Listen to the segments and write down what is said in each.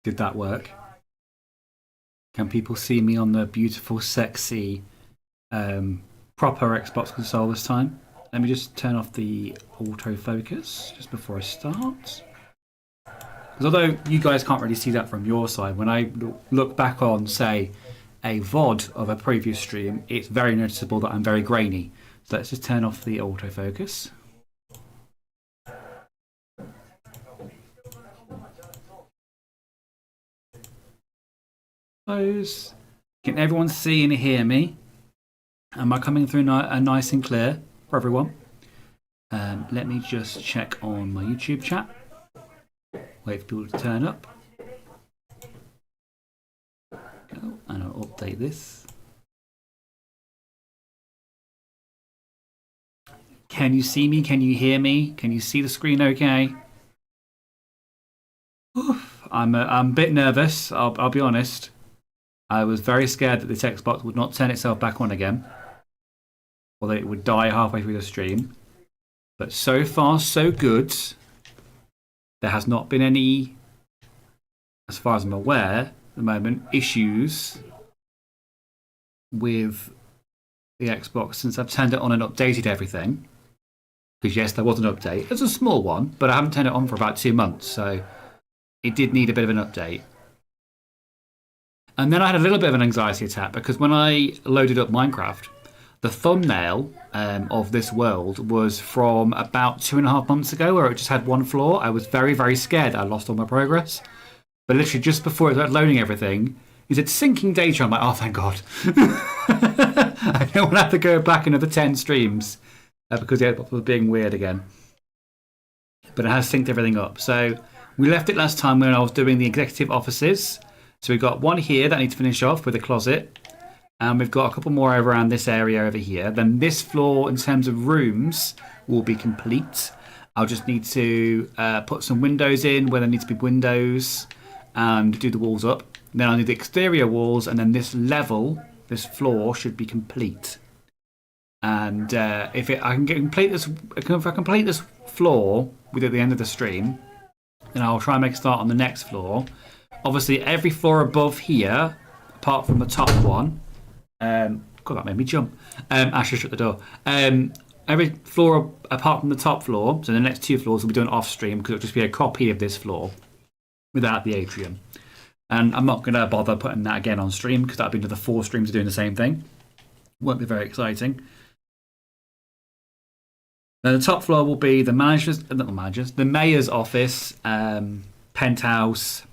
Did that work? Can people see me on the beautiful, sexy, proper Xbox console this time? Let me just turn off the autofocus just before I start. Because although you guys can't really see that from your side, when I look back on, say, a VOD of a previous stream, it's very noticeable that I'm very grainy. So let's just turn off the autofocus. Close. Can everyone see and hear me? Am I coming through nice and clear for everyone? Let me just check on my YouTube chat. Wait for people to turn up. Go, and I'll update this. Can you see me? Can you hear me? Can you see the screen okay? Oof, I'm a bit nervous, I'll be honest. I was very scared that this Xbox would not turn itself back on again, or that it would die halfway through the stream. But so far, so good. There has not been any, as far as I'm aware, at the moment, issues with the Xbox since I've turned it on and updated everything. Because yes, there was an update. It's a small one, but I haven't turned it on for about 2 months, so it did need a bit of an update. And then I had a little bit of an anxiety attack because when I loaded up Minecraft, the thumbnail of this world was from about 2.5 months ago where it just had one floor. I was very, very scared I lost all my progress. But literally just before it started loading everything, it said syncing data. I'm like, oh, thank God. I don't want to have to go back another 10 streams because it was being weird again. But it has synced everything up. So we left it last time when I was doing the executive offices. So we've got one here that I need to finish off with a closet. And we've got a couple more around this area over here. Then this floor, in terms of rooms, will be complete. I'll just need to put some windows in where there need to be windows and do the walls up. Then I'll need the exterior walls, and then this level, this floor, should be complete. And if I can complete this floor at the end of the stream, then I'll try and make a start on the next floor. Obviously, every floor above here, apart from the top one, God, that made me jump. I should shut the door. Every floor apart from the top floor, so the next 2 floors will be done off stream because it'll just be a copy of this floor without the atrium. And I'm not going to bother putting that again on stream because that'll be another 4 streams doing the same thing. Won't be very exciting. Then the top floor will be the the mayor's office, penthouse,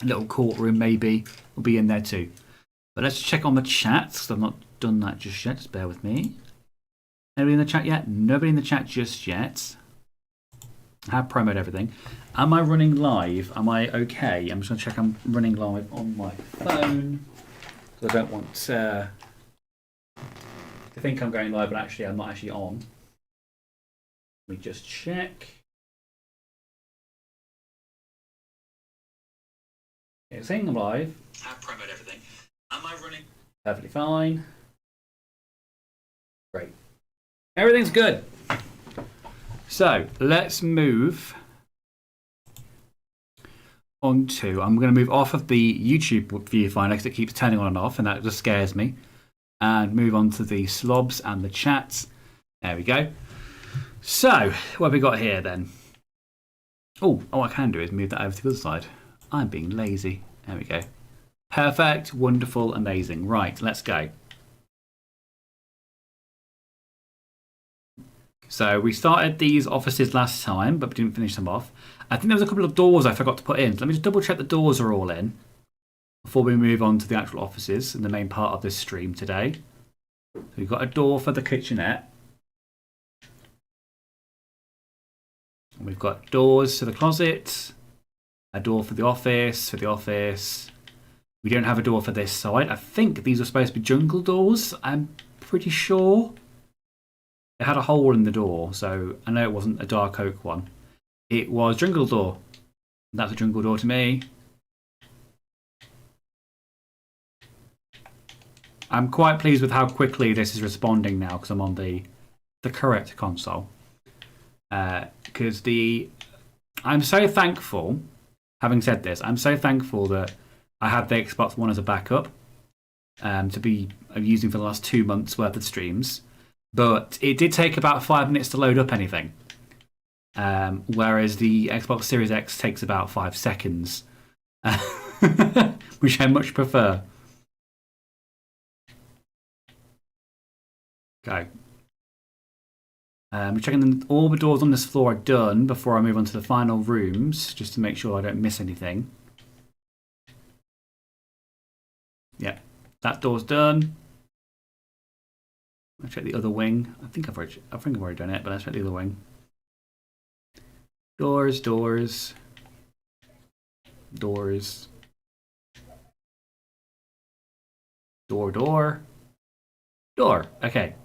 little courtroom maybe will be in there too. But let's check on the chat because I've not done that just yet. Just bear with me. Anybody in the chat yet? Nobody in the chat just yet. I have promoted everything. Am I running live? Am I okay? I'm just going to check I'm running live on my phone. Because I don't want to think I'm going live, but actually I'm not actually on. Let me just check. Okay, saying I'm live. I have promoted everything. Am I running? Perfectly fine. Great. Everything's good. So let's move on to. I'm going to move off of the YouTube viewfinder because it keeps turning on and off, and that just scares me. And move on to the slobs and the chats. There we go. So what have we got here then? Oh, I can do is move that over to the other side. I'm being lazy. There we go. Perfect, wonderful, amazing. Right, let's go. So we started these offices last time, but we didn't finish them off. I think there was a couple of doors I forgot to put in. So let me just double check the doors are all in before we move on to the actual offices and the main part of this stream today. So we've got a door for the kitchenette. And we've got doors to the closet, a door for the office, We don't have a door for this side. I think these are supposed to be jungle doors. I'm pretty sure. It had a hole in the door, so I know it wasn't a dark oak one. It was jungle door. That's a jungle door to me. I'm quite pleased with how quickly this is responding now because I'm on the correct console. Because I'm so thankful Having said this, I'm so thankful that I had the Xbox One as a backup to be using for the last 2 months worth of streams. But it did take about 5 minutes to load up anything. Whereas the Xbox Series X takes about 5 seconds. Which I much prefer. Okay. I'm checking all the doors on this floor are done before I move on to the final rooms, just to make sure I don't miss anything. Yeah, that door's done. I'll check the other wing. I think I've already done it, but let's check the other wing. Doors, doors, doors. Door, door, door. Okay.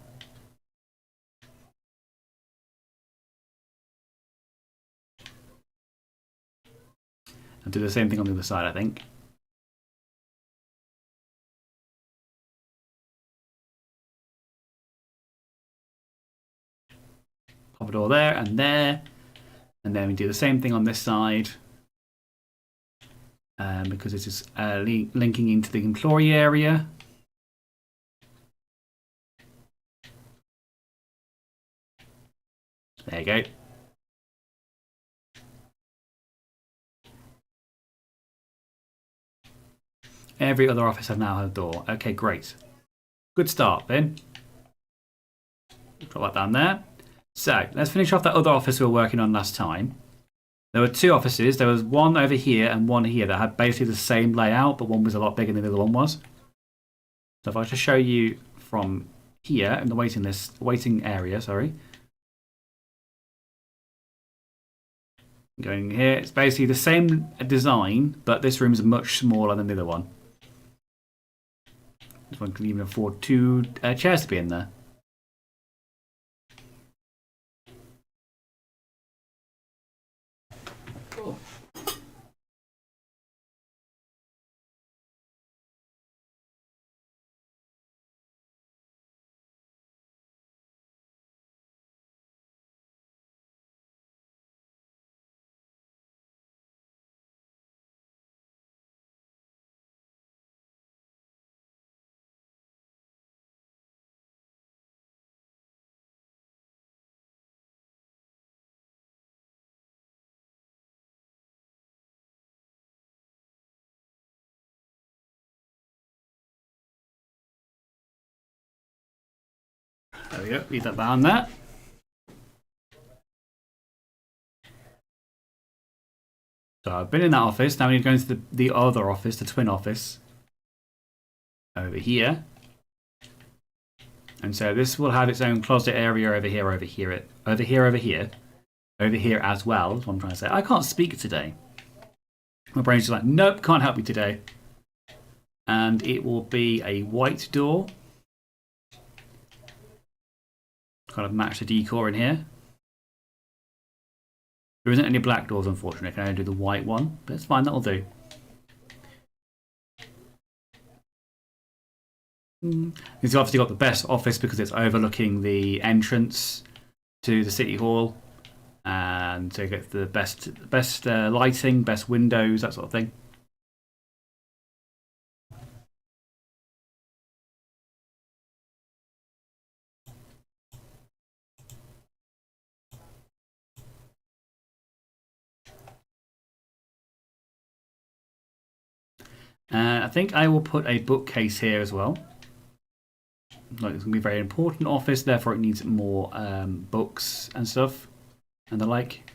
I'll do the same thing on the other side, I think. Pop a door there and there. And then we do the same thing on this side. Because this is linking into the employee area. There you go. Every other office has now had a door. Okay, great. Good start, Ben. Drop that down there. So, let's finish off that other office we were working on last time. There were 2 offices. There was one over here and one here that had basically the same layout, but one was a lot bigger than the other one was. So if I just show you from here in the waiting area, sorry. Going here, it's basically the same design, but this room is much smaller than the other one. This one can even afford 2 chairs to be in there. Cool. There we go, leave that down there. So I've been in that office, now we need to go into the other office, the twin office. Over here. And so this will have its own closet area over here, over here, over here, over here. Over here as well, is what I'm trying to say. I can't speak today. My brain's just like, nope, can't help you today. And it will be a white door. Kind of match the decor in here. There isn't any black doors, unfortunately. I can only do the white one, but it's fine, that'll do. It's obviously got the best office because it's overlooking the entrance to the City Hall. And to get the best lighting, best windows, that sort of thing. I think I will put a bookcase here as well. Like, it's going to be a very important office, therefore it needs more books and stuff and the like.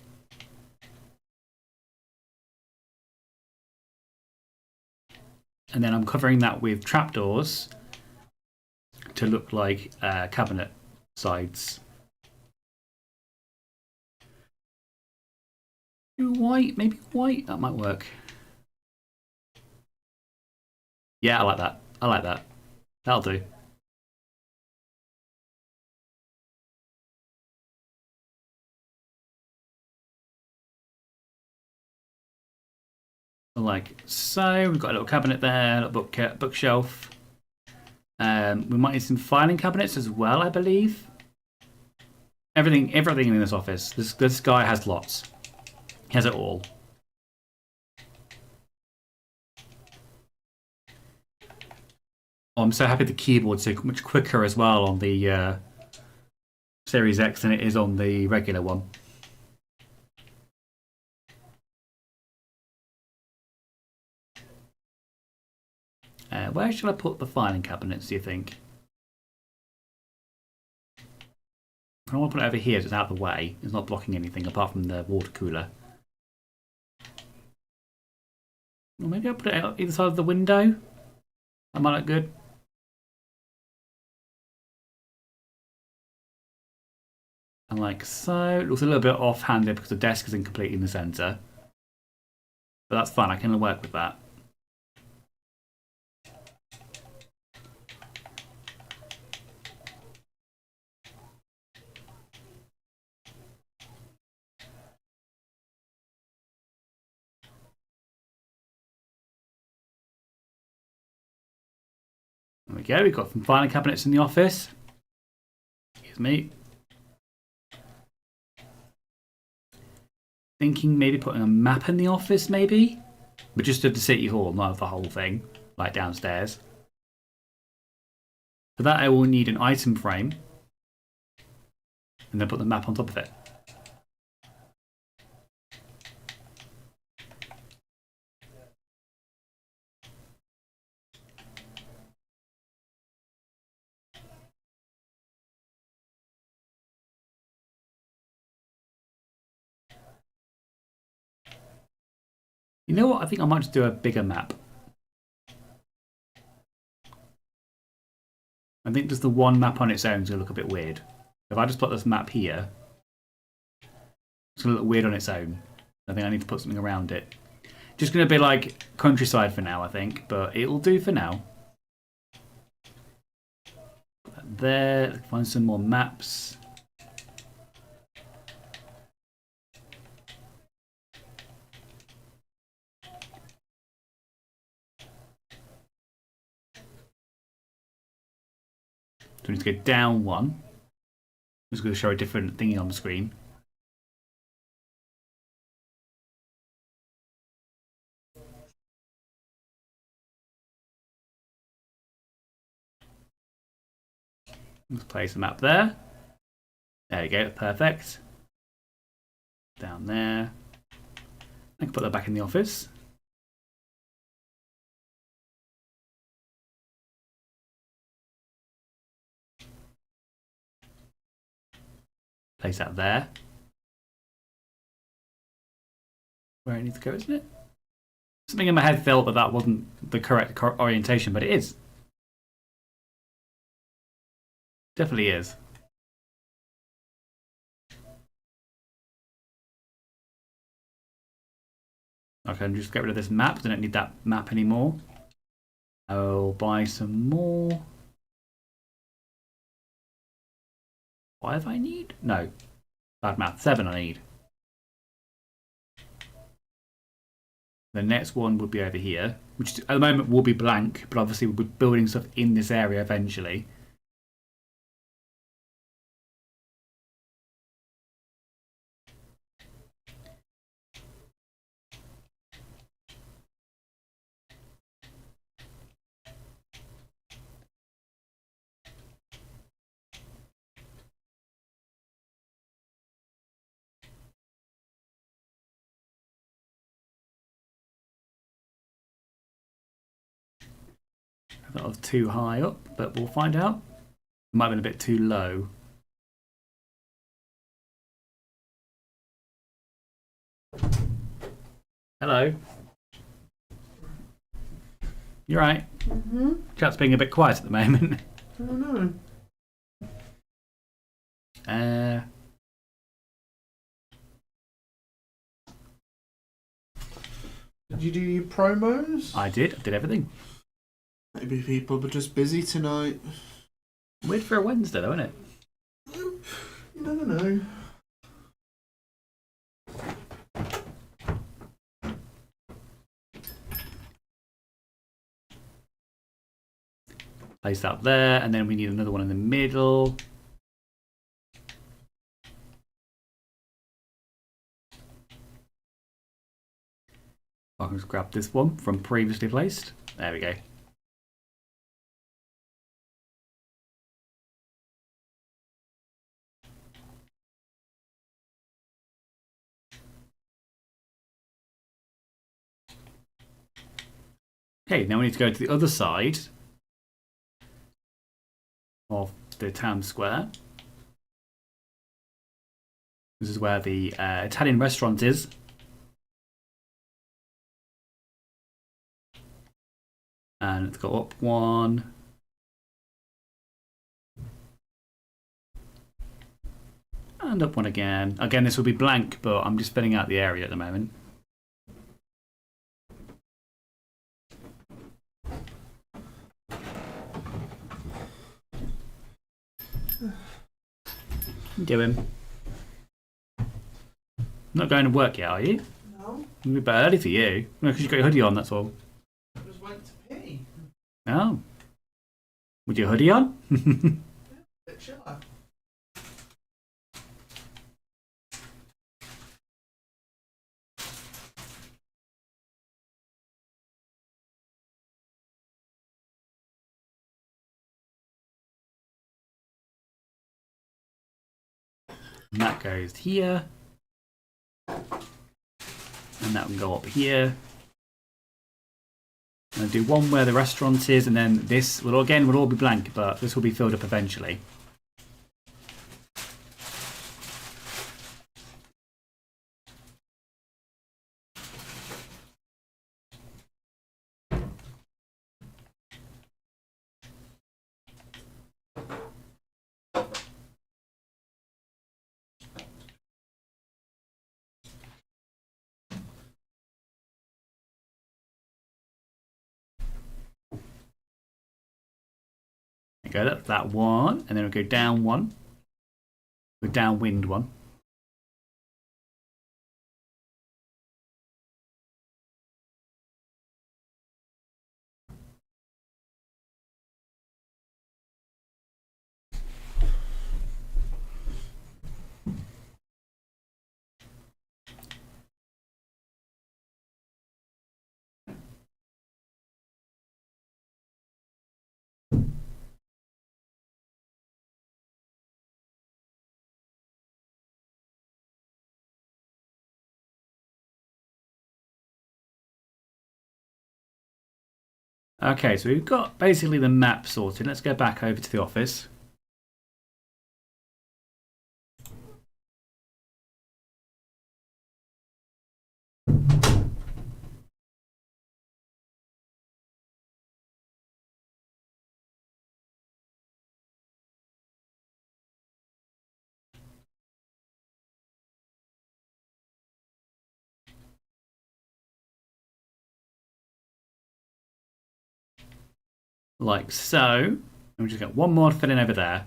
And then I'm covering that with trapdoors to look like cabinet sides. White, maybe white, that might work. Yeah, I like that. I like that. That'll do. Like so. We've got a little cabinet there, a little bookshelf. We might need some filing cabinets as well, I believe. Everything in this office. This guy has lots. He has it all. Oh, I'm so happy the keyboard's so much quicker as well on the Series X than it is on the regular one. Where shall I put the filing cabinets, do you think? I want to put it over here so it's out of the way. It's not blocking anything apart from the water cooler. Or maybe I'll put it out either side of the window. That might look good. And like so. It looks a little bit off-handed because the desk isn't completely in the centre. But that's fine, I can work with that. There we go, we've got some filing cabinets in the office. Here's me. Thinking maybe putting a map in the office, maybe? But just of the City Hall, not of the whole thing, like downstairs. For that I will need an item frame. And then put the map on top of it. You know what? I think I might just do a bigger map. I think just the one map on its own is going to look a bit weird. If I just put this map here, it's going to look weird on its own. I think I need to put something around it. Just going to be like countryside for now, I think, but it'll do for now. Put that there, find some more maps. So we need to go down one. I'm just going to show a different thingy on the screen. Let's place the map there. There we go, perfect. Down there. I can put that back in the office. Place that there. Where it needs to go, isn't it? Something in my head felt that that wasn't the correct orientation, but it is. Definitely is. Okay, I'm just get rid of this map. I don't need that map anymore. I'll buy some more. 5 I need? No. Bad math. 7 I need. The next one would be over here, which at the moment will be blank, but obviously we'll be building stuff in this area eventually. That was too high up, but we'll find out. It might have been a bit too low. Hello. You're right. Chat's being a bit quiet at the moment. I don't know. Did you do your promos? I did everything. Maybe people were just busy tonight. Weird for a Wednesday, though, isn't it? You never know. Place that there, and then we need another one in the middle. I can just grab this one from previously placed. There we go. Okay, now we need to go to the other side of the town square. This is where the Italian restaurant is. And let's go up one. And up one again. Again, this will be blank, but I'm just filling out the area at the moment. Doing. Not going to work yet, are you? No. It'll be a bit early for you. No, because you've got your hoodie on, that's all. I just went to pee. Oh. With your hoodie on? Bit chiller. And that goes here. And that will go up here. I'm going to do one where the restaurant is, and then this will all be blank, but this will be filled up eventually. There you go, that's that one, and then we'll go down one. Go downwind one. Okay, so we've got basically the map sorted. Let's go back over to the office. Like so. And we just got one more to fill in over there.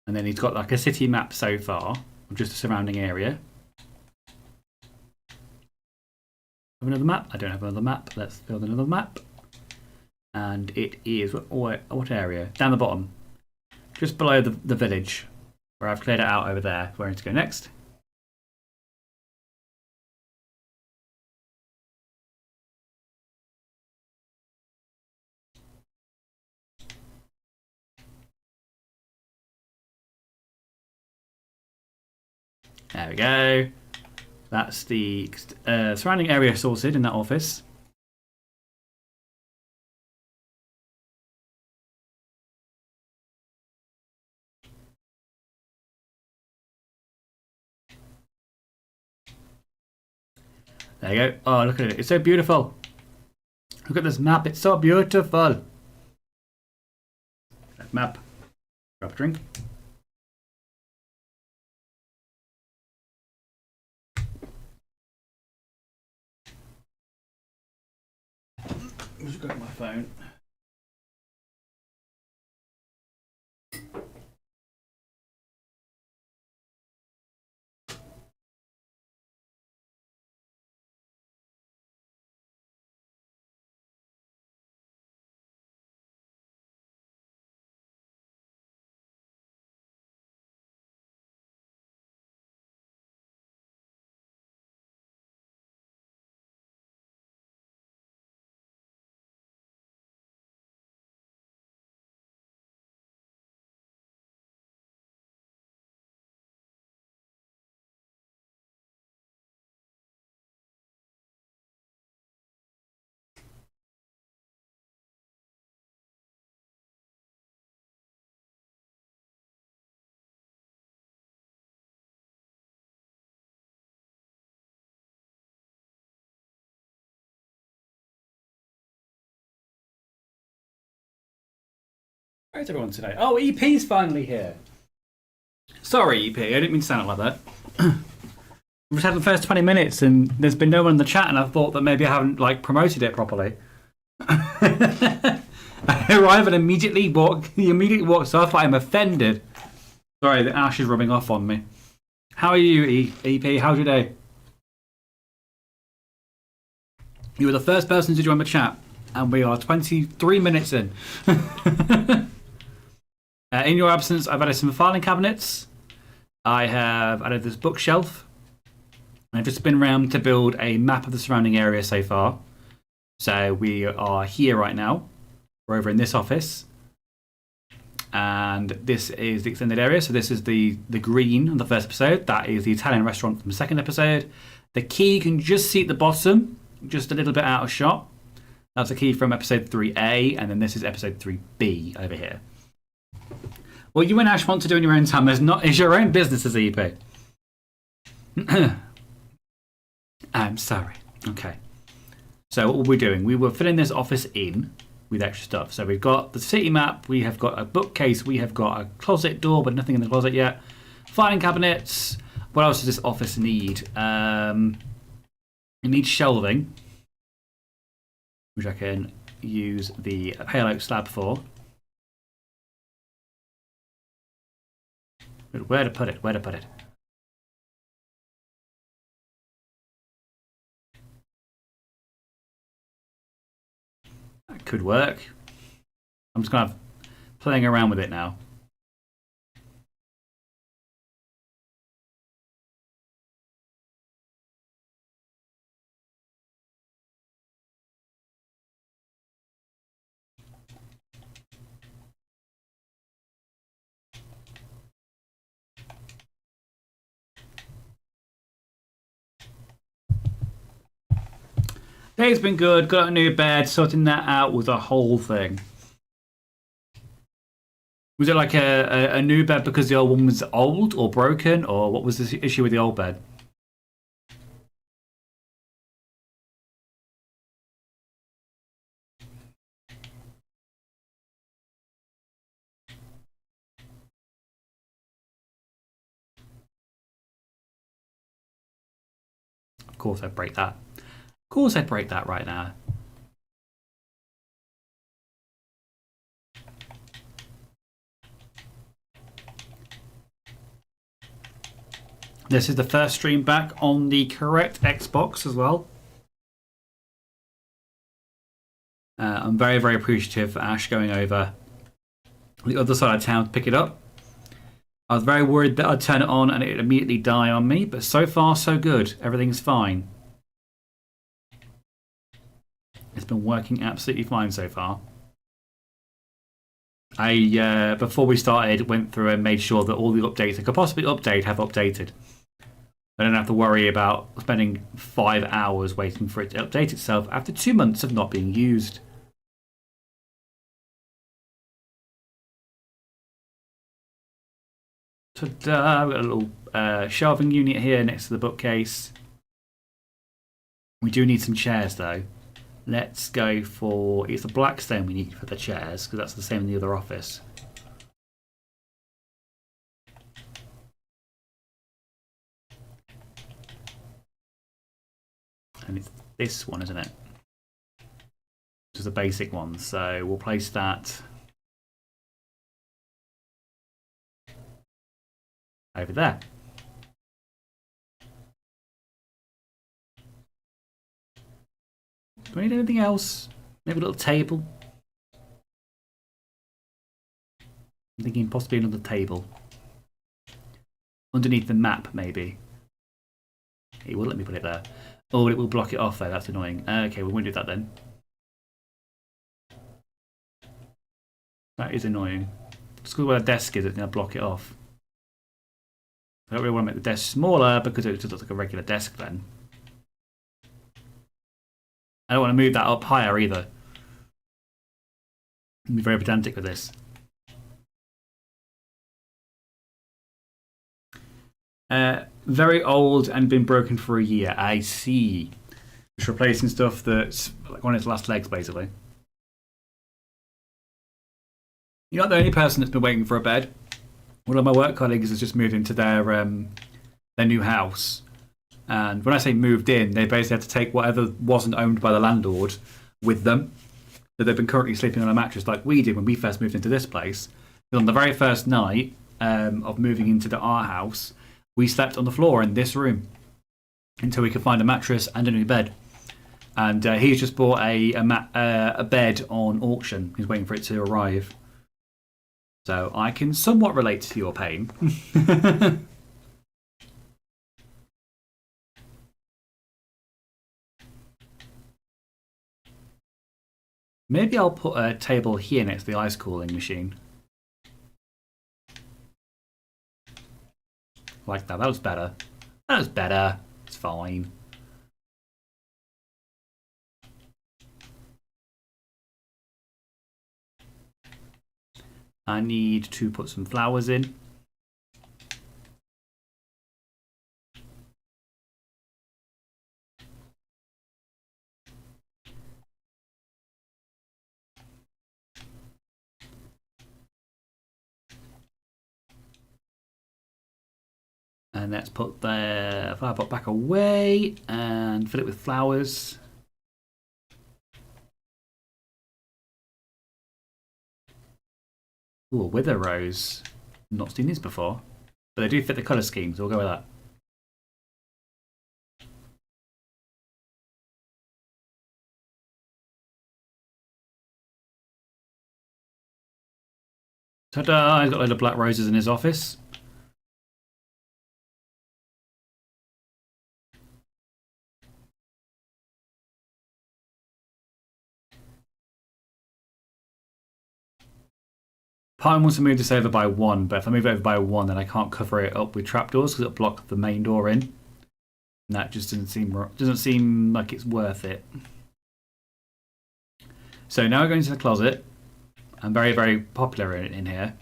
And then he's got like a city map so far of just the surrounding area. Have another map? I don't have another map. Let's build another map. And it is what area? Down the bottom. Just below the village. Where I've cleared it out over there. Where I need to go next. There we go. That's the surrounding area sorted in that office. There you go. Oh, look at it. It's so beautiful. Look at this map. It's so beautiful. That map. Grab a drink. I've just got my phone. How's everyone today? Oh, EP's finally here. Sorry, EP, I didn't mean to sound like that. We've just had the first 20 minutes and there's been no one in the chat, and I thought that maybe I haven't promoted it properly. I arrive and he immediately walks off. I'm offended. Sorry, the ash is rubbing off on me. How are you, EP? How's your day? You were the first person to join the chat, and we are 23 minutes in. In your absence, I've added some filing cabinets. I have added this bookshelf. I've just been around to build a map of the surrounding area so far. So we are here right now. We're over in this office. And this is the extended area. So this is the green on the first episode. That is the Italian restaurant from the second episode. The key you can just see at the bottom, just a little bit out of shot. That's a key from episode 3A, and then this is episode 3B over here. What you and Ash want to do in your own time is your own business as EP. I'm sorry. Okay. So what were we doing? We were filling this office in with extra stuff. So we've got the city map, we have got a bookcase, we have got a closet door, but nothing in the closet yet. Filing cabinets. What else does this office need? It needs shelving, which I can use the pale oak slab for. Where to put it? Where to put it? That could work. I'm just kind of playing around with it now. Day's been good, got a new bed, sorting that out was a whole thing. Was it like a new bed because the old one was old or broken, or what was the issue with the old bed? Of course I'd break that. Of course I'd break that right now. This is the first stream back on the correct Xbox as well. I'm very, very appreciative for Ash going over the other side of town to pick it up. I was very worried that I'd turn it on and it'd immediately die on me, but so far so good. Everything's fine. It's been working absolutely fine so far. I, before we started, went through and made sure that all the updates I could possibly update have updated. I don't have to worry about spending 5 hours waiting for it to update itself after 2 months of not being used. Ta-da! We've got a little shelving unit here next to the bookcase. We do need some chairs though. Let's go for... It's the black stone we need for the chairs, because that's the same in the other office. And it's this one, isn't it? Which is the basic one. So we'll place that over there. Do we need anything else? Maybe a little table? I'm thinking possibly another table. Underneath the map, maybe. It will let me put it there. Oh, it will block it off though, that's annoying. Okay, we won't do that then. That is annoying. Just where the desk is, it's going to block it off. I don't really want to make the desk smaller because it just looks like a regular desk then. I don't want to move that up higher either. I'll be very pedantic with this. Very old and been broken for a year. I see. Just replacing stuff that's like on its last legs, basically. You're not the only person that's been waiting for a bed. One of my work colleagues has just moved into their new house. And when I say moved in, they basically had to take whatever wasn't owned by the landlord with them. So they've been currently sleeping on a mattress like we did when we first moved into this place. And on the very first night of moving into our house, we slept on the floor in this room until we could find a mattress and a new bed. And he's just bought a bed on auction. He's waiting for it to arrive. So I can somewhat relate to your pain. Maybe I'll put a table here next to the ice cooling machine. Like that. That was better. That was better. It's fine. I need to put some flowers in. And let's put the flower pot back away and fill it with flowers. Ooh, a wither rose. Not seen these before. But they do fit the colour scheme, so we'll go with that. Ta-da! He's got a load of black roses in his office. Part wants to move this over by 1, but if I move it over by 1, then I can't cover it up with trapdoors because it'll block the main door in. And that just doesn't seem like it's worth it. So now we're going to the closet. I'm very, very popular in here,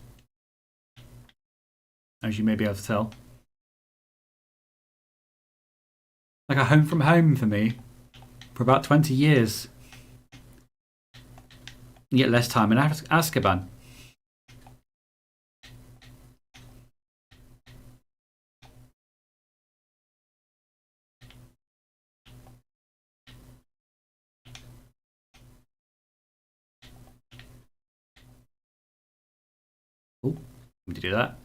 as you may be able to tell. Like a home from home for me for about 20 years. You get less time in Azkaban. Oh, need to do that.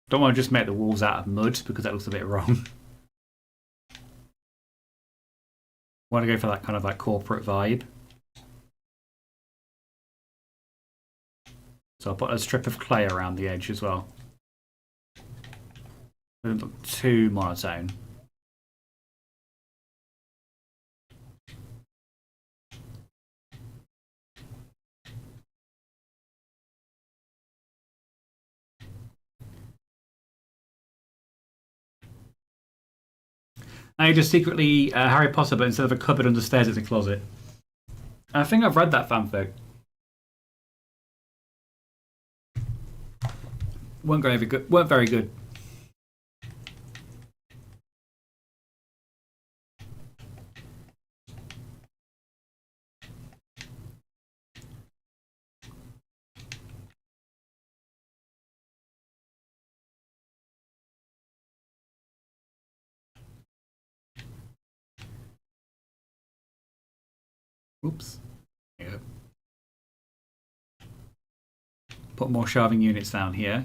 Don't want to just make the walls out of mud because that looks a bit wrong. Want to go for that kind of like corporate vibe. So I'll put a strip of clay around the edge as well. Doesn't look too monotone. Now you just secretly Harry Potter, but instead of a cupboard under stairs, it's a closet. I think I've read that fanfic. Weren't very good. Weren't very good. Oops. There you go. Put more shelving units down here.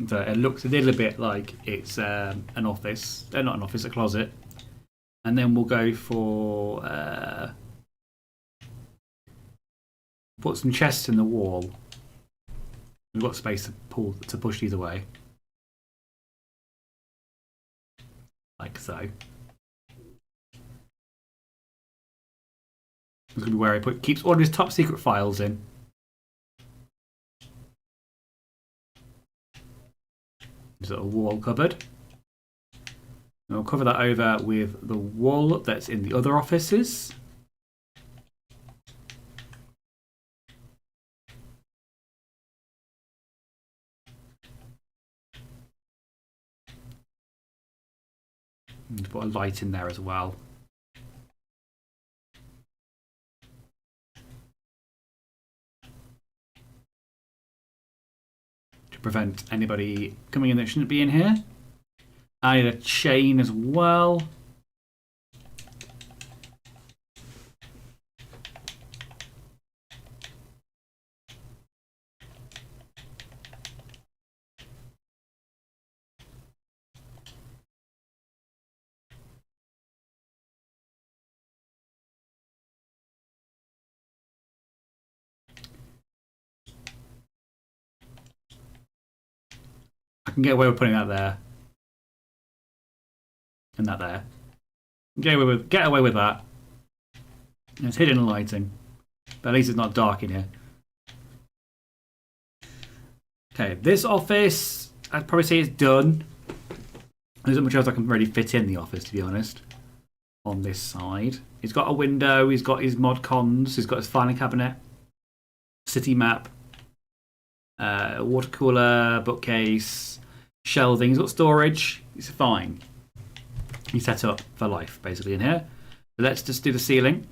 So it looks a little bit like it's an office. Not an office, a closet. And then we'll go for put some chests in the wall. We've got space to push these away. Like so. going to be where he keeps all of his top secret files in. There's a wall cupboard. And we'll cover that over with the wall that's in the other offices. And put a light in there as well. To prevent anybody coming in that shouldn't be in here. I need a chain as well. I can get away with putting that there. And that there. Get away with that. It's hidden lighting. But at least it's not dark in here. Okay, this office, I'd probably say it's done. There isn't much else I can really fit in the office, to be honest. On this side. He's got a window, he's got his mod cons, he's got his filing cabinet, city map, water cooler, bookcase, shelving. He's got storage. He's fine. He's set up for life, basically, in here. So let's just do the ceiling.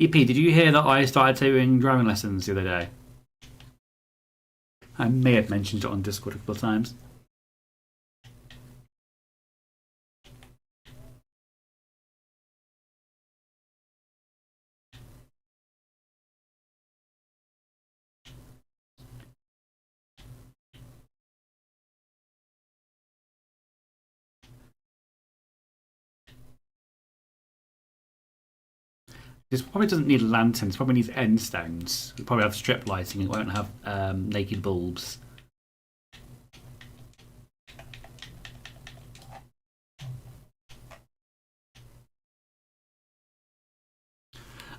EP, did you hear that I started doing driving lessons the other day? I may have mentioned it on Discord a couple of times. This probably doesn't need lanterns, probably needs end stones. It'll probably have strip lighting, it won't have naked bulbs.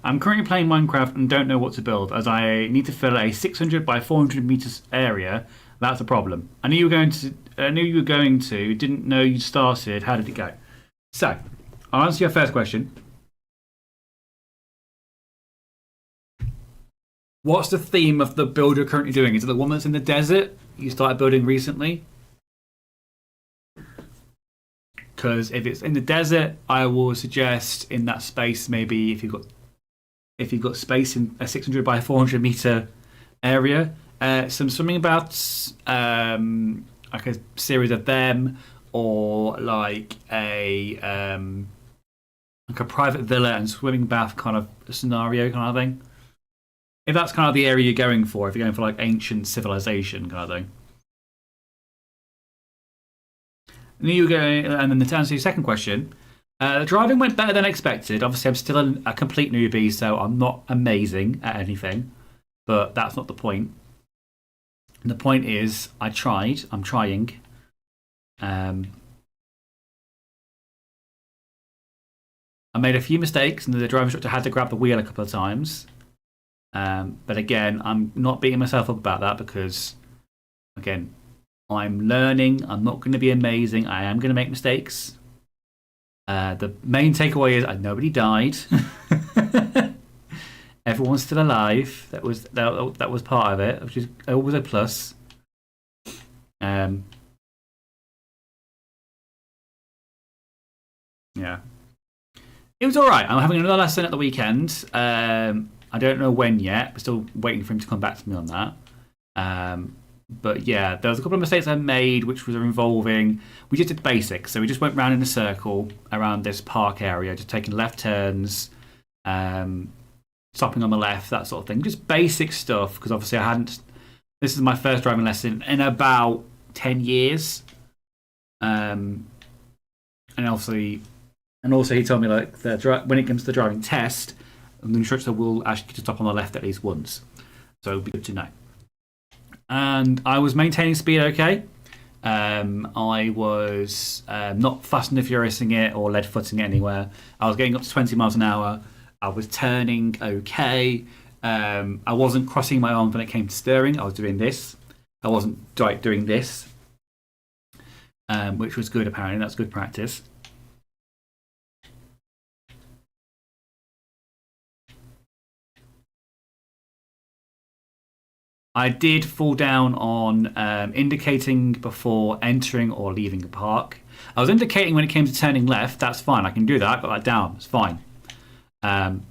I'm currently playing Minecraft and don't know what to build, as I need to fill a 600 by 400 meters area. That's a problem. I knew you were going to, didn't know you started. How did it go? So, I'll answer your first question. What's the theme of the build you're currently doing? Is it the one that's in the desert you started building recently? Because if it's in the desert, I will suggest in that space, maybe if you've got space in a 600 by 400 meter area, something about like a series of them, or like a private villa and swimming bath kind of scenario kind of thing. If that's kind of the area you're going for, if you're going for like ancient civilization kind of thing. And you go, and then to answer your second question, the driving went better than expected. Obviously, I'm still a complete newbie, so I'm not amazing at anything. But that's not the point. The point is, I tried. I'm trying. I made a few mistakes, and the driving instructor had to grab the wheel a couple of times. But again, I'm not beating myself up about that because, again, I'm learning. I'm not going to be amazing. I am going to make mistakes. The main takeaway is nobody died. Everyone's still alive. That was part of it, which is always a plus. Yeah, it was all right. I'm having another lesson at the weekend. I don't know when yet. We're still waiting for him to come back to me on that. But yeah, there was a couple of mistakes I made, which was involving. We just did the basics, so we just went round in a circle around this park area, just taking left turns, stopping on the left, that sort of thing. Just basic stuff, because obviously I hadn't. This is my first driving lesson in about 10 years, and obviously And also, he told me like when it comes to the driving test, the instructor will ask you to stop on the left at least once. So it'll be good to know. And I was maintaining speed okay. I was not fast and furiousing it or lead footing it anywhere. I was getting up to 20 miles an hour. I was turning okay. I wasn't crossing my arms when it came to steering. I was doing this. I wasn't doing this, which was good apparently. That's good practice. I did fall down on indicating before entering or leaving a park. I was indicating when it came to turning left. That's fine. I can do that. I got that down. It's fine.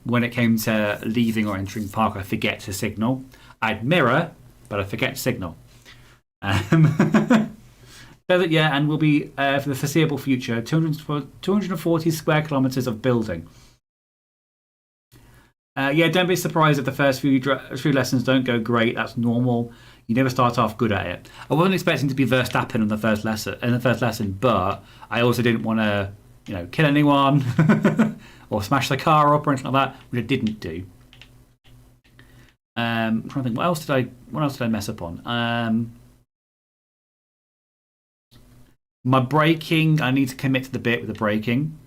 When it came to leaving or entering the park, I forget to signal. I'd mirror, but I forget to signal. Yeah, and we'll be, for the foreseeable future, 240 square kilometres of building. Yeah, don't be surprised if the first few lessons don't go great. That's normal. You never start off good at it. I wasn't expecting to be Verstappen in the first lesson, but I also didn't want to, kill anyone or smash the car up or anything like that, which I didn't do. I'm trying to think, what else did I mess up on? My braking, I need to commit to the bit with the braking.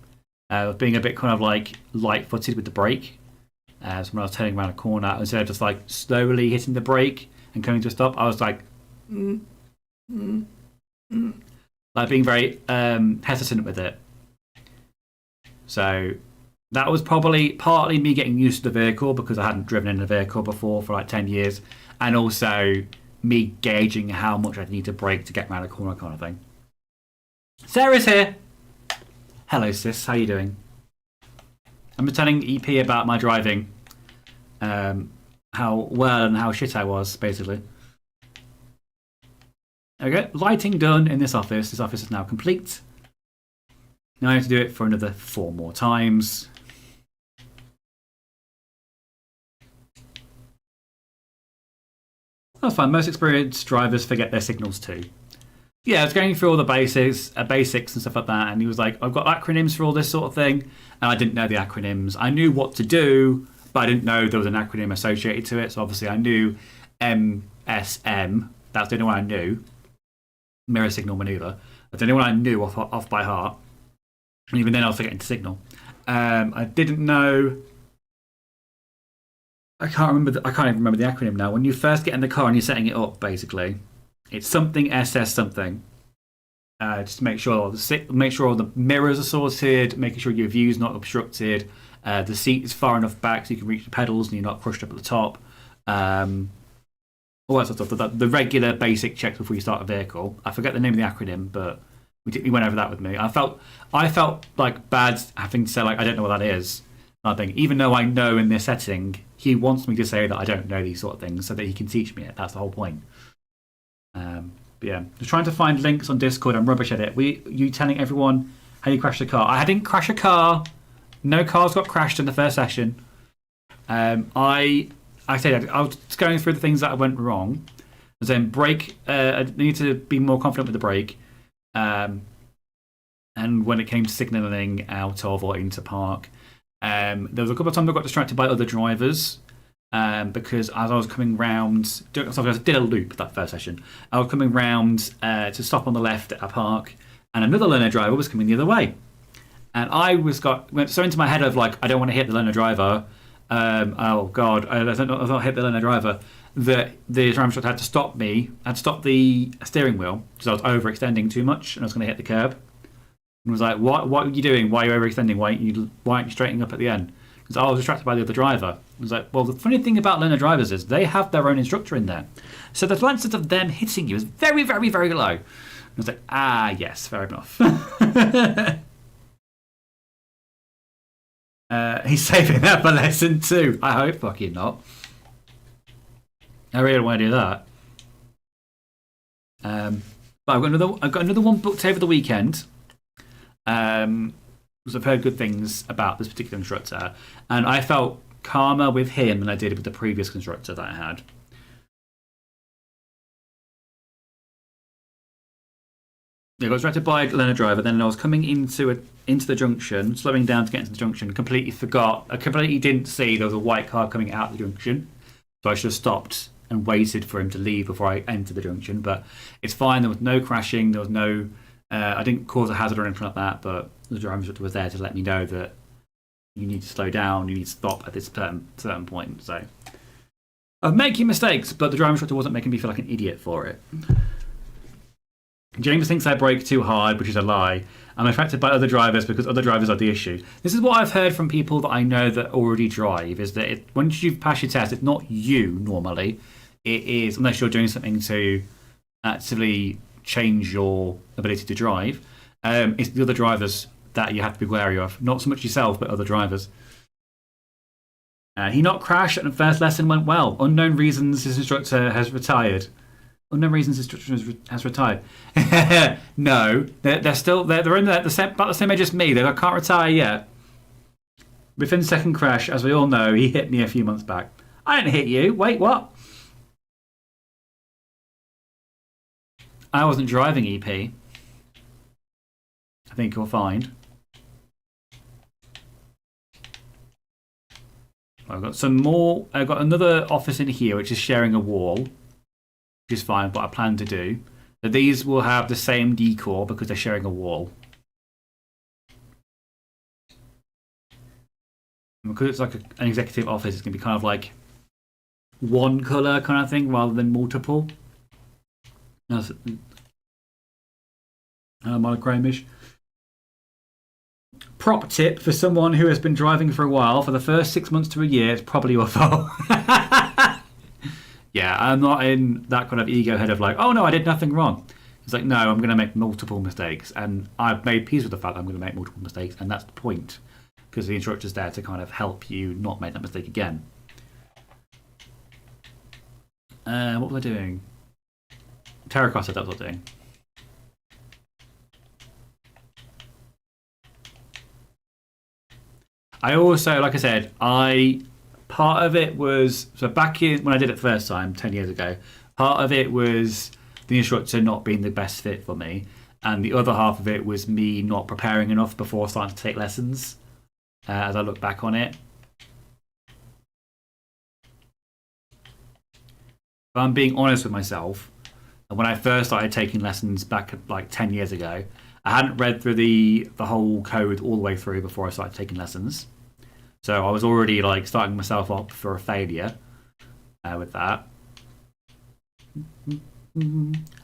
Being a bit kind of like light-footed with the brake. So when I was turning around a corner, instead of just like slowly hitting the brake and coming to a stop, I was like, like being very hesitant with it. So that was probably partly me getting used to the vehicle because I hadn't driven in a vehicle before for like 10 years, and also me gauging how much I'd need to brake to get around a corner kind of thing. Sarah's here. Hello, sis. How you doing? I'm telling EP about my driving, how well and how shit I was, basically. Okay, lighting done in this office. This office is now complete. Now I have to do it for another 4 more times. That's fine. Most experienced drivers forget their signals too. Yeah, I was going through all the basics and stuff like that, and he was like, I've got acronyms for all this sort of thing, and I didn't know the acronyms. I knew what to do, but I didn't know there was an acronym associated to it, so obviously I knew MSM. That's the only one I knew. Mirror signal maneuver. That's the only one I knew off by heart. And even then I was forgetting to signal. I didn't know... I can't even remember the acronym now. When you first get in the car and you're setting it up, basically... It's something SS something. Just to make sure all the mirrors are sorted, making sure your view's not obstructed, the seat is far enough back so you can reach the pedals and you're not crushed up at the top. All that sort of stuff. The regular basic checks before you start a vehicle. I forget the name of the acronym, but we went over that with me. I felt like bad having to say like I don't know what that is. I think even though I know in this setting, he wants me to say that I don't know these sort of things so that he can teach me it. That's the whole point. But yeah, just trying to find links on Discord. I'm rubbish at it. You telling everyone how you crashed a car? I didn't crash a car. No cars got crashed in the first session. I said I was going through the things that went wrong. Then brake. I need to be more confident with the brake. And when it came to signalling out of or into park, there was a couple of times I got distracted by other drivers. Because as I was coming round, I did a loop that first session. I was coming round to stop on the left at a park, and another learner driver was coming the other way. And I went so into my head of like, I don't want to hit the learner driver. Oh God, I don't hit the learner driver. The driver instructor had to stop me. I had to stop the steering wheel because I was overextending too much, and I was going to hit the curb. And was like, what are you doing? Why are you overextending? Why aren't you straightening up at the end? Because I was distracted by the other driver. I was like, well, the funny thing about learner drivers is they have their own instructor in there. So the chances of them hitting you is very, very, very low. And I was like, yes, fair enough. He's saving that for lesson 2. I hope fucking not. I really don't want to do that. But I've got another one booked over the weekend. Because I've heard good things about this particular instructor, and I felt calmer with him than I did with the previous instructor that I had. Yeah, I got distracted by a learner driver. Then I was coming into the junction, slowing down to get into the junction. Completely forgot. I completely didn't see there was a white car coming out of the junction. So I should have stopped and waited for him to leave before I entered the junction. But it's fine. There was no crashing. There was no. I didn't cause a hazard or anything like that. But the driver instructor was there to let me know that you need to slow down. You need to stop at this certain point. So I'm making mistakes, but the driver instructor wasn't making me feel like an idiot for it. James thinks I brake too hard, which is a lie. I'm affected by other drivers because other drivers are the issue. This is what I've heard from people that I know that already drive, is that once you've passed your test, it's not you normally. It is, unless you're doing something to actively change your ability to drive, it's the other drivers that you have to be wary of. Not so much yourself, but other drivers. He not crashed and the first lesson went well. Unknown reasons his instructor has retired. Unknown reasons his instructor has retired. No, they're still they're in about the same age as me. They can't retire yet. Within second crash, as we all know, he hit me a few months back. I didn't hit you. Wait, what? I wasn't driving EP. I think you'll find. I've got some more. I've got another office in here which is sharing a wall, which is fine. What I plan to do. So these will have the same decor because they're sharing a wall. And because it's like an executive office, it's going to be kind of like one colour kind of thing rather than multiple. Monochrome-ish. Prop tip for someone who has been driving for a while: for the first 6 months to a year, it's probably your fault. Yeah, I'm not in that kind of ego head of like, oh no, I did nothing wrong. It's like, no, I'm going to make multiple mistakes. And I've made peace with the fact that I'm going to make multiple mistakes. And that's the point. Because the instructor's there to kind of help you not make that mistake again. What was I doing? Terracotta, that was what I was doing. I also, like I said, part of it was, so back in when I did it the first time 10 years ago, part of it was the instructor not being the best fit for me, and the other half of it was me not preparing enough before starting to take lessons. As I look back on it, if I'm being honest with myself, when I first started taking lessons back like 10 years ago, I hadn't read through the whole code all the way through before I started taking lessons. So I was already like starting myself up for a failure with that. I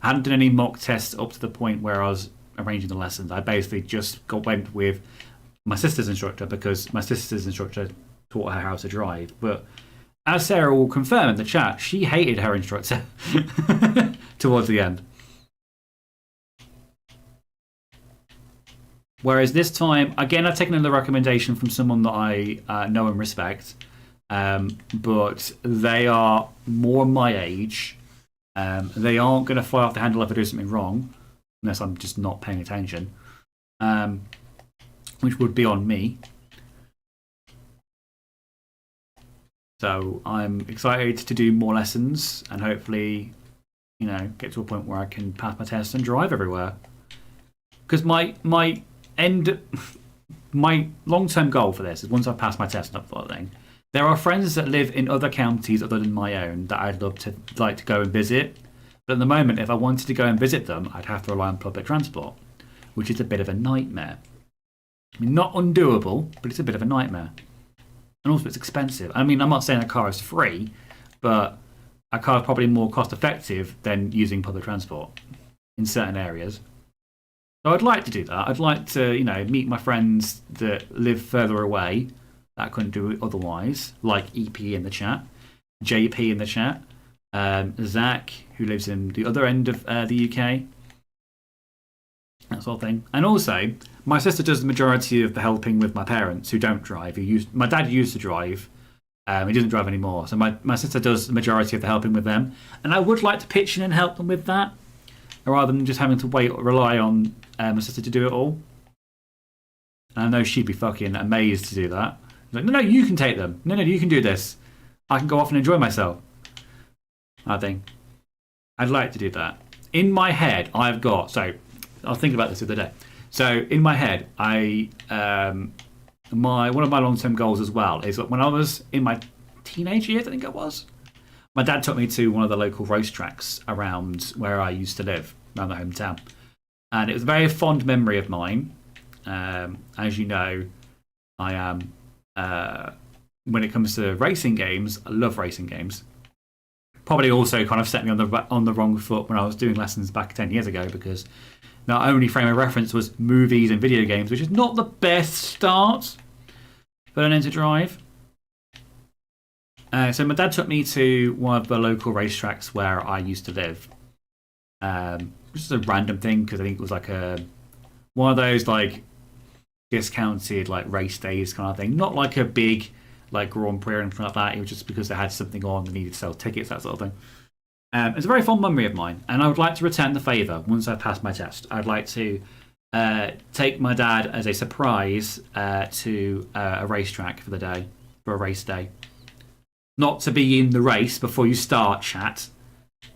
hadn't done any mock tests up to the point where I was arranging the lessons. I basically just went with my sister's instructor because my sister's instructor taught her how to drive. But as Sarah will confirm in the chat, she hated her instructor towards the end. Whereas this time, again, I've taken another recommendation from someone that I know and respect, but they are more my age. They aren't going to fly off the handle if I do something wrong, unless I'm just not paying attention, which would be on me. So I'm excited to do more lessons and hopefully, get to a point where I can pass my tests and drive everywhere. Because my long-term goal for this is once I've passed my test and that sort of thing, there are friends that live in other counties other than my own that I'd like to go and visit. But at the moment, if I wanted to go and visit them, I'd have to rely on public transport, which is a bit of a nightmare. I mean, not undoable, but it's a bit of a nightmare. And also it's expensive. I mean, I'm not saying a car is free, but a car is probably more cost-effective than using public transport in certain areas. So I'd like to do that. I'd like to, meet my friends that live further away that I couldn't do it otherwise, like EP in the chat, JP in the chat, Zach, who lives in the other end of the UK, that sort of thing. And also, my sister does the majority of the helping with my parents who don't drive. My dad used to drive. He doesn't drive anymore. So my sister does the majority of the helping with them. And I would like to pitch in and help them with that, rather than just having to rely on my sister to do it all. And I know she'd be fucking amazed to do that. Like, no, you can take them. No, you can do this. I can go off and enjoy myself. I think I'd like to do that. In my head, I've got, so I was thinking about this the other day. So in my head, one of my long-term goals as well is that when I was in my teenage years, I think it was, my dad took me to one of the local racetracks around where I used to live, around the hometown. And it was a very fond memory of mine. As you know, I am, when it comes to racing games, I love racing games. Probably also kind of set me on the wrong foot when I was doing lessons back 10 years ago, because the only frame of reference was movies and video games, which is not the best start for learning to drive. So my dad took me to one of the local racetracks where I used to live. Just a random thing, because I think it was like one of those like discounted like race days kind of thing. Not like a big like Grand Prix or anything like that. It was just because they had something on, they needed to sell tickets, that sort of thing. It's a very fond memory of mine, and I would like to return the favour once I pass my test. I'd like to take my dad as a surprise to a racetrack for the day, for a race day. Not to be in the race before you start, chat,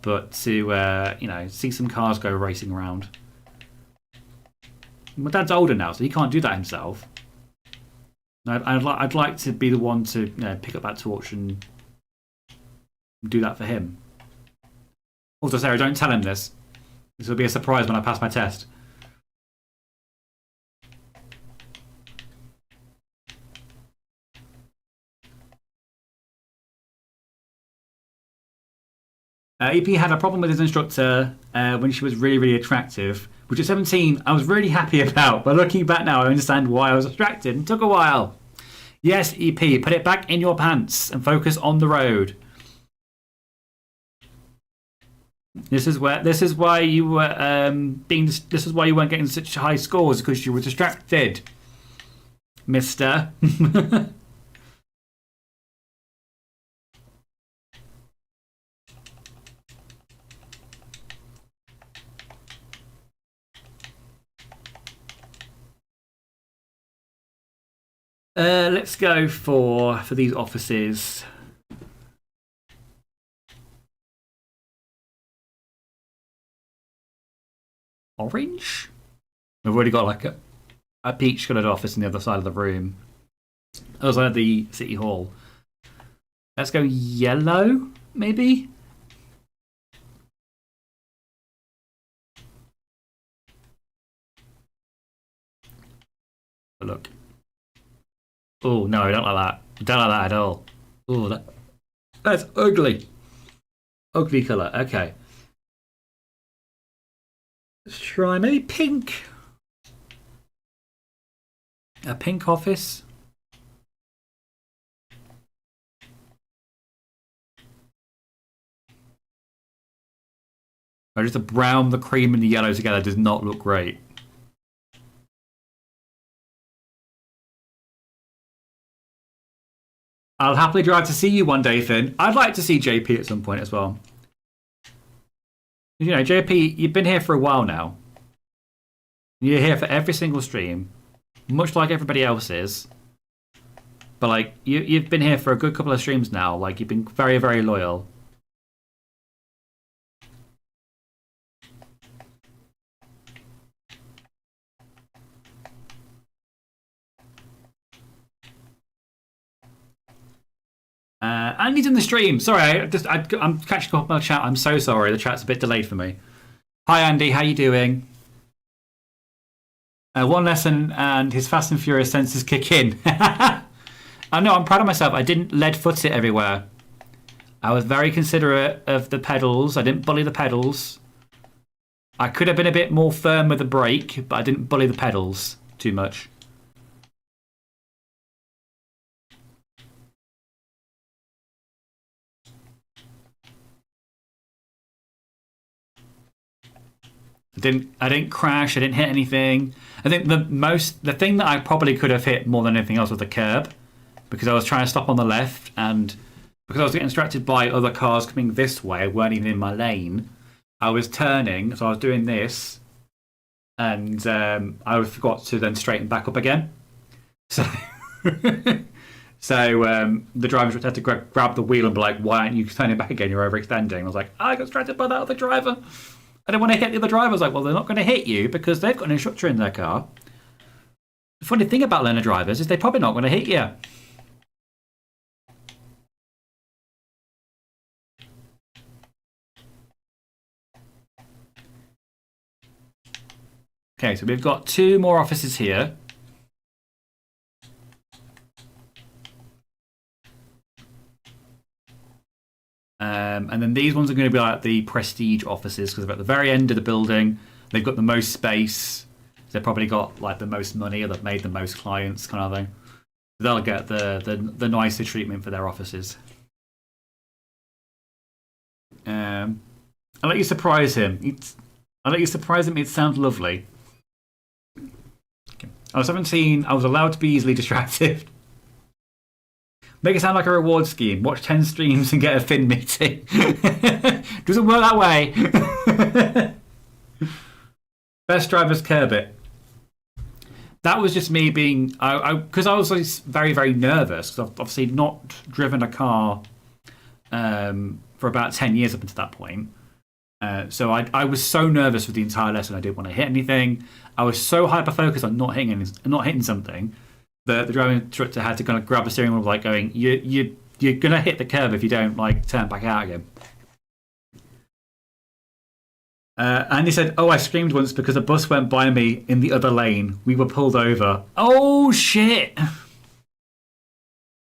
but to see some cars go racing around. My dad's older now, so he can't do that himself. I'd like to be the one to pick up that torch and do that for him. Also, Sarah, don't tell him this. This will be a surprise when I pass my test. EP had a problem with his instructor when she was really, really attractive, which at 17 I was really happy about. But looking back now, I understand why I was attracted and took a while. Yes, EP, put it back in your pants and focus on the road. This is why you were this is why you weren't getting such high scores, because you were distracted, Mister. Let's go for these offices. Orange? We've already got like a peach coloured office on the other side of the room. Other side of the city hall. Let's go yellow, maybe? Look. Oh, no, I don't like that. I don't like that at all. Oh, that's ugly. Ugly colour. Okay. Let's try maybe pink. A pink office. Or just the brown, the cream, and the yellow together does not look great. I'll happily drive to see you one day, Finn. I'd like to see JP at some point as well. You know, JP, you've been here for a while now. You're here for every single stream, much like everybody else is. But like, you've been here for a good couple of streams now. Like, you've been very, very loyal. And he's in the stream. Sorry, I'm catching up on the chat. I'm so sorry. The chat's a bit delayed for me. Hi, Andy. How you doing? One lesson and his Fast and Furious senses kick in. I know. I'm proud of myself. I didn't lead foot it everywhere. I was very considerate of the pedals. I didn't bully the pedals. I could have been a bit more firm with the brake, but I didn't bully the pedals too much. I didn't crash. I didn't hit anything. I think the thing that I probably could have hit more than anything else was the curb, because I was trying to stop on the left, and because I was getting distracted by other cars coming this way, weren't even in my lane. I was turning, so I was doing this, and I forgot to then straighten back up again. So, the driver had to grab the wheel and be like, "Why aren't you turning back again? You're overextending." I was like, "I got distracted by that other driver." I don't want to hit the other driver. I was like, well, they're not going to hit you because they've got an instructor in their car. The funny thing about learner drivers is they're probably not going to hit you. Okay, so we've got 2 more offices here. And then these ones are going to be like the prestige offices because they're at the very end of the building. They've got the most space. They've probably got like the most money or they've made the most clients, kind of thing. They'll get the nicer treatment for their offices. I'll let you surprise him. I'll let you surprise him. It sounds lovely. Okay. I was 17. I was allowed to be easily distracted. Make it sound like a reward scheme. Watch 10 streams and get a Fin meeting. Doesn't work that way. Best drivers curb it. That was just me being... Because I was very, very nervous. Because I've obviously not driven a car for about 10 years up until that point. So I was so nervous with the entire lesson. I didn't want to hit anything. I was so hyper-focused on not hitting something. The driving instructor had to kind of grab the steering wheel, like going, you're gonna hit the curb if you don't like turn back out again. And he said, "Oh, I screamed once because a bus went by me in the other lane. We were pulled over." Oh shit!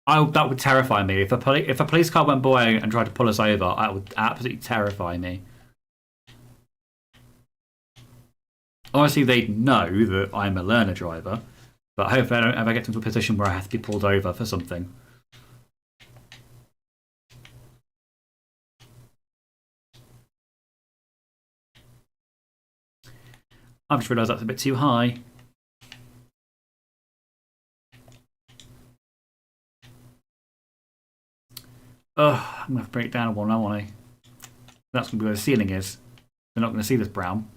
That would terrify me if a police car went by and tried to pull us over. That would absolutely terrify me. Obviously, they'd know that I'm a learner driver. But hopefully I don't ever get into a position where I have to be pulled over for something. I've just realised that's a bit too high. Ugh, I'm going to have to bring it down one now, aren't I? That's going to be where the ceiling is. They're not going to see this brown.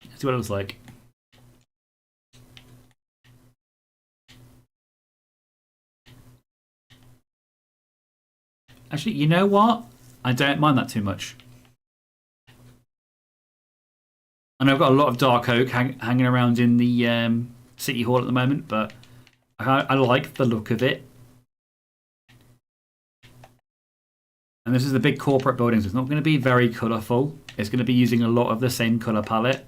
Let's see what it looks like. Actually, you know what? I don't mind that too much. I know I've got a lot of dark oak hanging around in the City Hall at the moment, but I like the look of it. And this is the big corporate building, so it's not going to be very colourful. It's going to be using a lot of the same colour palette.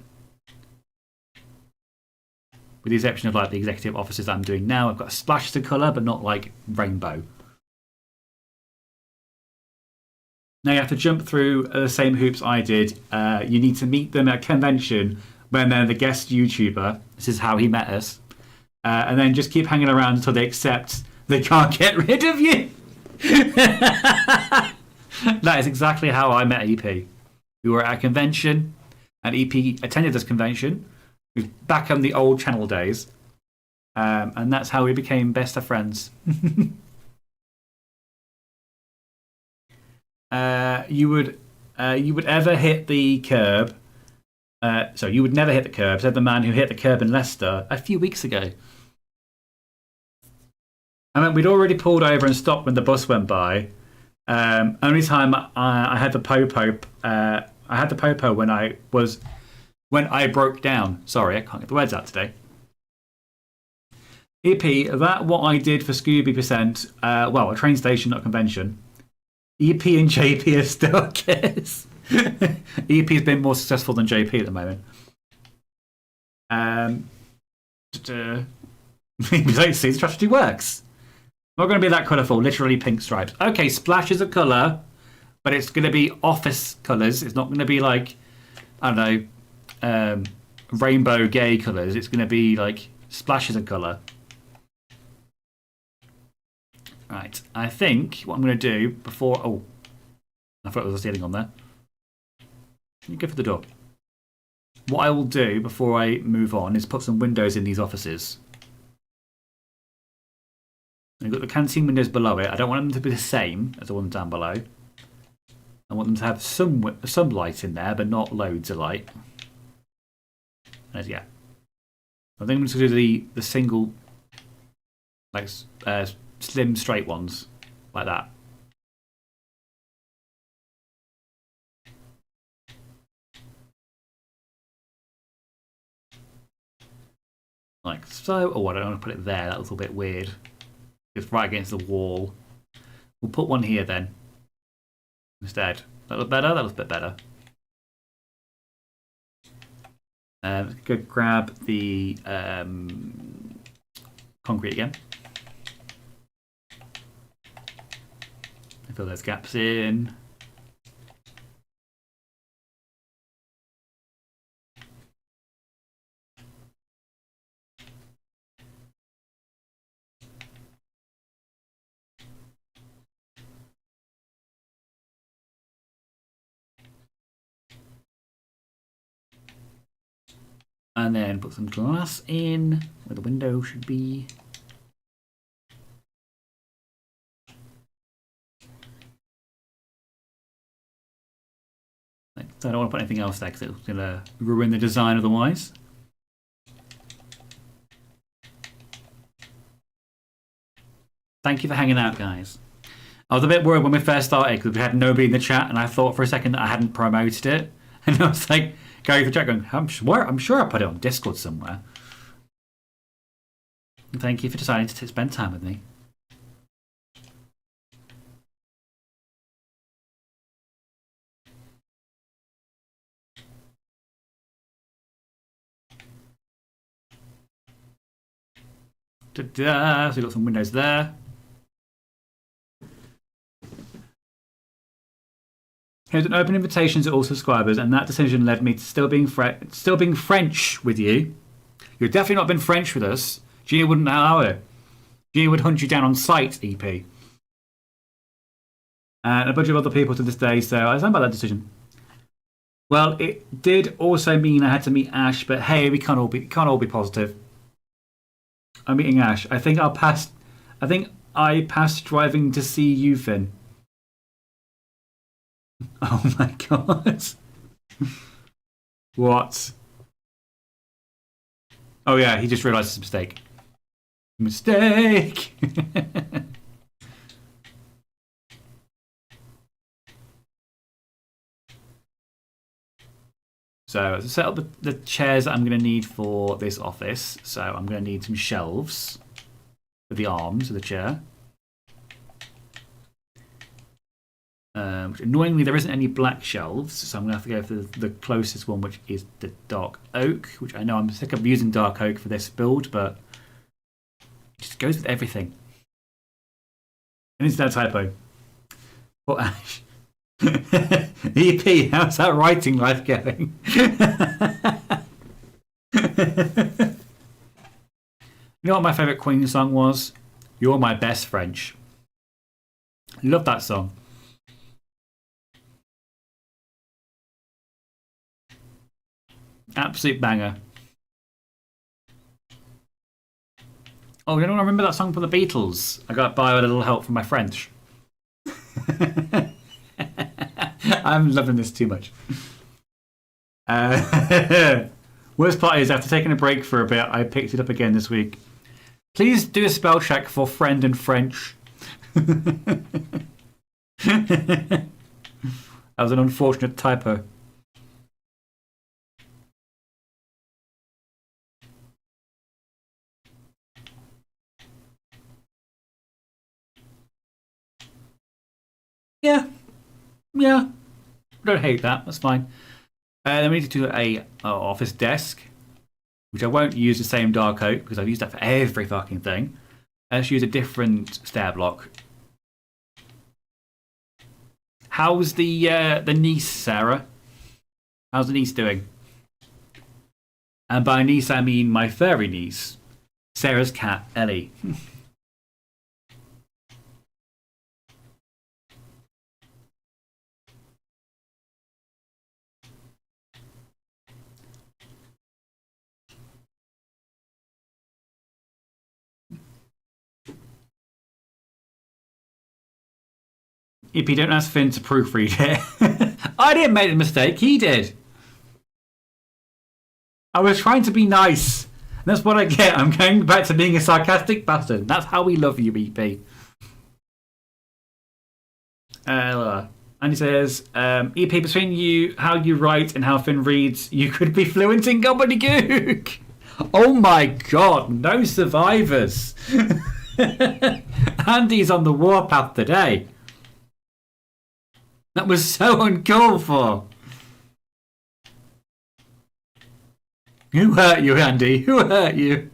With the exception of like the executive offices that I'm doing now, I've got splashes of colour, but not like rainbow. Now you have to jump through the same hoops I did. You need to meet them at a convention when they're the guest YouTuber. This is how he met us. And then just keep hanging around until they accept they can't get rid of you. That is exactly how I met EP. We were at a convention, and EP attended this convention. It was back on the old channel days. And that's how we became best of friends. You would ever hit the curb. So you would never hit the curb, said the man who hit the curb in Leicester a few weeks ago. I mean, we'd already pulled over and stopped when the bus went by. Only time I had the popo, when I broke down. Sorry, I can't get the words out today. EP, that what I did for Scooby%, well, a train station, not a convention. EP and JP are still kids. EP has been more successful than JP at the moment. See, the strategy works. Not going to be that colourful, literally pink stripes. Okay, splashes of colour, but it's going to be office colours. It's not going to be like, I don't know, rainbow gay colours. It's going to be like splashes of colour. Right, I think what I'm going to do before... Oh, I thought there was a ceiling on there. Can you go for the door? What I will do before I move on is put some windows in these offices. I've got the canteen windows below it. I don't want them to be the same as the ones down below. I want them to have some light in there, but not loads of light. Yeah. I think I'm just going to do the single like slim, straight ones, like that. Like so. Oh, I don't want to put it there. That looks a bit weird. It's right against the wall. We'll put one here then. Instead. That look better? That looks a bit better. Let's go grab the concrete again. Fill those gaps in. And then put some glass in where the window should be. So I don't want to put anything else there because it's going to ruin the design otherwise. Thank you for hanging out, guys. I was a bit worried when we first started because we had nobody in the chat, and I thought for a second that I hadn't promoted it. And I was like, going through the chat going, I'm sure I put it on Discord somewhere. Thank you for deciding to spend time with me. So we've got some windows there. Here's an open invitation to all subscribers, and that decision led me to still being French with you. You've definitely not been French with us. Gina wouldn't allow it. Gina would hunt you down on sight, EP. And a bunch of other people to this day, so I stand by that decision. Well, it did also mean I had to meet Ash, but hey, we can't all be positive. I'm meeting Ash. I think I passed driving to see you, Finn. Oh my god. What? Oh yeah, he just realised it's a mistake. Mistake! So to set up the chairs that I'm going to need for this office, so I'm going to need some shelves for the arms of the chair. Which annoyingly, there isn't any black shelves, so I'm going to have to go for the closest one, which is the dark oak, which I know I'm sick of using dark oak for this build, but it just goes with everything. And it's that typo. What, Ash? EP, how's that writing life going? You know what my favourite Queen song was? You're My Best French. Love that song. Absolute banger. Oh, anyone remember that song from the Beatles? I got by with a little help from my French. I'm loving this too much. Worst part is, after taking a break for a bit, I picked it up again this week. Please do a spell check for friend in French. That was an unfortunate typo. Yeah. Don't hate that. That's fine. Then we need to do a office desk, which I won't use the same dark oak because I've used that for every fucking thing. Let's use a different stair block. How's the niece, Sarah? How's the niece doing? And by niece, I mean my furry niece, Sarah's cat, Ellie. EP, don't ask Finn to proofread it. I didn't make the mistake, he did. I was trying to be nice. That's what I get. I'm going back to being a sarcastic bastard. That's how we love you, EP. And he says, EP, between you, how you write and how Finn reads, you could be fluent in gobbledygook. Oh my god, no survivors. Andy's on the warpath today. That was so uncalled for. Who hurt you, Andy? Who hurt you?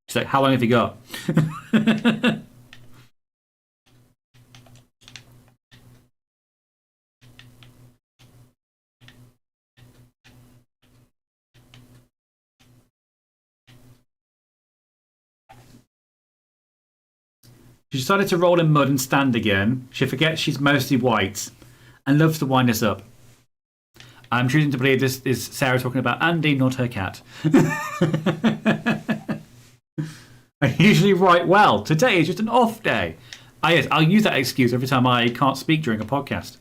She's like, how long have you got? She decided to roll in mud and stand again. She forgets she's mostly white and loves to wind us up. I'm choosing to believe this is Sarah talking about Andy, not her cat. I usually write well. Today is just an off day. Yes, I'll use that excuse every time I can't speak during a podcast.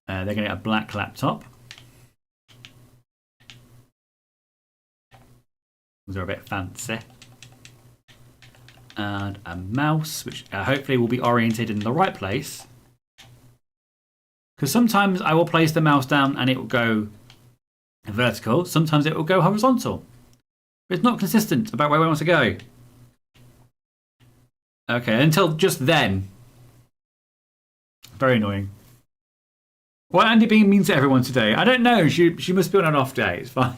They're going to get a black laptop. Those are a bit fancy. And a mouse, which hopefully will be oriented in the right place. Because sometimes I will place the mouse down and it will go vertical. Sometimes it will go horizontal. But it's not consistent about where I want to go. Okay, until just then. Very annoying. What Andy being mean to everyone today? I don't know. She must be on an off day. It's fine.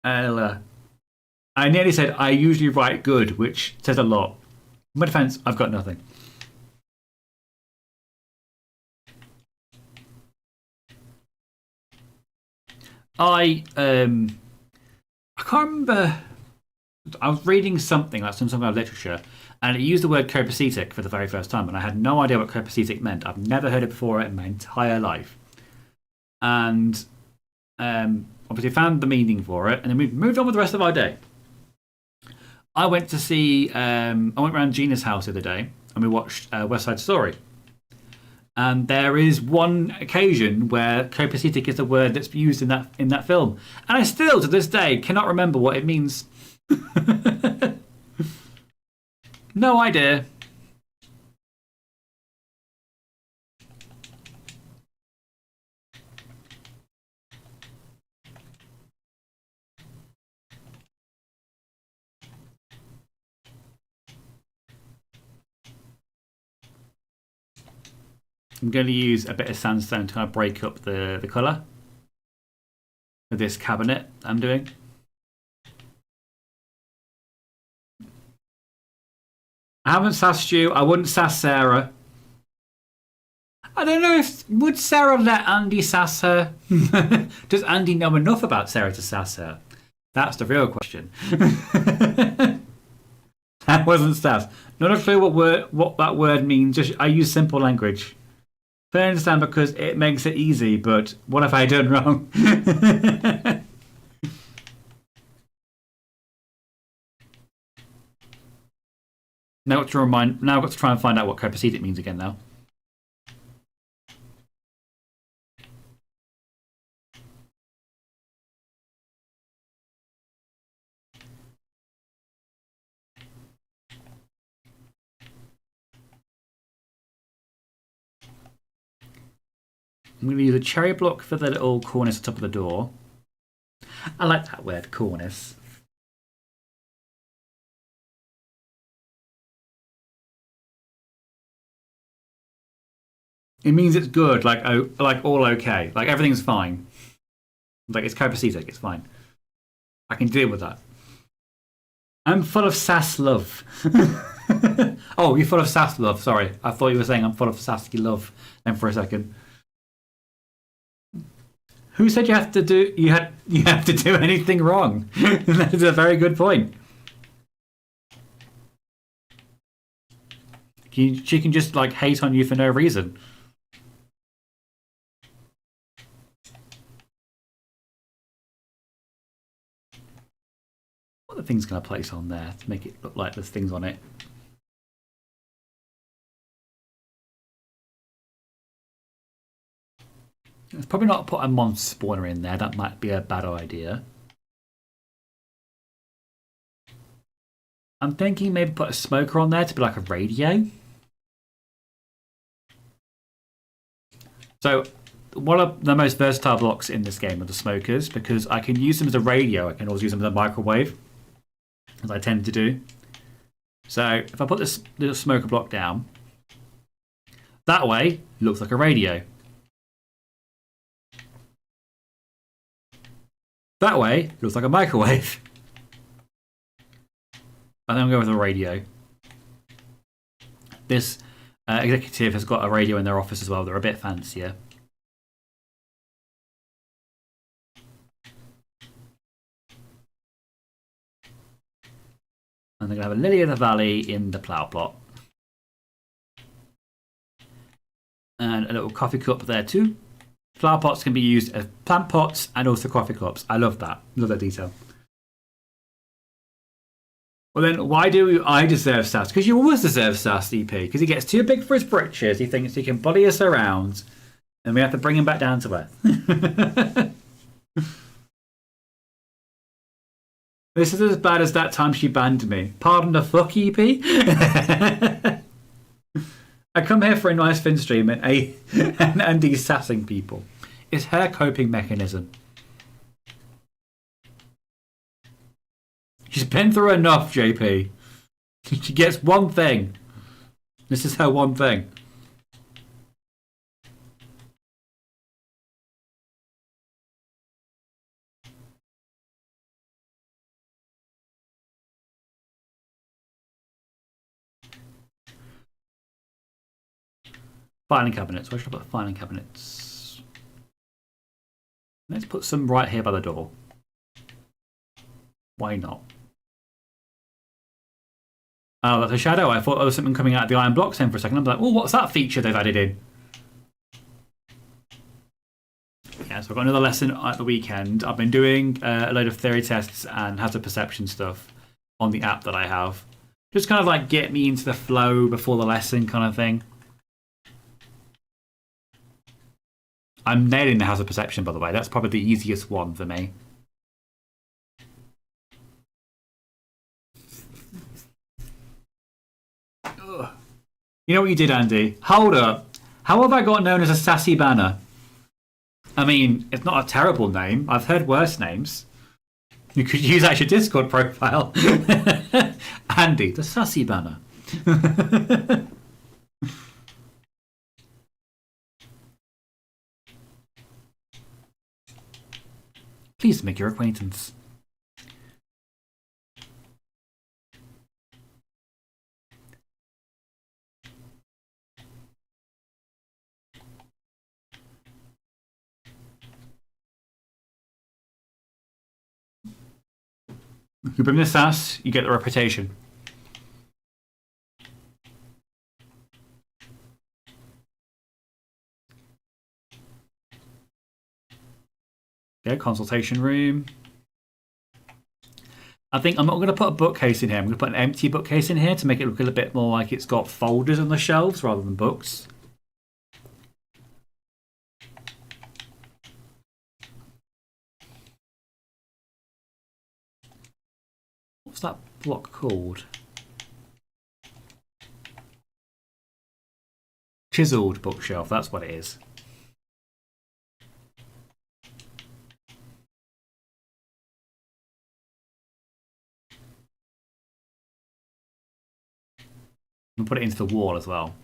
I nearly said I usually write good, which says a lot. In my defense, I've got nothing. I can't remember. I was reading something like some kind of literature, and it used the word copacetic for the very first time, and I had no idea what copacetic meant. I've never heard it before in my entire life. And obviously found the meaning for it, and then we moved on with the rest of our day. I went to see, I went around Gina's house the other day, and we watched West Side Story. And there is one occasion where copacetic is a word that's used in that film, and I still to this day cannot remember what it means. No idea. I'm going to use a bit of sandstone to kind of break up the colour of this cabinet I'm doing. I haven't sassed you. I wouldn't sass Sarah. I don't know if... Would Sarah let Andy sass her? Does Andy know enough about Sarah to sass her? That's the real question. That wasn't sass. Not a clue what that word means. Just I use simple language. I understand because it makes it easy, but what have I done wrong? Now I've got to try and find out what copacetic means again now. I'm going to use a cherry block for the little cornice at the top of the door. I like that word, cornice. It means it's good, like all okay, like everything's fine. Like it's copacetic, it's fine. I can deal with that. I'm full of sass love. Oh, you're full of sass love. Sorry, I thought you were saying I'm full of sassy love. Then for a second. Who said you have to do anything wrong? That is a very good point. She can just like hate on you for no reason. things can I place on there to make it look like there's things on it? It's probably not put a monster spawner in there. That might be a bad idea. I'm thinking maybe put a smoker on there to be like a radio. So one of the most versatile blocks in this game are the smokers, because I can use them as a radio. I can also use them as a microwave, as I tend to do. So if I put this little smoker block down, that way it looks like a radio. That way it looks like a microwave. And then we'll go with a radio. This executive has got a radio in their office as well. They're a bit fancier. And they're going to have a lily of the valley in the plough plot. And a little coffee cup there too. Flower pots can be used as plant pots and also coffee cups. I love that. Love that detail. Well then, why do I deserve sass? Because you always deserve sass, EP. Because he gets too big for his britches. He thinks he can bully us around. And we have to bring him back down to earth. This is as bad as that time she banned me. Pardon the fuck, EP? I come here for a nice fin stream and he's sassing people. It's her coping mechanism. She's been through enough, JP. She gets one thing. This is her one thing. Filing cabinets. Where should I put filing cabinets? Let's put some right here by the door. Why not? Oh, that's a shadow. I thought there was something coming out of the iron blocks then for a second. I'm like, oh, what's that feature they've added in? Yeah, so I've got another lesson at the weekend. I've been doing a load of theory tests and hazard perception stuff on the app that I have. Just kind of like get me into the flow before the lesson kind of thing. I'm nailing the hazard perception, by the way. That's probably the easiest one for me. Ugh. You know what you did, Andy? Hold up. How have I got known as a sassy banner? I mean, it's not a terrible name. I've heard worse names. You could use that as your Discord profile. Andy, the sassy banner. Pleased to make your acquaintance. You bring the sass, you get the reputation. Okay, consultation room. I think I'm not going to put a bookcase in here. I'm going to put an empty bookcase in here to make it look a little bit more like it's got folders on the shelves rather than books. What's that block called? Chiseled bookshelf, that's what it is. And put it into the wall as well.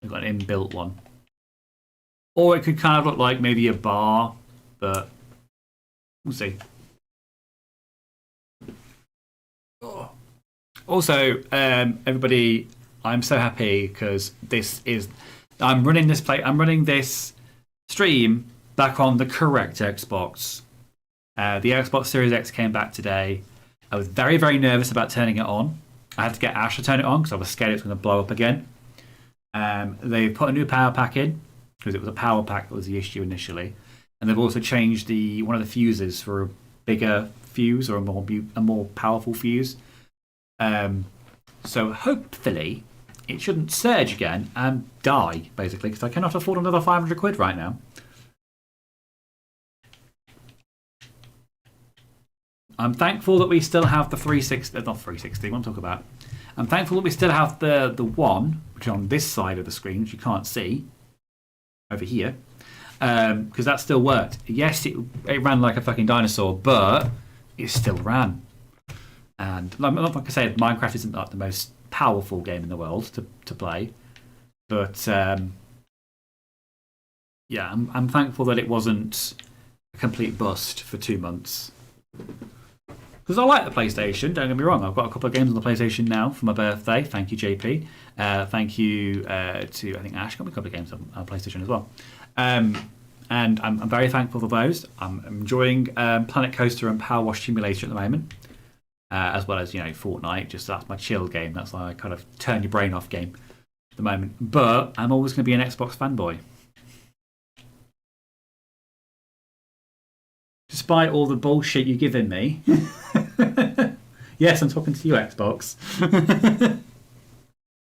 We've got an inbuilt one. Or it could kind of look like maybe a bar, but we'll see. Also, everybody, I'm so happy because I'm running this stream back on the correct Xbox. The Xbox Series X came back today. I was very, very nervous about turning it on. I had to get Ash to turn it on because I was scared it was going to blow up again. They put a new power pack in because it was a power pack that was the issue initially, and they've also changed one of the fuses for a bigger fuse or a more powerful fuse. So hopefully it shouldn't surge again and die, basically, because I cannot afford another 500 quid right now. I'm thankful that we still have the 360, not 360, what I'm talking about. I'm thankful that we still have the one, which is on this side of the screen, which you can't see, over here, because that still worked. Yes, it ran like a fucking dinosaur, but it still ran. And like I said, Minecraft isn't like the most powerful game in the world to play, but yeah, I'm thankful that it wasn't a complete bust for 2 months. Because I like the PlayStation, don't get me wrong. I've got a couple of games on the PlayStation now for my birthday. Thank you, JP. Thank you to, I think Ash got me a couple of games on PlayStation as well. And I'm very thankful for those. I'm enjoying Planet Coaster and Power Wash Simulator at the moment. As well as, Fortnite. Just that's my chill game. That's my kind of turn your brain off game at the moment. But I'm always going to be an Xbox fanboy. Despite all the bullshit you're giving me. Yes, I'm talking to you, Xbox.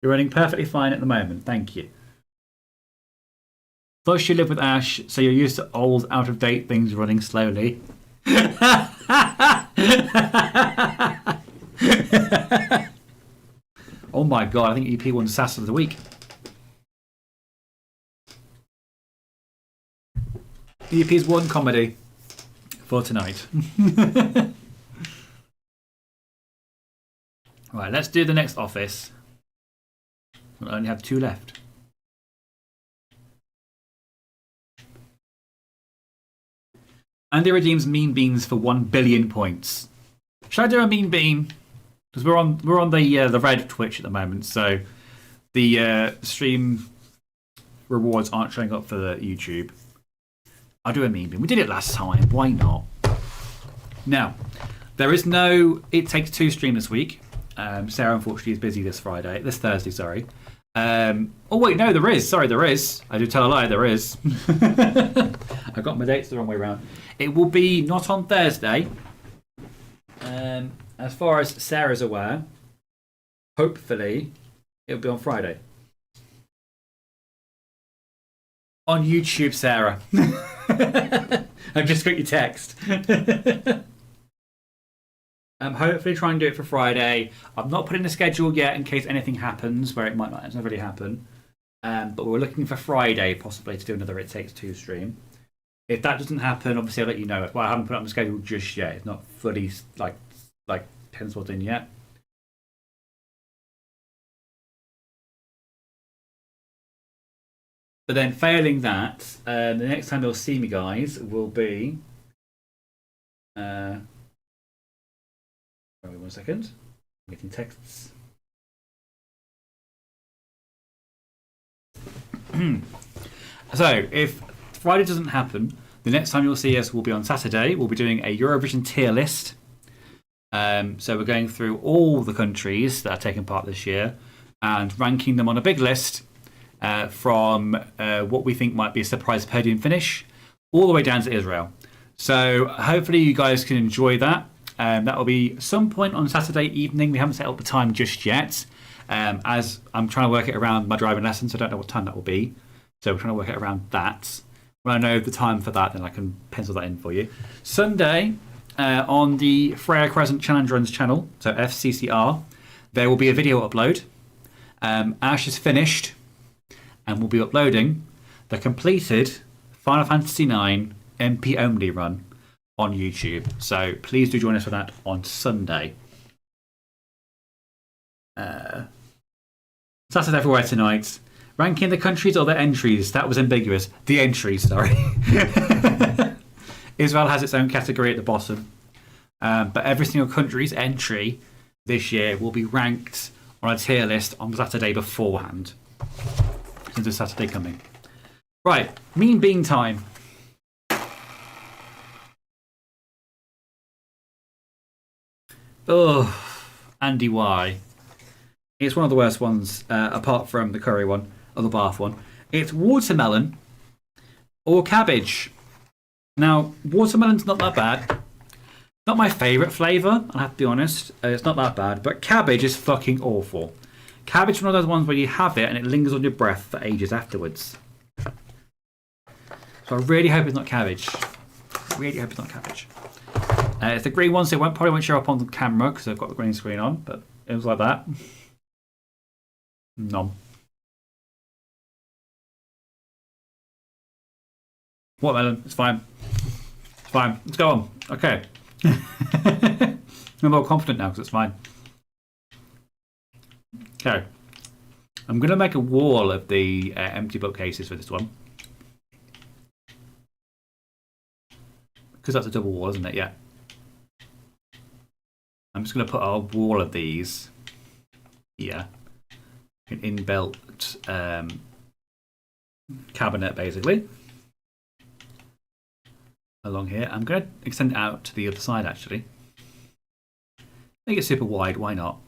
You're running perfectly fine at the moment. Thank you. Plus, you live with Ash, so you're used to old, out-of-date things running slowly. Oh my god, I think EP won Disaster of the Week. EP's one comedy for tonight. Right, let's do the next office. We'll only have 2 left. Andy redeems Mean Beans for 1 billion points. Should I do a Mean Bean? Because we're on the red Twitch at the moment, so the stream rewards aren't showing up for the YouTube. I'll do a Mean Bean. We did it last time. Why not? Now, there is no It Takes Two stream this week. Sarah, unfortunately, is busy this Thursday, sorry. Oh, wait, no, there is. Sorry, there is. I do tell a lie, there is. I got my dates the wrong way around. It will be not on Thursday. As far as Sarah's aware, hopefully, it'll be on Friday. On YouTube, Sarah. I've just got your text. Hopefully try and do it for Friday. I've not put in a schedule yet in case anything happens where it might not really happen. But we're looking for Friday possibly to do another It Takes Two stream. If that doesn't happen, obviously I'll let you know. Well, I haven't put it on the schedule just yet. It's not fully like penciled in yet. But then failing that, the next time you'll see me, guys, will be... wait 1 second. I'm getting texts. So, if Friday doesn't happen, the next time you'll see us will be on Saturday. We'll be doing a Eurovision tier list. So we're going through all the countries that are taking part this year and ranking them on a big list from what we think might be a surprise podium finish all the way down to Israel. So hopefully you guys can enjoy that. That will be some point on Saturday evening. We haven't set up the time just yet, as I'm trying to work it around my driving lessons. So I don't know what time that will be. So we're trying to work it around that. When I know the time for that, then I can pencil that in for you. Sunday, on the Freya Crescent Challenge Runs channel, so FCCR, there will be a video upload. Ash is finished and will be uploading the completed Final Fantasy IX MP only run on YouTube. So please do join us for that on Sunday. Saturday everywhere tonight. Ranking the countries or the entries? That was ambiguous. The entries, sorry. Israel has its own category at the bottom. But every single country's entry this year will be ranked on a tier list on Saturday beforehand. Since it's Saturday coming. Right, Mean Bean time. Oh, Andy Y. It's one of the worst ones, apart from the curry one, or the bath one. It's watermelon or cabbage. Now, watermelon's not that bad. Not my favourite flavour, I have to be honest. It's not that bad, but cabbage is fucking awful. Cabbage is one of those ones where you have it and it lingers on your breath for ages afterwards. So I really hope it's not cabbage. Really hope it's not cabbage. It's the green one, so it probably won't show up on the camera because I've got the green screen on, but it was like that. Nom. Watermelon, it's fine. It's fine. Let's go on. Okay. I'm more confident now because it's fine. Okay. I'm going to make a wall of the empty bookcases for this one. Because that's a double wall, isn't it? Yeah. I'm just going to put a wall of these here. An inbuilt cabinet, basically. Along here. I'm going to extend it out to the other side, actually. Make it super wide. Why not?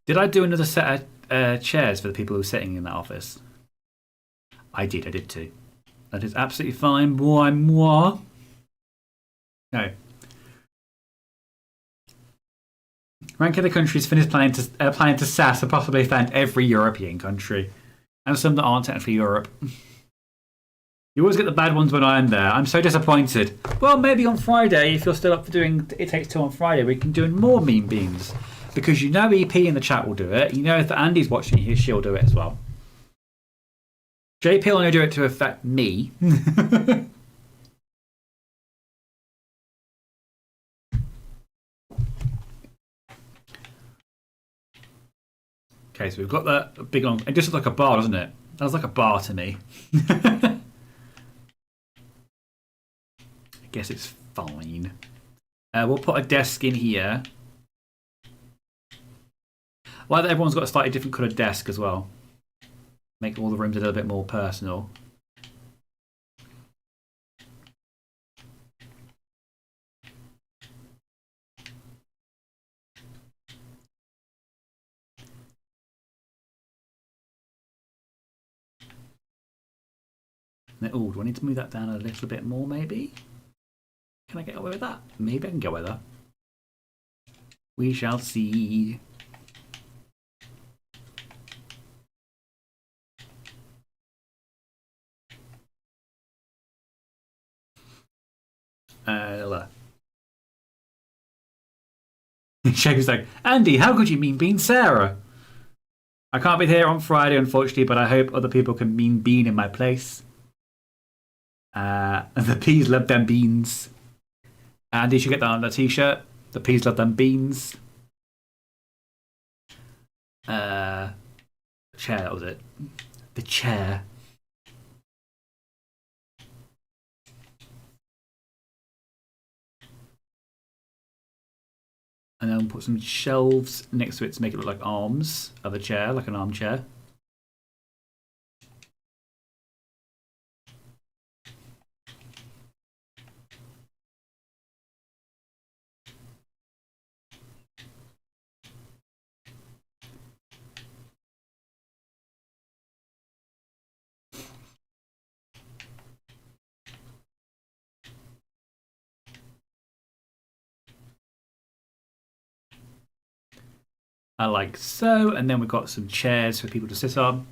Did I do another set of chairs for the people who were sitting in that office? I did too. That is absolutely fine. Moi. No. Ranking the countries finished planning to sass and possibly offend every European country. And some that aren't technically Europe. You always get the bad ones when I'm there. I'm so disappointed. Well, maybe on Friday, if you're still up for doing It Takes Two on Friday, we can do more Mean Beans. Because you know EP in the chat will do it. You know if Andy's watching, she'll do it as well. JP will only do it to affect me. Okay, so we've got that big long... It just looks like a bar, doesn't it? That looks like a bar to me. I guess it's fine. We'll put a desk in here. Well, everyone's got a slightly different coloured desk as well. Make all the rooms a little bit more personal. Oh, do I need to move that down a little bit more, maybe? Can I get away with that? Maybe I can get away with that. We shall see. Shape's like, Andy, how could you mean bean Sarah? I can't be here on Friday, unfortunately, but I hope other people can mean bean in my place. The peas love them beans. Andy should get that on the t-shirt. The peas love them beans. Chair, that was it. The chair. And then put some shelves next to it to make it look like arms of a chair, like an armchair. Like so, and then we've got some chairs for people to sit on.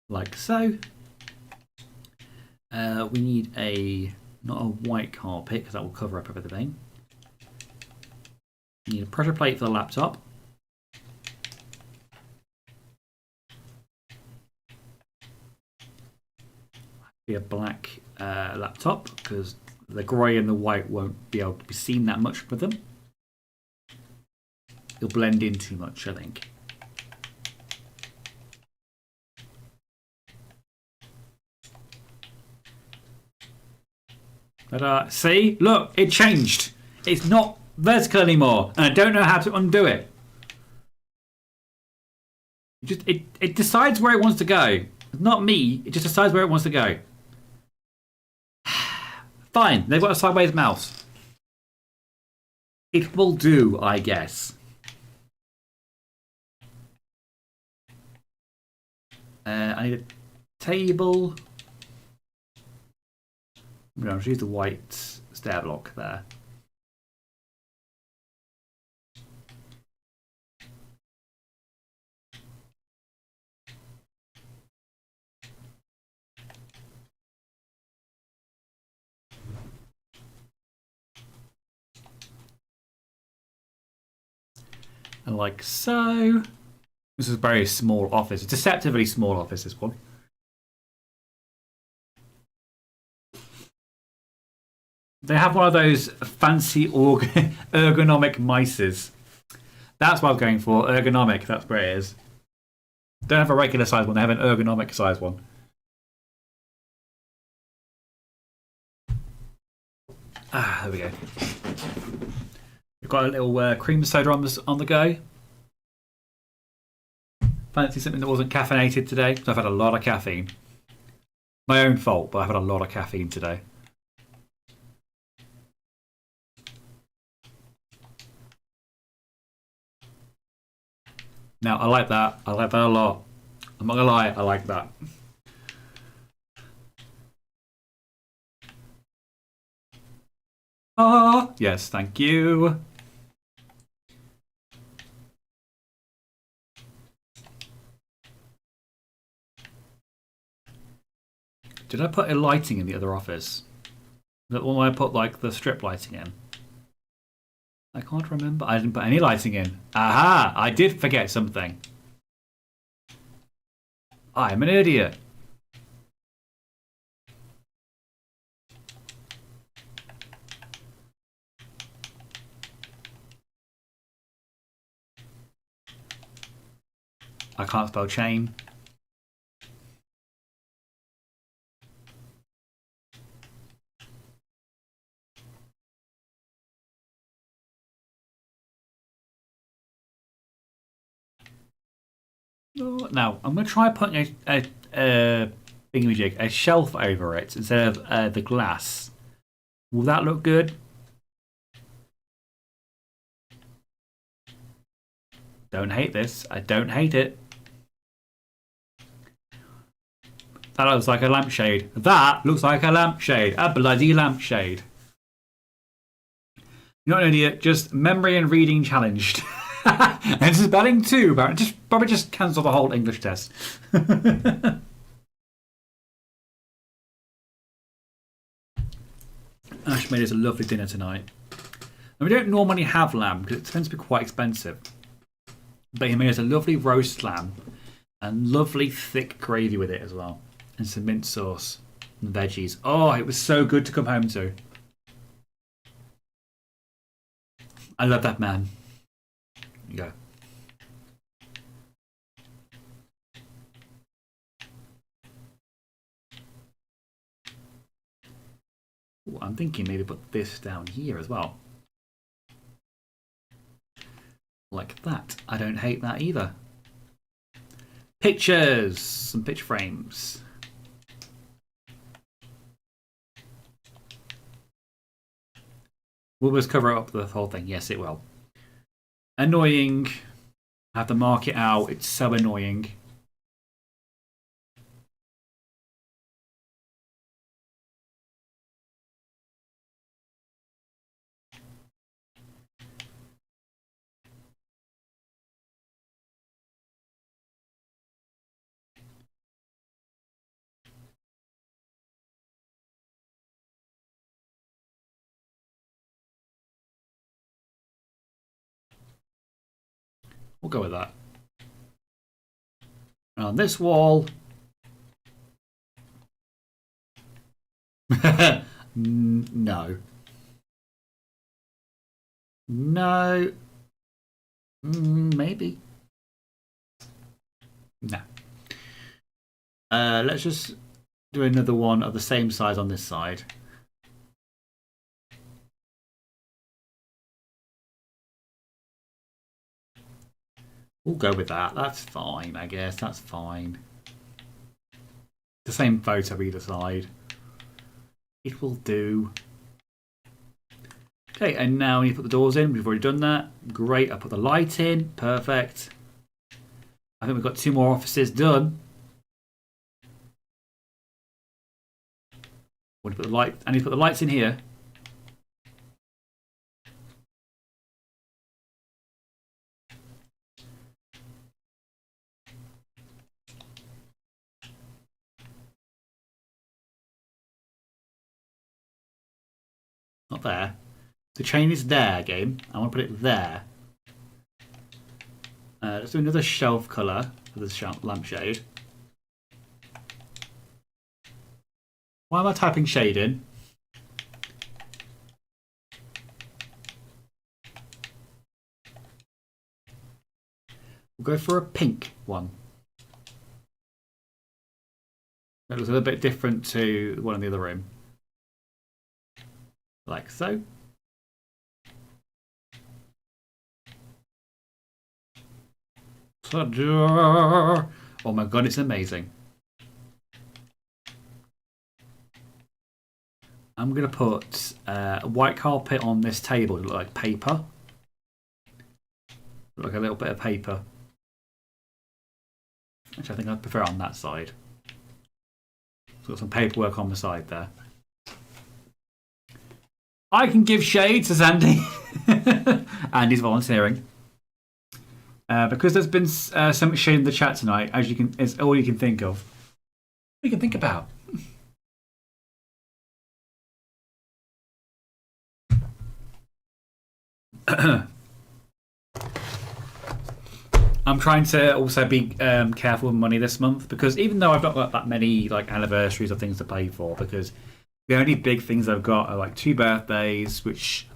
Like so. We need not a white carpet because that will cover up everything. You need a pressure plate for the laptop. Be a black laptop because the grey and the white won't be able to be seen that much with them. It'll blend in too much, I think. But see, look, it changed. It's not vertical anymore, and I don't know how to undo it. It decides where it wants to go. It's not me. It just decides where it wants to go. Fine. They've got a sideways mouse. It will do, I guess. I need a table. I'm going to use the white stair block there. And like so. This is a very small office. It's a deceptively small office, this one. They have one of those fancy ergonomic mices. That's what I was going for. Ergonomic, that's where it is. Don't have a regular size one, they have an ergonomic size one. Ah, there we go. We've got a little cream soda on the go. Fancy something that wasn't caffeinated today? I've had a lot of caffeine. My own fault, but I've had a lot of caffeine today. Now, I like that. I like that a lot. I'm not gonna lie, I like that. Ah, yes, thank you. Did I put a lighting in the other office? The one where I put like the strip lighting in? I can't remember. I didn't put any lighting in. Aha! I did forget something. I'm an idiot. I can't spell chain. Now, I'm going to try putting a thingamajig, a shelf over it instead of the glass. Will that look good? Don't hate this. I don't hate it. That looks like a lampshade. That looks like a lampshade. A bloody lampshade. You're not an idiot, just memory and reading challenged. And spelling too, but probably just cancel the whole English test. Ash made us a lovely dinner tonight. And we don't normally have lamb because it tends to be quite expensive. But he made us a lovely roast lamb and lovely thick gravy with it as well. And some mint sauce and veggies. Oh, it was so good to come home to. I love that man. There you go. Ooh, I'm thinking maybe put this down here as well. Like that. I don't hate that either. Pictures! Some picture frames. Will this cover up the whole thing? Yes, it will. Annoying. I have to mark it out. It's so annoying. We'll go with that. And on this wall... No. No. Maybe. No. Let's just do another one of the same size on this side. We'll go with that. That's fine, I guess. That's fine. The same photo either side. It will do. Okay, and now you put the doors in. We've already done that. Great. I put the light in. Perfect. I think we've got 2 more offices done. I need to put the lights in here. Not there. The chain is there, game. I want to put it there. Let's do another shelf colour for the lampshade. Why am I typing shade in? We'll go for a pink one. That looks a little bit different to the one in the other room. Like so. Oh my god, it's amazing. I'm going to put a white carpet on this table to look like paper. Look like a little bit of paper. Actually, I think I'd prefer it on that side. So got some paperwork on the side there. I can give shade, says Andy. Andy's volunteering. Because there's been so much shade in the chat tonight, as you can, it's all you can think of. What you can think about. I'm trying to also be careful with money this month because even though I've not got that many like anniversaries or things to pay for, because the only big things I've got are like 2 birthdays, which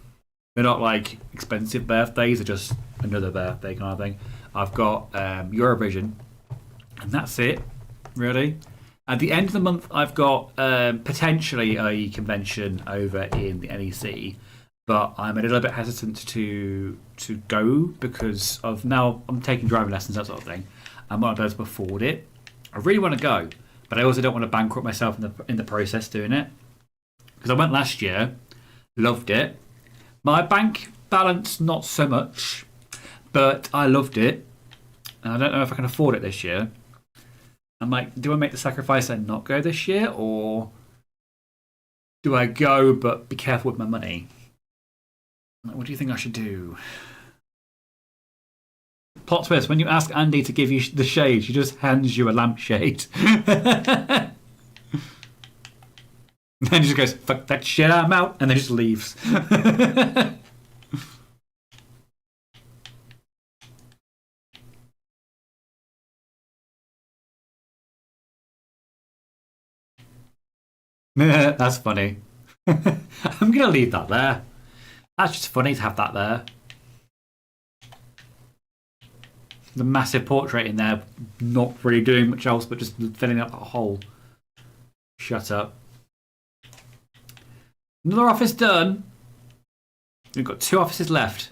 they're not like expensive birthdays, they're just another birthday kind of thing. I've got Eurovision, and that's it, really. At the end of the month, I've got potentially a convention over in the NEC, but I'm a little bit hesitant to go because of now I'm taking driving lessons, that sort of thing. I'm not able to afford it. I really want to go, but I also don't want to bankrupt myself in the process doing it. Because I went last year, loved it. My bank balance, not so much, but I loved it. And I don't know if I can afford it this year. I'm like, do I make the sacrifice and not go this year, or do I go but be careful with my money? What do you think I should do? Plot twist, when you ask Andy to give you the shade, she just hands you a lampshade. And then he just goes, fuck that shit, I'm out, and then just leaves. That's funny. I'm going to leave that there. That's just funny to have that there. The massive portrait in there, not really doing much else but just filling up that hole. Shut up. Another office done. We've got 2 offices left.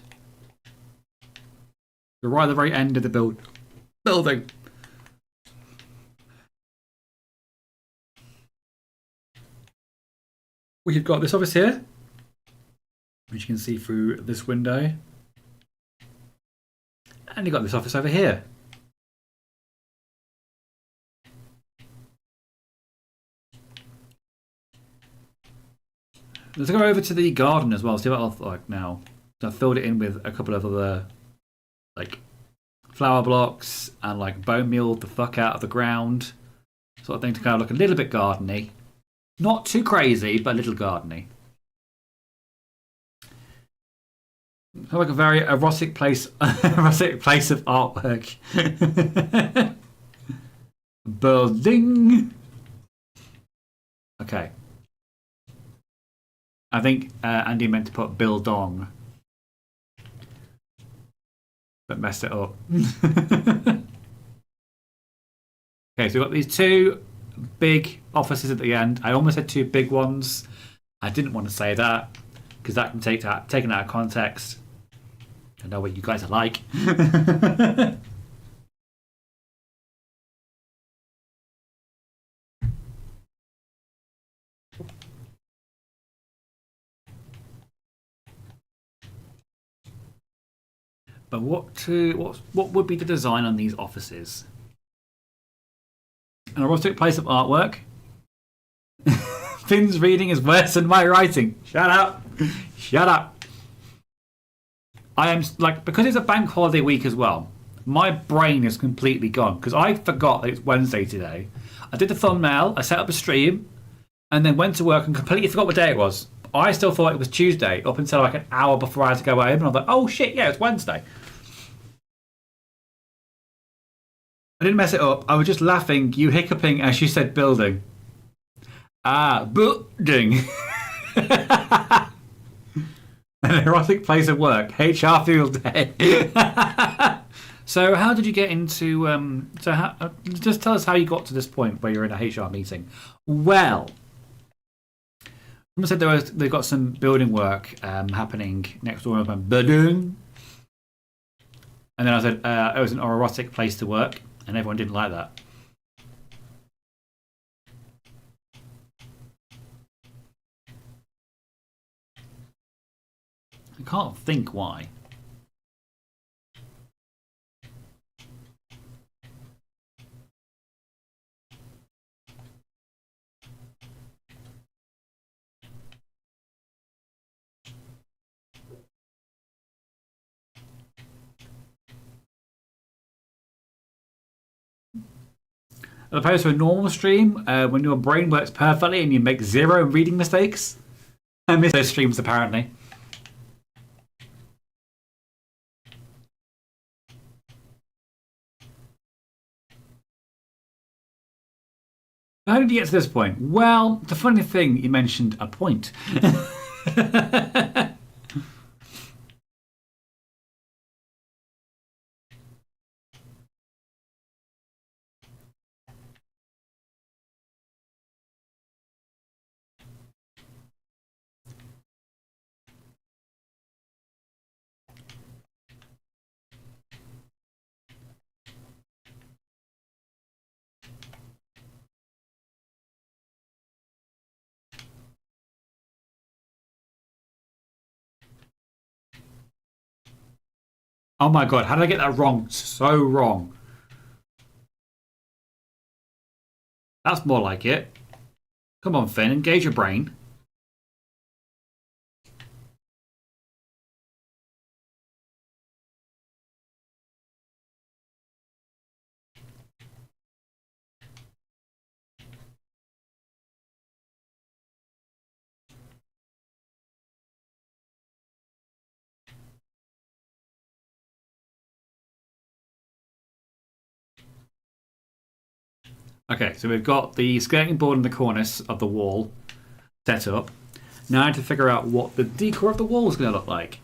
We're right at the very end of the building. We've got this office here, which you can see through this window. And you've got this office over here. Let's go over to the garden as well, see what I'll like now. So I've filled it in with a couple of other like flower blocks and like bone meal the fuck out of the ground. Sort of thing to kind of look a little bit gardeny. Not too crazy, but a little gardeny. Like a very erotic place, erotic place of artwork. Building. Okay. I think Andy meant to put Bill Dong, but messed it up. Okay, so we've got these 2 big offices at the end. I almost said 2 big ones. I didn't want to say that because that can taken out of context. I know what you guys are like. What would be the design on these offices? An erotic place of artwork. Finn's reading is worse than my writing. Shut up. Shut up. I am like, because it's a bank holiday week as well, my brain is completely gone because I forgot that it's Wednesday today. I did the thumbnail, I set up a stream, and then went to work and completely forgot what day it was. I still thought it was Tuesday up until like an hour before I had to go home, and I was like, oh shit, yeah, it's Wednesday. I didn't mess it up. I was just laughing, you hiccuping as you said building. Ah, building. An erotic place of work. HR field day. So, how did you get into? Just tell us how you got to this point where you're in a HR meeting. Well, someone said they've got some building work happening next door. And I went, building. And then I said it was an erotic place to work, and everyone didn't like that. I can't think why. As opposed to a normal stream, when your brain works perfectly and you make 0 reading mistakes. I miss those streams apparently. How did you get to this point? Well, the funny thing, you mentioned a point. Oh my god, how did I get that wrong? So wrong. That's more like it. Come on, Finn, engage your brain. Okay, so we've got the skirting board in the cornice of the wall set up. Now I have to figure out what the decor of the wall is going to look like.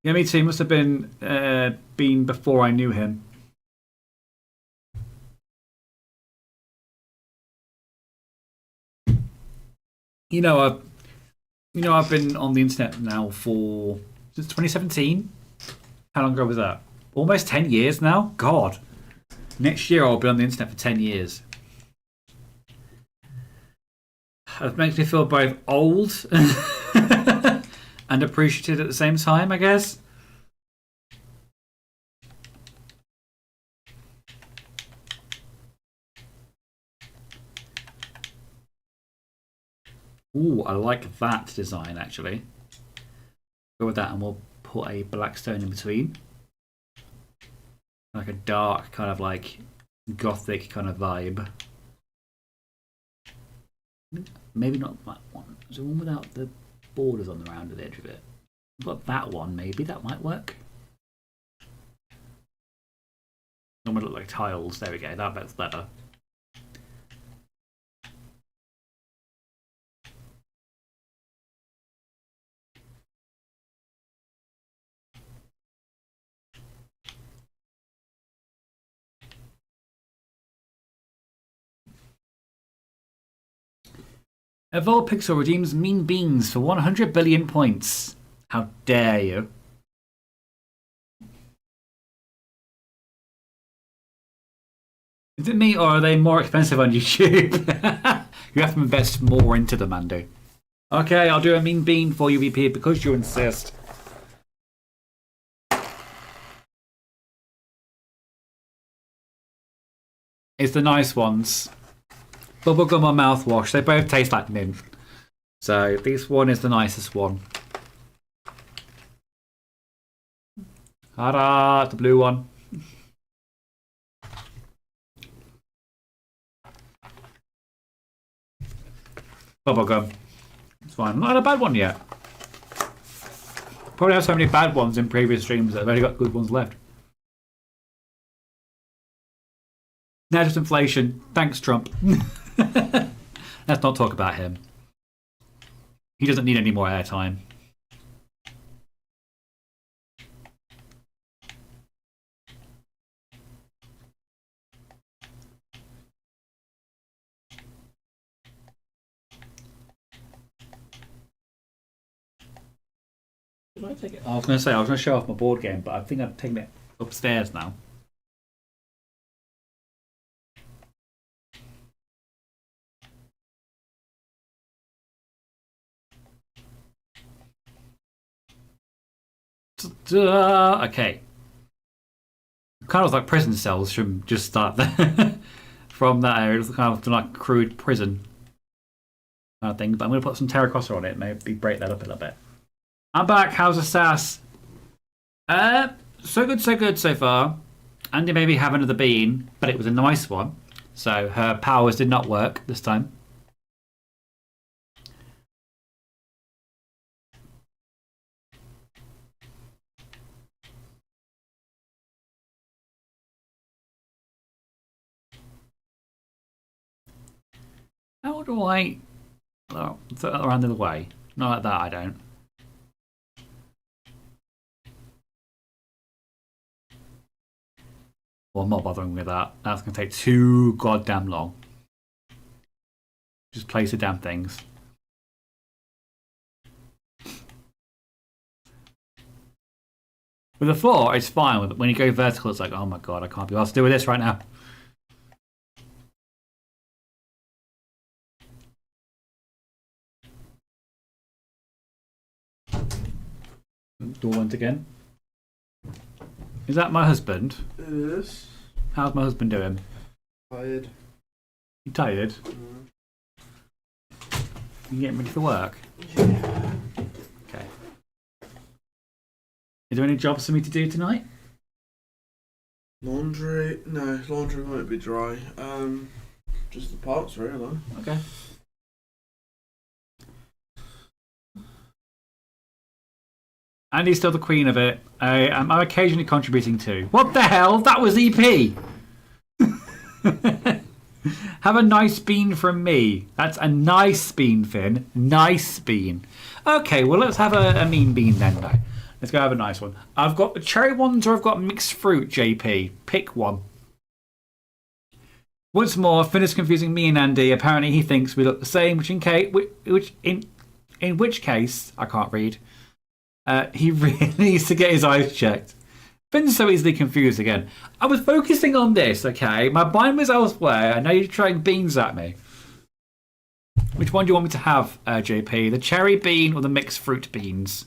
Yeah, me too. Must have been before I knew him. I've been on the internet now for since 2017. How long ago was that? Almost 10 years now. God. Next year I'll be on the internet for 10 years. It makes me feel both old and appreciated at the same time, I guess. Ooh, I like that design actually. Go with that and we'll put a black stone in between. Like a dark, kind of like gothic kind of vibe. Maybe not that one. There's one without the borders on the round of the edge of it. We've got that one, maybe that might work. One would look like tiles. There we go. That's better. Evolve Pixel redeems mean beans for 100 billion points. How dare you? Is it me or are they more expensive on YouTube? You have to invest more into them, Andy. Okay, I'll do a mean bean for you, VP, because you insist. is the nice ones. Bubblegum or mouthwash. They both taste like mint. So this one is the nicest one. Ta-da! The blue one. Bubblegum. It's fine. Not had a bad one yet. Probably have so many bad ones in previous streams that I've only got good ones left. Now just inflation. Thanks, Trump. Let's not talk about him. He doesn't need any more airtime. Did I take it? I was going to say I was going to show off my board game, but I think I've taken it upstairs now. Okay. Kind of like prison cells from just start there. From that area, it's kind of like crude prison kind of thing. But I'm going to put some terracotta on it, maybe break that up a little bit. I'm back. How's the sass? So good so far. Andy maybe have another bean, but it was a nice one. So her powers did not work this time. How do I... Oh, around the other way. Not like that, I don't. Well, I'm not bothering with that. That's going to take too goddamn long. Just place the damn things. With the floor, it's fine. When you go vertical, it's like, oh my god, I can't be asked to do with this right now. Door went again. Is that my husband? It is. How's my husband doing? Tired. You tired? You getting ready for work? Yeah. Okay. Is there any jobs for me to do tonight? Laundry? No, laundry won't be dry. Just the parts, really. Okay. Andy's still the queen of it. I'm occasionally contributing too. What the hell? That was EP! Have a nice bean from me. That's a nice bean, Finn. Nice bean. Okay, well, let's have a mean bean then, though. Let's go have a nice one. I've got the cherry ones or I've got mixed fruit, JP. Pick one. Once more, Finn is confusing me and Andy. Apparently he thinks we look the same, in which case, I can't read. He really needs to get his eyes checked. Finn's so easily confused again. I was focusing on this, okay? My mind was elsewhere, and now you're throwing beans at me. Which one do you want me to have, JP? The cherry bean or the mixed fruit beans?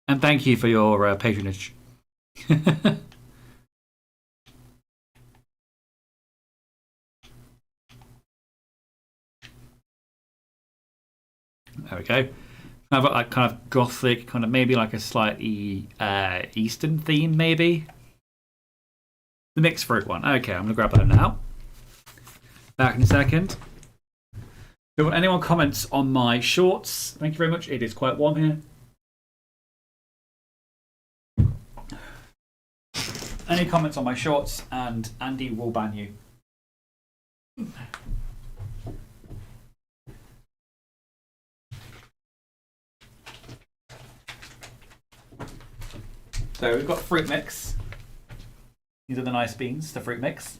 And thank you for your patronage. There we go. I've got like kind of gothic, kind of maybe like a slightly Eastern theme, maybe. The mixed fruit one. Okay, I'm gonna grab that now. Back in a second. Do anyone comments on my shorts? Thank you very much. It is quite warm here. Any comments on my shorts, and Andy will ban you. So we've got fruit mix. These are the nice beans, the fruit mix.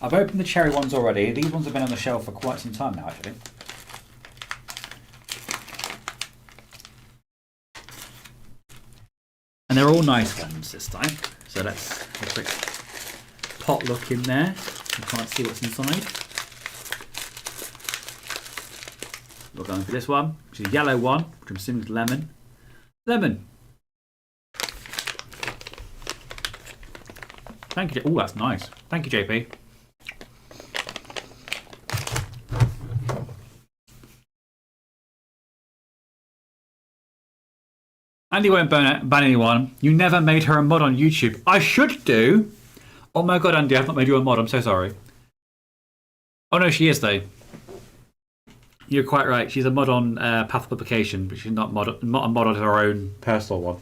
I've opened the cherry ones already. These ones have been on the shelf for quite some time now, actually. And they're all nice ones this time. So let's have a quick pot look in there. You can't see what's inside. We're going for this one, which is a yellow one, which I'm assuming is lemon. Lemon. Thank you. Oh, that's nice. Thank you, JP. Andy won't ban anyone. You never made her a mod on YouTube. I should do. Oh my god, Andy, I've not made you a mod. I'm so sorry. Oh no, she is though. You're quite right. She's a mod on Path Publication, but she's not a mod on her own personal one.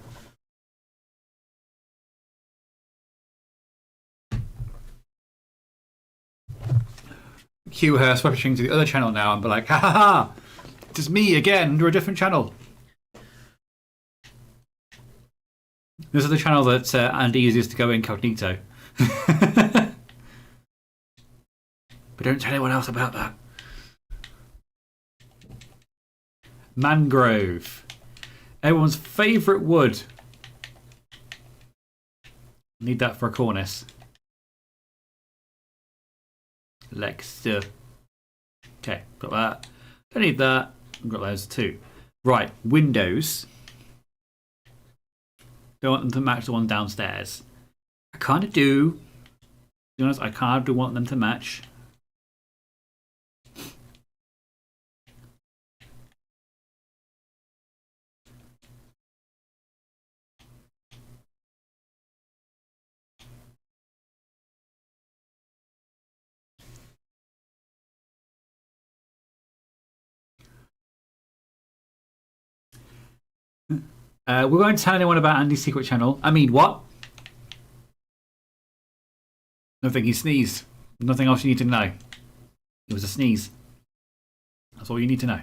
Cue her switching to the other channel now and be like, ha ha ha! It's me again under a different channel. This is the channel that Andy uses to go incognito. But don't tell anyone else about that. Mangrove. Everyone's favourite wood. Need that for a cornice. Lexa. Okay, got that. Don't need that. I've got those too. Right, windows. Don't want them to match the one downstairs. I kind of do. To be honest, I kind of do want them to match. We won't tell anyone about Andy's secret channel. I mean, what? Nothing, he sneezed. Nothing else you need to know. It was a sneeze. That's all you need to know.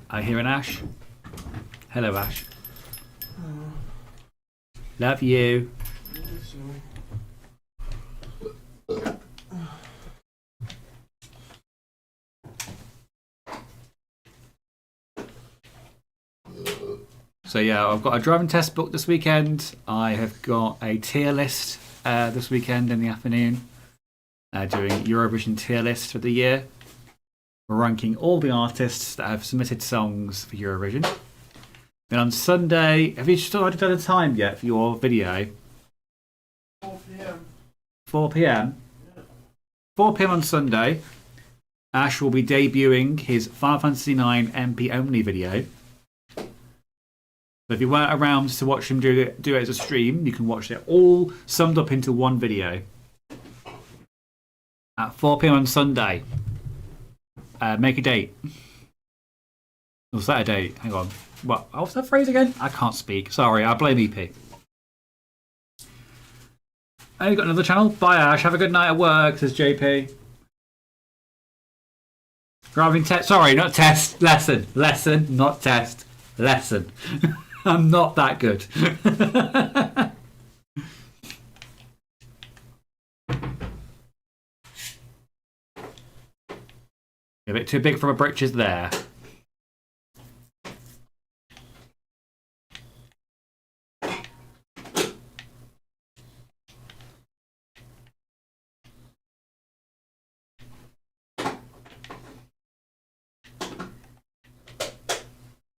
I hear an Ash. Hello, Ash. Love you. So yeah, I've got a driving test booked this weekend. I have got a tier list this weekend in the afternoon. Doing Eurovision tier list for the year. We're ranking all the artists that have submitted songs for Eurovision. Then on Sunday, have you started at a time yet for your video? 4 PM. 4 PM? Yeah. 4 PM on Sunday. Ash will be debuting his Final Fantasy IX MP only video. So if you weren't around to watch him do it as a stream, you can watch it all summed up into one video. At 4 PM on Sunday. Make a date. Or set a date. Hang on. What was that phrase again? I can't speak. Sorry, I blame EP. Oh, you got another channel? Bye, Ash. Have a good night at work, says JP. Driving test. Sorry, not test. Lesson. Lesson, not test. Lesson. I'm not that good. A bit too big for my britches there.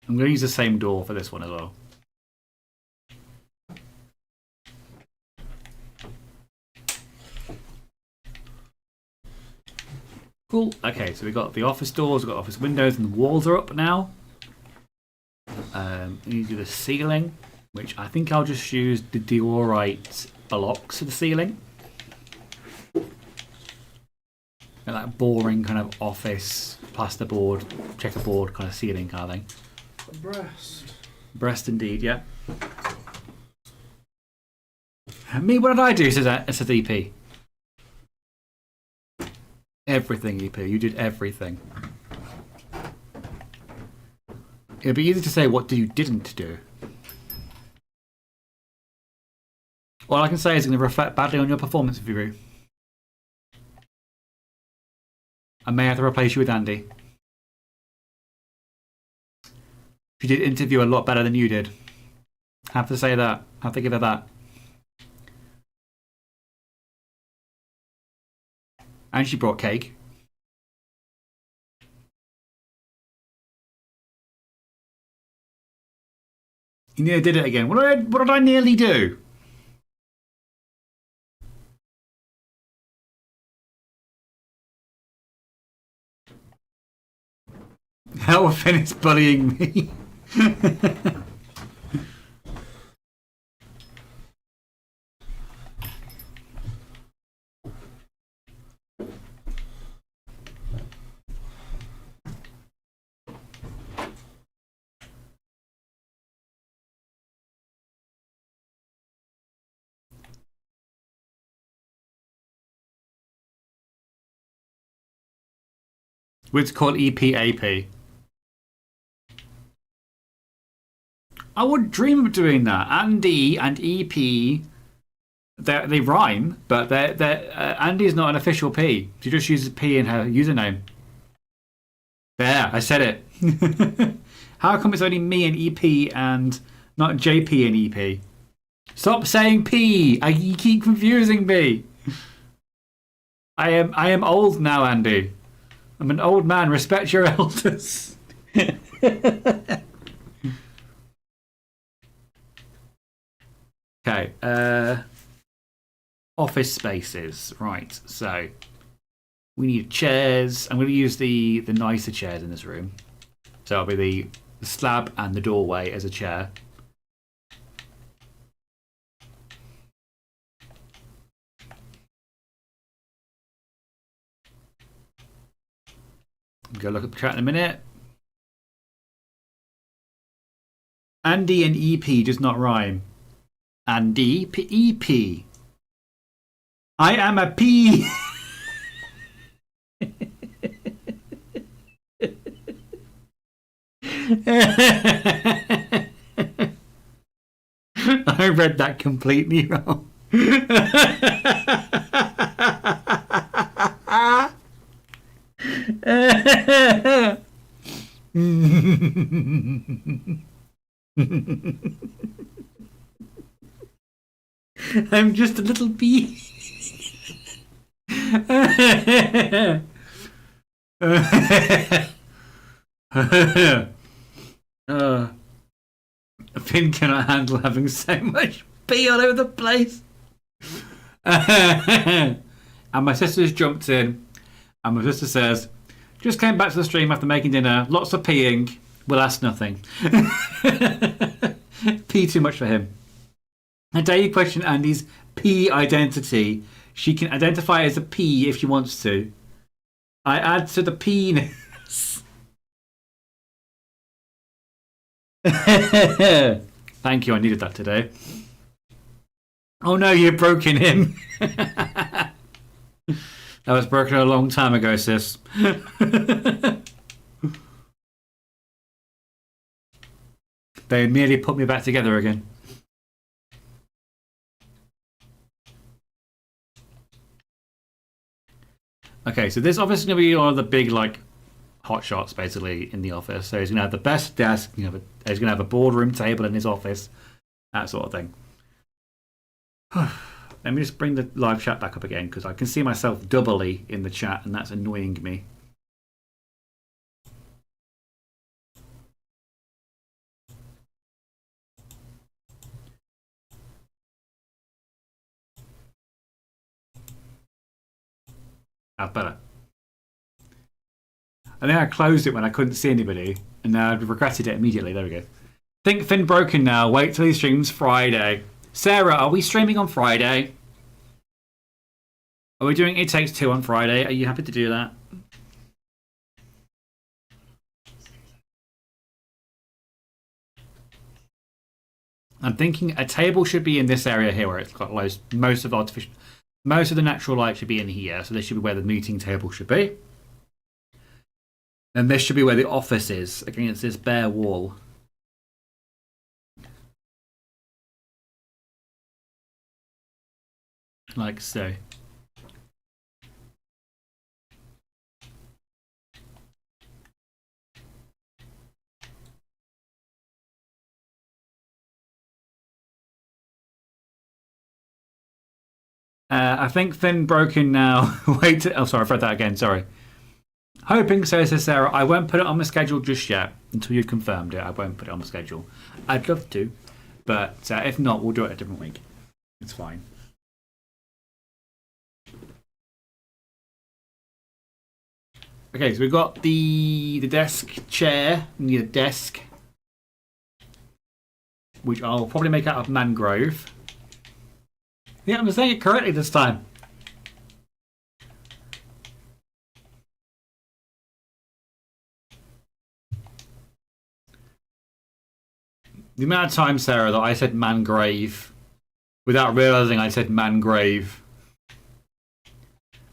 I'm going to use the same door for this one as well. Cool. Okay, so we've got the office doors, we've got office windows, and the walls are up now. You do the ceiling, which I think I'll just use the diorite blocks for the ceiling. And that boring kind of office, plasterboard, checkerboard kind of ceiling kind of thing. Breast. Breast indeed, yeah. And me, what did I do, says EP? Everything, EP. You did everything. It'd be easy to say what you didn't do. All I can say is it's going to reflect badly on your performance, Viru. I may have to replace you with Andy. She did interview a lot better than you did. Have to say that. Have to give her that. And she brought cake. You nearly did it again. What did I nearly do? How Finn is bullying me. We'd call EPAP. I would dream of doing that. Andy and EP, they rhyme, but Andy is not an official P. She just uses P in her username. There, I said it. How come it's only me and EP and not JP and EP? Stop saying P. You keep confusing me. I am old now, Andy. I'm an old man. Respect your elders. Okay. Office spaces. Right. So we need chairs. I'm going to use the nicer chairs in this room. So it'll be the slab and the doorway as a chair. Go look at the chat in a minute. Andy and EP does not rhyme. Andy, EP. I am a P. I read that completely wrong. I'm just a little bee. Finn cannot handle having so much pee all over the place. And my sister's jumped in, and my sister says, just came back to the stream after making dinner, lots of peeing, will ask nothing. Pee too much for him. I dare you question Andy's P identity. She can identify as a P if she wants to. I add to the penis. Thank you, I needed that today. Oh no, you've broken him. That was broken a long time ago, sis. They merely put me back together again. Okay, so this office is going to be one of the big, like, hot shots, basically, in the office. So he's going to have the best desk. He's going to have a boardroom table in his office. That sort of thing. Let me just bring the live chat back up again, because I can see myself doubly in the chat, and that's annoying me. That's better. I think I closed it when I couldn't see anybody, and now I've regretted it immediately. There we go. Think Finn broken now. Wait till he streams Friday. Sarah, are we streaming on Friday? Are we doing It Takes Two on Friday? Are you happy to do that? I'm thinking a table should be in this area here where it's got most of the natural light should be in here. So this should be where the meeting table should be. And this should be where the office is against this bare wall. Like so. I think Finn broken now. Wait. Oh, sorry. I've read that again. Sorry. Hoping so, says Sarah. I won't put it on my schedule just yet until you've confirmed it. I won't put it on my schedule. I'd love to. But if not, we'll do it a different week. It's fine. Okay, so we've got the desk chair. We need a desk, which I'll probably make out of mangrove. Yeah, I'm saying it correctly this time. The amount of time, Sarah, that I said mangrave without realising I said mangrove.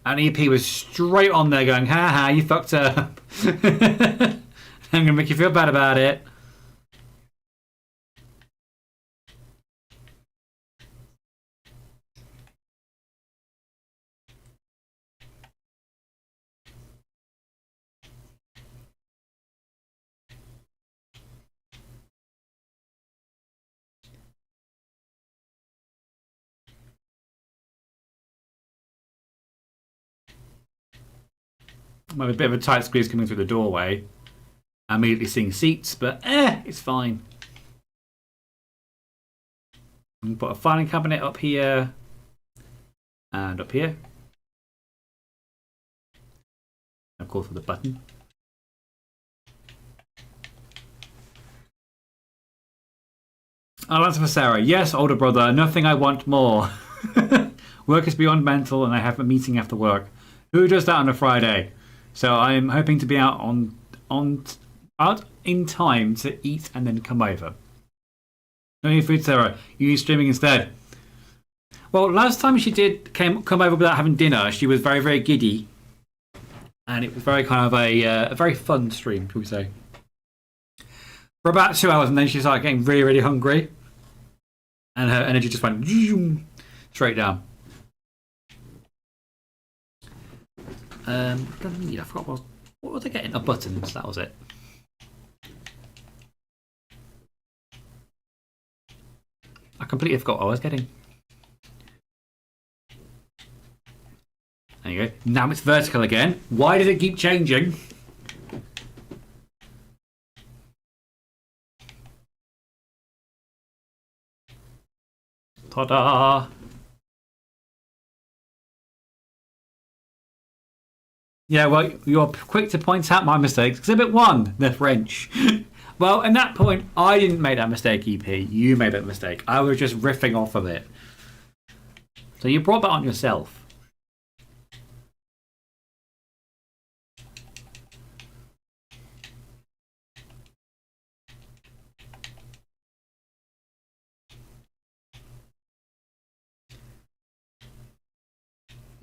And EP was straight on there going, ha ha, you fucked up. I'm going to make you feel bad about it. Might be a bit of a tight squeeze coming through the doorway. I'm immediately seeing seats, but it's fine. I'm going to put a filing cabinet up here and up here. Of course, with a button. I'll answer for Sarah. Yes, older brother, nothing I want more. Work is beyond mental and I have a meeting after work. Who does that on a Friday? So I'm hoping to be out out in time to eat and then come over. No need food, Sarah. You need streaming instead. Well, last time she did come over without having dinner, she was very, very giddy. And it was very kind of a very fun stream, shall we say. For about 2 hours, and then she started getting really, really hungry. And her energy just went straight down. I forgot what was I getting? A buttons, that was it. I completely forgot what I was getting. There you go. Now it's vertical again. Why does it keep changing? Ta-da! Yeah, well, you're quick to point out my mistakes. Exhibit 1, the French. Well, at that point, I didn't make that mistake, EP. You made that mistake. I was just riffing off of it. So you brought that on yourself.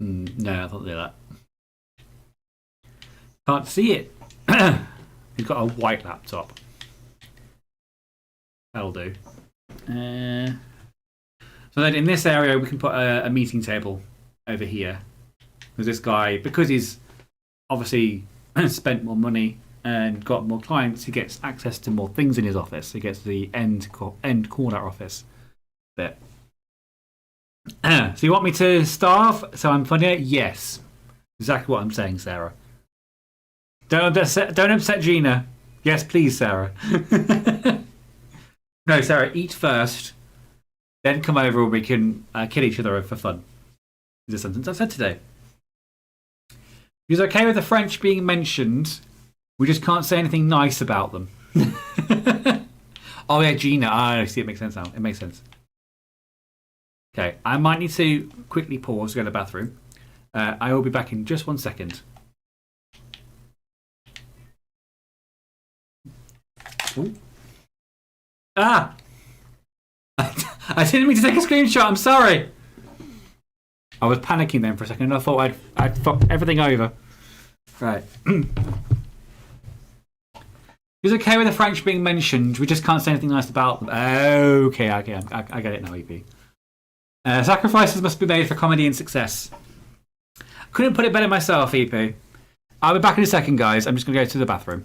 No, I thought do that. Can't see it. He's got a white laptop. That'll do. So then in this area, we can put a meeting table over here. Because this guy, because he's obviously spent more money and got more clients, he gets access to more things in his office. He gets the end corner office bit. So you want me to starve so I'm funnier? Yes. Exactly what I'm saying, Sarah. Don't upset Gina. Yes, please, Sarah. No, Sarah, eat first. Then come over and we can kill each other for fun. Is a sentence I've said today. He's okay with the French being mentioned. We just can't say anything nice about them. Oh, yeah, Gina. I see. It makes sense now. It makes sense. Okay, I might need to quickly pause to go to the bathroom. I will be back in just 1 second. Ooh. Ah! I didn't mean to take a screenshot. I'm sorry. I was panicking then for a second and I thought I'd fucked everything over. Right. He's okay with the French being mentioned. We just can't say anything nice about them. Okay, I get it now, EP. Sacrifices must be made for comedy and success. Couldn't put it better myself, EP. I'll be back in a second, guys. I'm just going to go to the bathroom.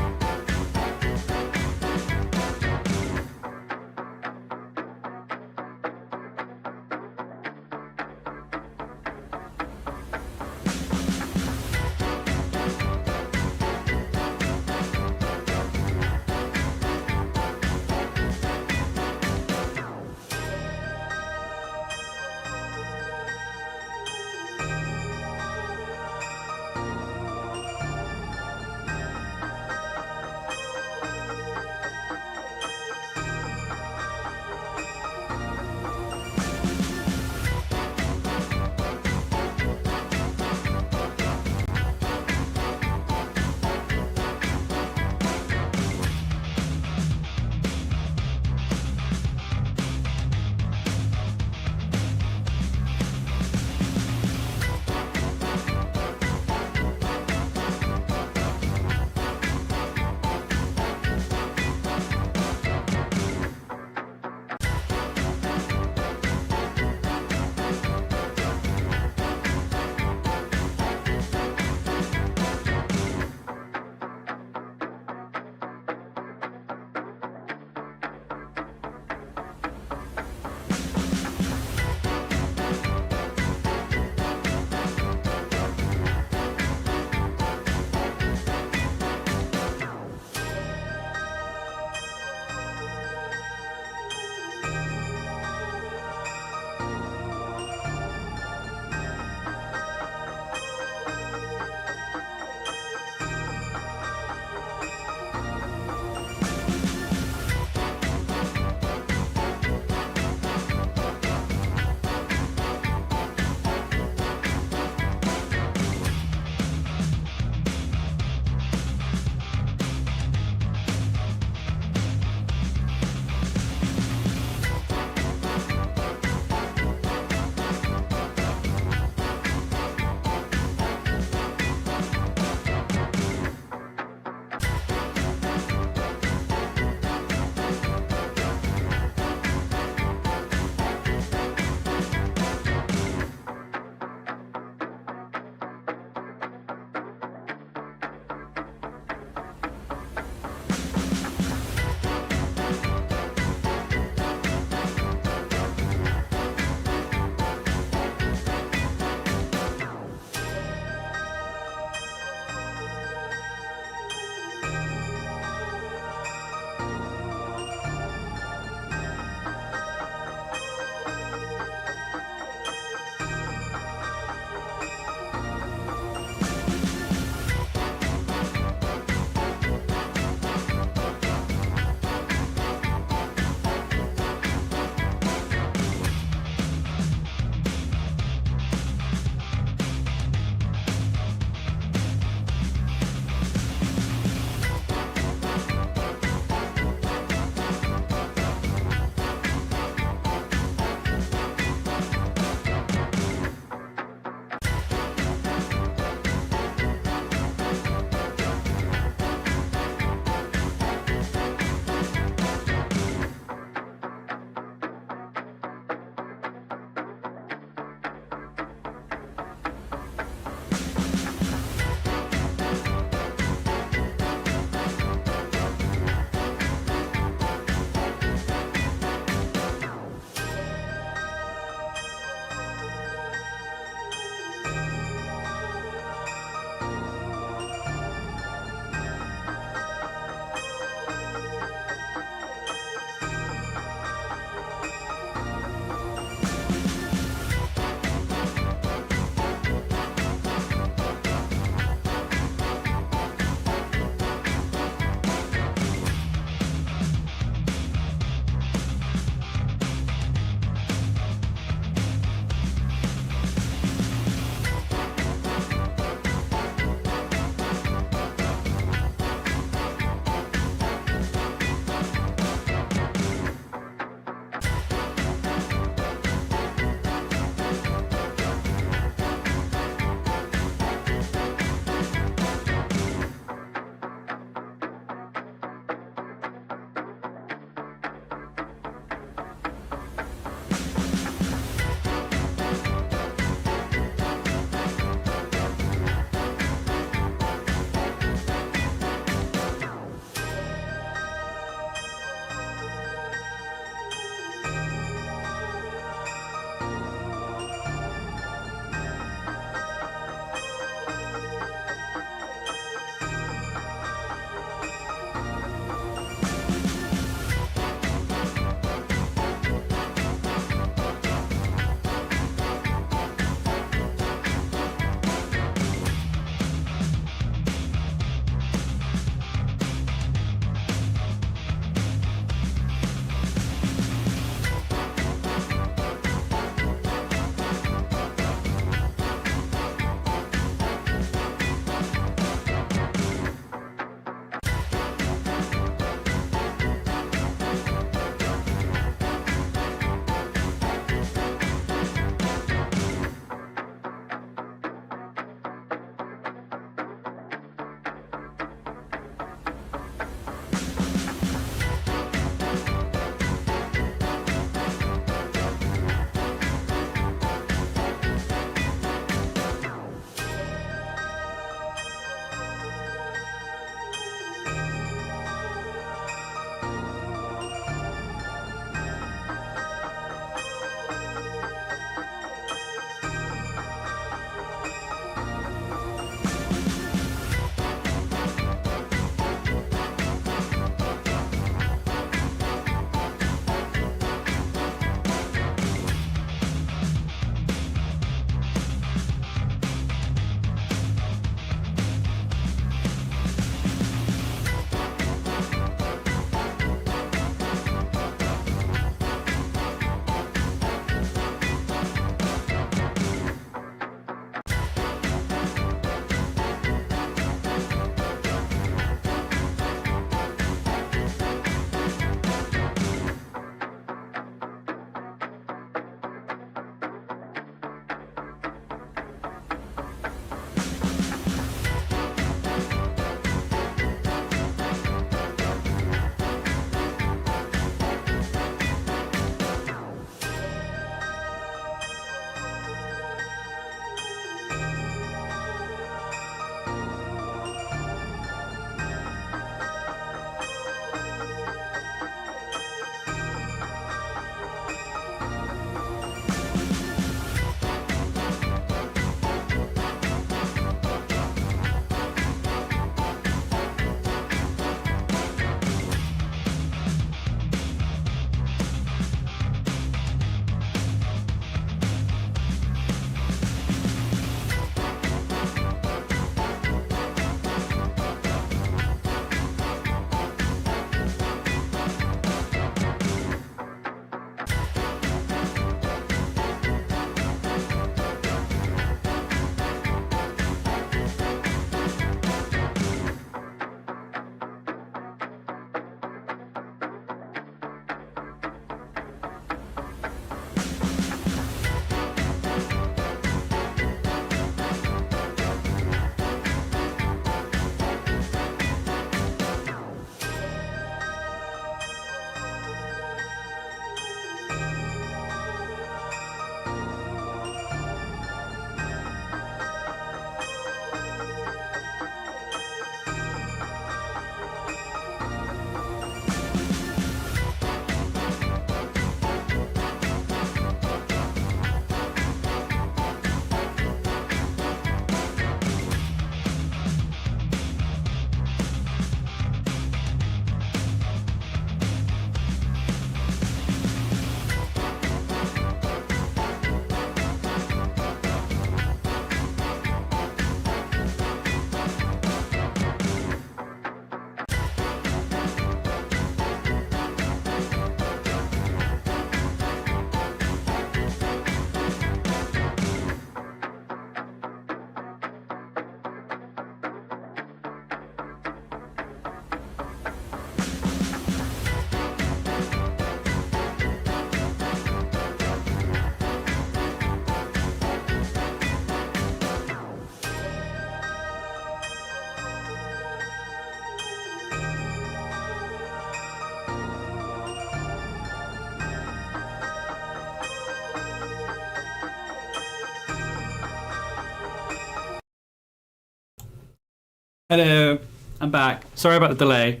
Hello, I'm back. Sorry about the delay.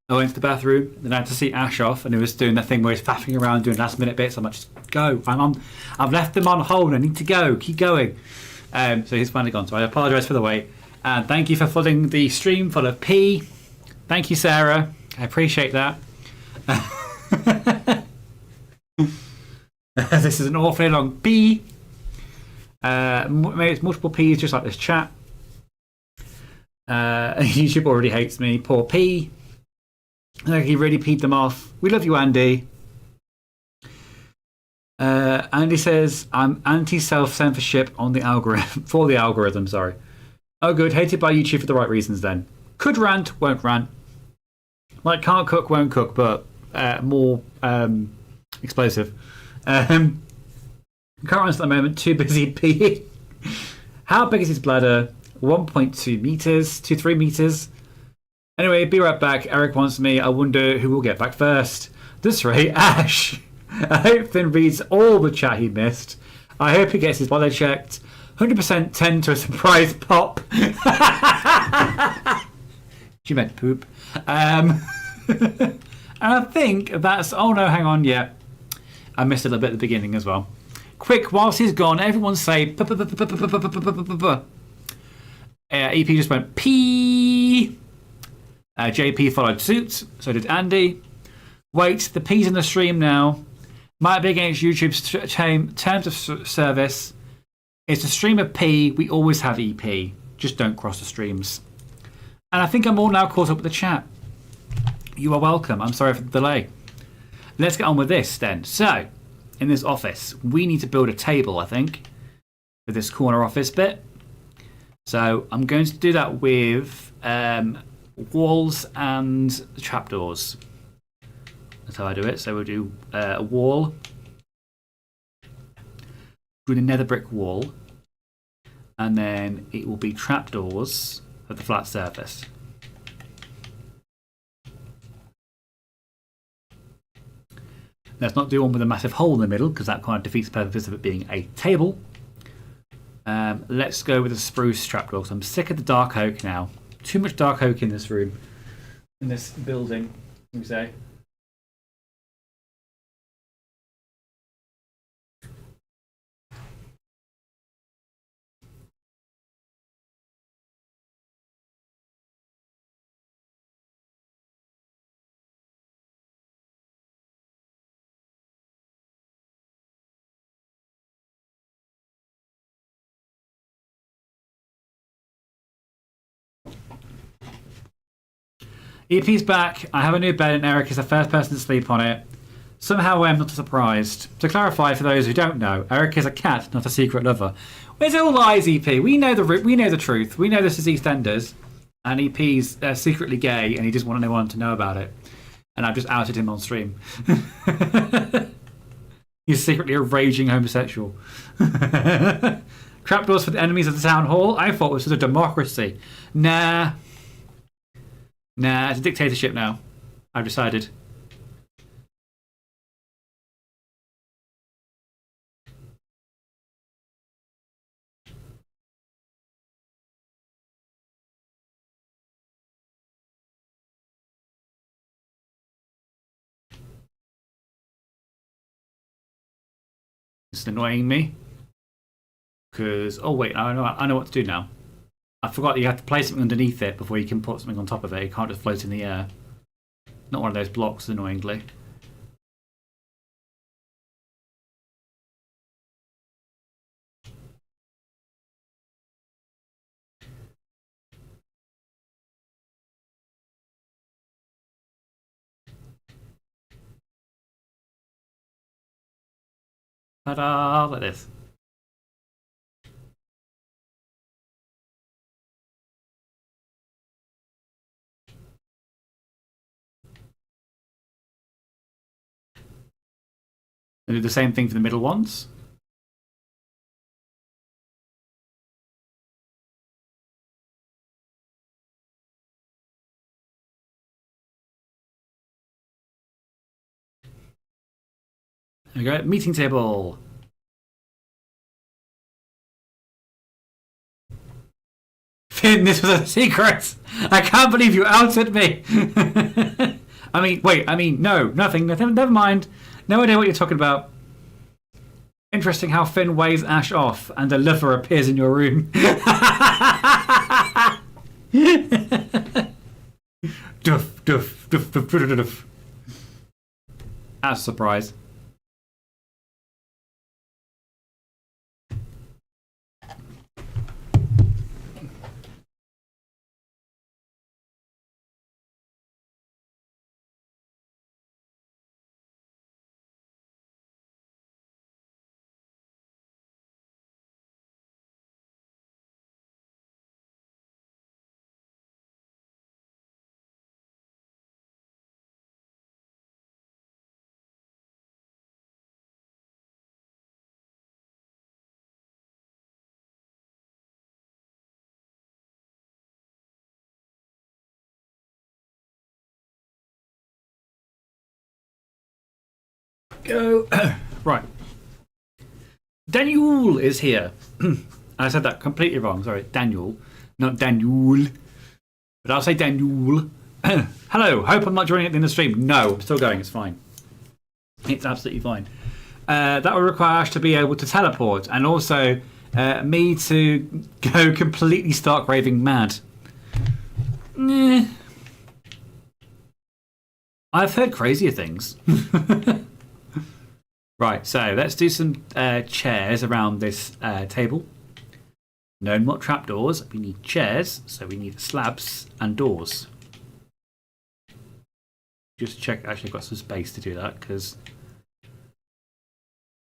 I went to the bathroom, then I had to see Ash off, and he was doing that thing where he's faffing around doing last minute bits. I'm like, just go. I've left them on hold. I need to go. Keep going. So he's finally gone. So I apologise for the wait. And thank you for flooding the stream full of pee. Thank you, Sarah. I appreciate that. This is an awfully long pee. Maybe it's multiple P's, just like this chat. YouTube already hates me. Poor P. Like he really peed them off. We love you, Andy. Andy says, I'm anti-self-censorship on the algorithm. For the algorithm, sorry. Oh, good. Hated by YouTube for the right reasons then. Could rant, won't rant. Like can't cook, won't cook, but more explosive. Can't rant at the moment. Too busy peeing. How big is his bladder? 1.2 meters, 2-3 meters. Anyway, be right back. Eric wants me. I wonder who will get back first. This rate, Ash. I hope Finn reads all the chat he missed. I hope he gets his bladder checked. 100% 10 to a surprise pop. She meant poop. And I think that's... Oh no, hang on. Yeah. I missed a little bit at the beginning as well. Quick, whilst he's gone, everyone say... EP just went pee. JP followed suit. So did Andy. Wait, the P's in the stream now. Might be against YouTube's terms of service. It's a stream of P. We always have EP. Just don't cross the streams. And I think I'm all now caught up with the chat. You are welcome. I'm sorry for the delay. Let's get on with this then. So, in this office, we need to build a table, I think, for this corner office bit. So I'm going to do that with walls and trapdoors. That's how I do it. So we'll do a wall, do a nether brick wall, and then it will be trapdoors at the flat surface. Let's not do one with a massive hole in the middle because that kind of defeats the purpose of it being a table. Let's go with a spruce trapdoor because I'm sick of the dark oak now. Too much dark oak in this room, in this building, you say. EP's back. I have a new bed and Eric is the first person to sleep on it. Somehow I'm not surprised. To clarify for those who don't know, Eric is a cat, not a secret lover. It's all lies, EP. We know the truth. We know this is EastEnders, and EP's secretly gay, and he just wanted anyone to know about it. And I've just outed him on stream. He's secretly a raging homosexual. Trapdoors for the enemies of the town hall. I thought this was a democracy. Nah, it's a dictatorship now. I've decided. It's annoying me. Because, oh wait, I know what to do now. I forgot you have to place something underneath it before you can put something on top of it. You can't just float in the air. Not one of those blocks, annoyingly. Ta-da! Like this. And do the same thing for the middle ones. There we go. Meeting table. Finn, this was a secret. I can't believe you outed me. No, nothing. Never mind. No idea what you're talking about. Interesting how Finn waves Ash off and a liver appears in your room. Duff, duff, duff, duff, duff, duff. That's a surprise. Go. Right. Daniel is here. I said that completely wrong. Sorry. Daniel. Not Daniel. But I'll say Daniel. Hello. Hope I'm not joining at the end of the stream. No, I'm still going. It's fine. It's absolutely fine. That will require Ash to be able to teleport and also me to go completely stark raving mad. I've heard crazier things. Right, so let's do some chairs around this table. No more trapdoors. We need chairs, so we need slabs and doors. Just check. Actually, I've got some space to do that because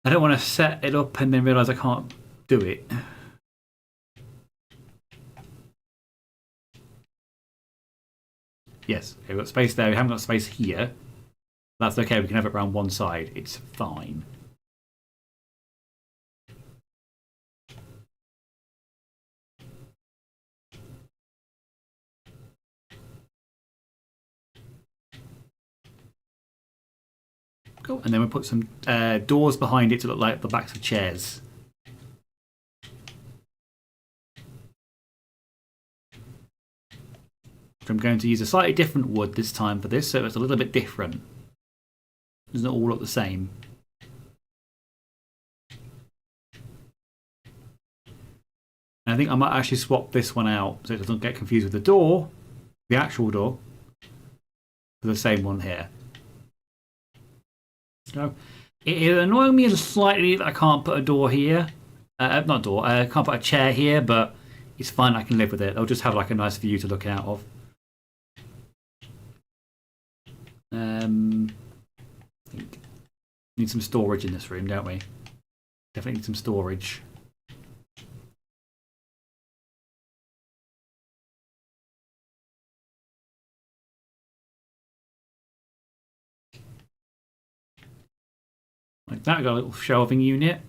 I don't want to set it up and then realise I can't do it. Yes, okay, we've got space there. We haven't got space here. That's okay, we can have it around one side. It's fine. Cool. And then we'll put some doors behind it to look like the backs of chairs. I'm going to use a slightly different wood this time for this, so it's a little bit different. It's not all look the same. And I think I might actually swap this one out so it doesn't get confused with the door, the actual door, for the same one here. So it annoys me slightly that I can't put a door here. Not door, I can't put a chair here, but it's fine, I can live with it. I'll just have like a nice view to look out of. I think we need some storage in this room, don't we? Definitely need some storage. Like that, got a little shelving unit.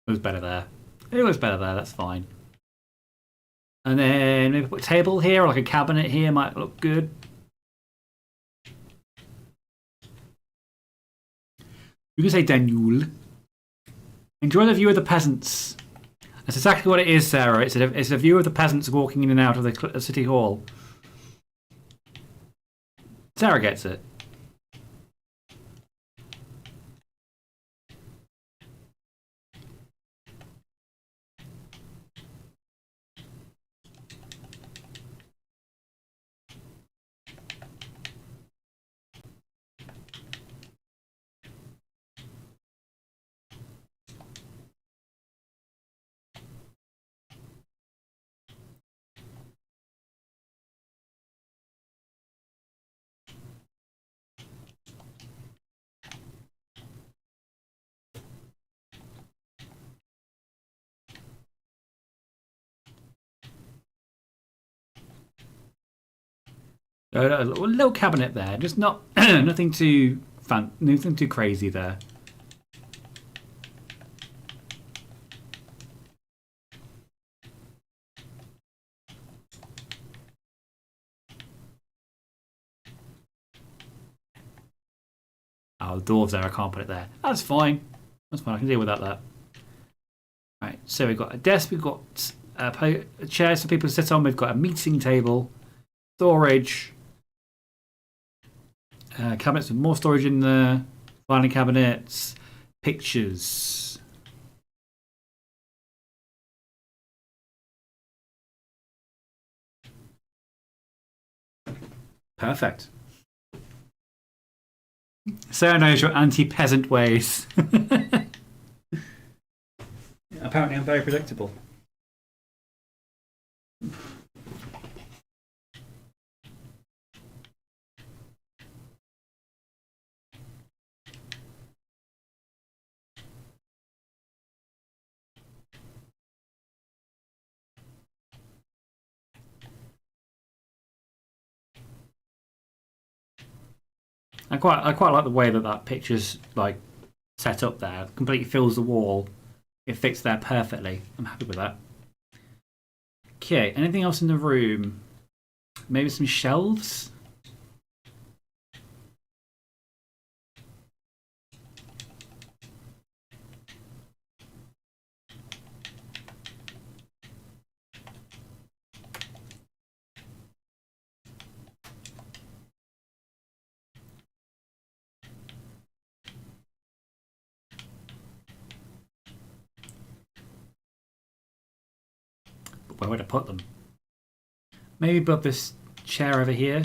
It was better there. It was better there, that's fine. And then maybe put a table here, or like a cabinet here, might look good. You can say Daniel. Enjoy the view of the peasants. That's exactly what it is, Sarah. It's a view of the peasants walking in and out of the city hall. Sarah gets it. A little cabinet there, just not nothing too nothing too crazy there. Oh, the door's there. I can't put it there. That's fine. That's fine. I can deal with that. Right. So we've got a desk. We've got chairs for people to sit on. We've got a meeting table, storage, cabinets with more storage in there, filing cabinets, pictures. Perfect. Sarah knows your anti-peasant ways. Apparently, I'm very predictable. I quite like the way that picture's like set up there. Completely fills the wall. It fits there perfectly. I'm happy with that. Okay, anything else in the room? Maybe some shelves? But where would I put them? Maybe above this chair over here.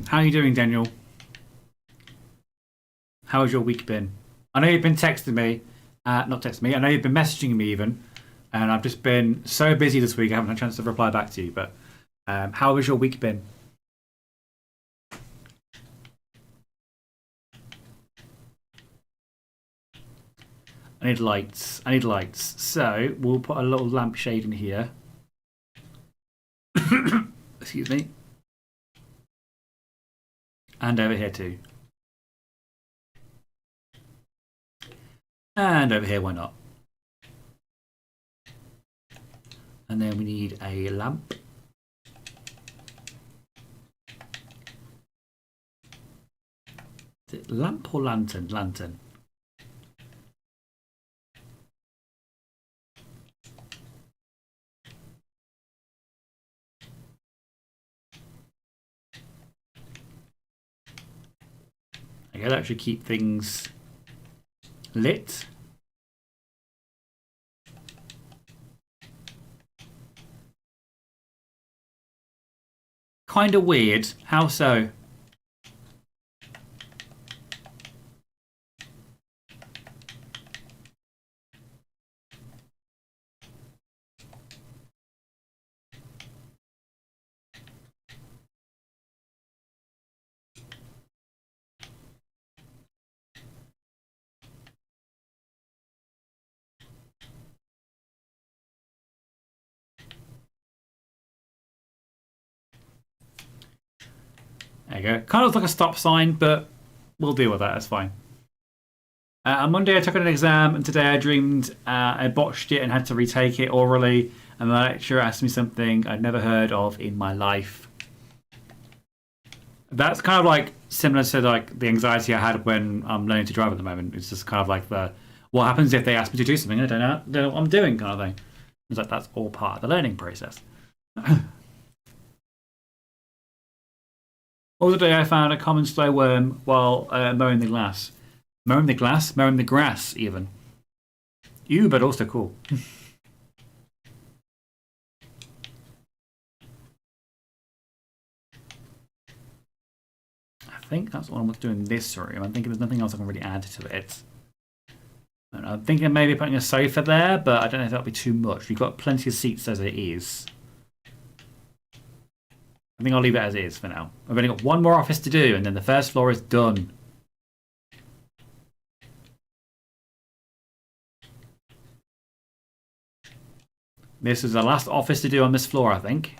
How are you doing, Daniel? How has your week been? I know you've been texting me. Not texting me. I know you've been messaging me even. And I've just been so busy this week I haven't had a chance to reply back to you. But how has your week been? I need lights. I need lights. So we'll put a little lampshade in here. Excuse me. And over here too. And over here, why not? And then we need a lamp. Is it lamp or lantern? Lantern. Okay, that should keep things lit. Kind of weird. How so? There you go. Kind of looks like a stop sign, but we'll deal with that. That's fine. On Monday, I took an exam, and today I dreamed I botched it and had to retake it orally. And the lecturer asked me something I'd never heard of in my life. That's kind of like similar to like the anxiety I had when I'm learning to drive at the moment. It's just kind of like what happens if they ask me to do something I don't know what I'm doing kind of thing. It's like that's all part of the learning process. Other day I found a common slow worm while mowing the glass. Mowing the glass? Mowing the grass, even. Ew, but also cool. I think that's what I'm doing in this room. I'm thinking there's nothing else I can really add to it. And I'm thinking maybe putting a sofa there, but I don't know if that'll be too much. We've got plenty of seats as it is. I think I'll leave it as it is for now. I've only got one more office to do, and then the first floor is done. This is the last office to do on this floor, I think.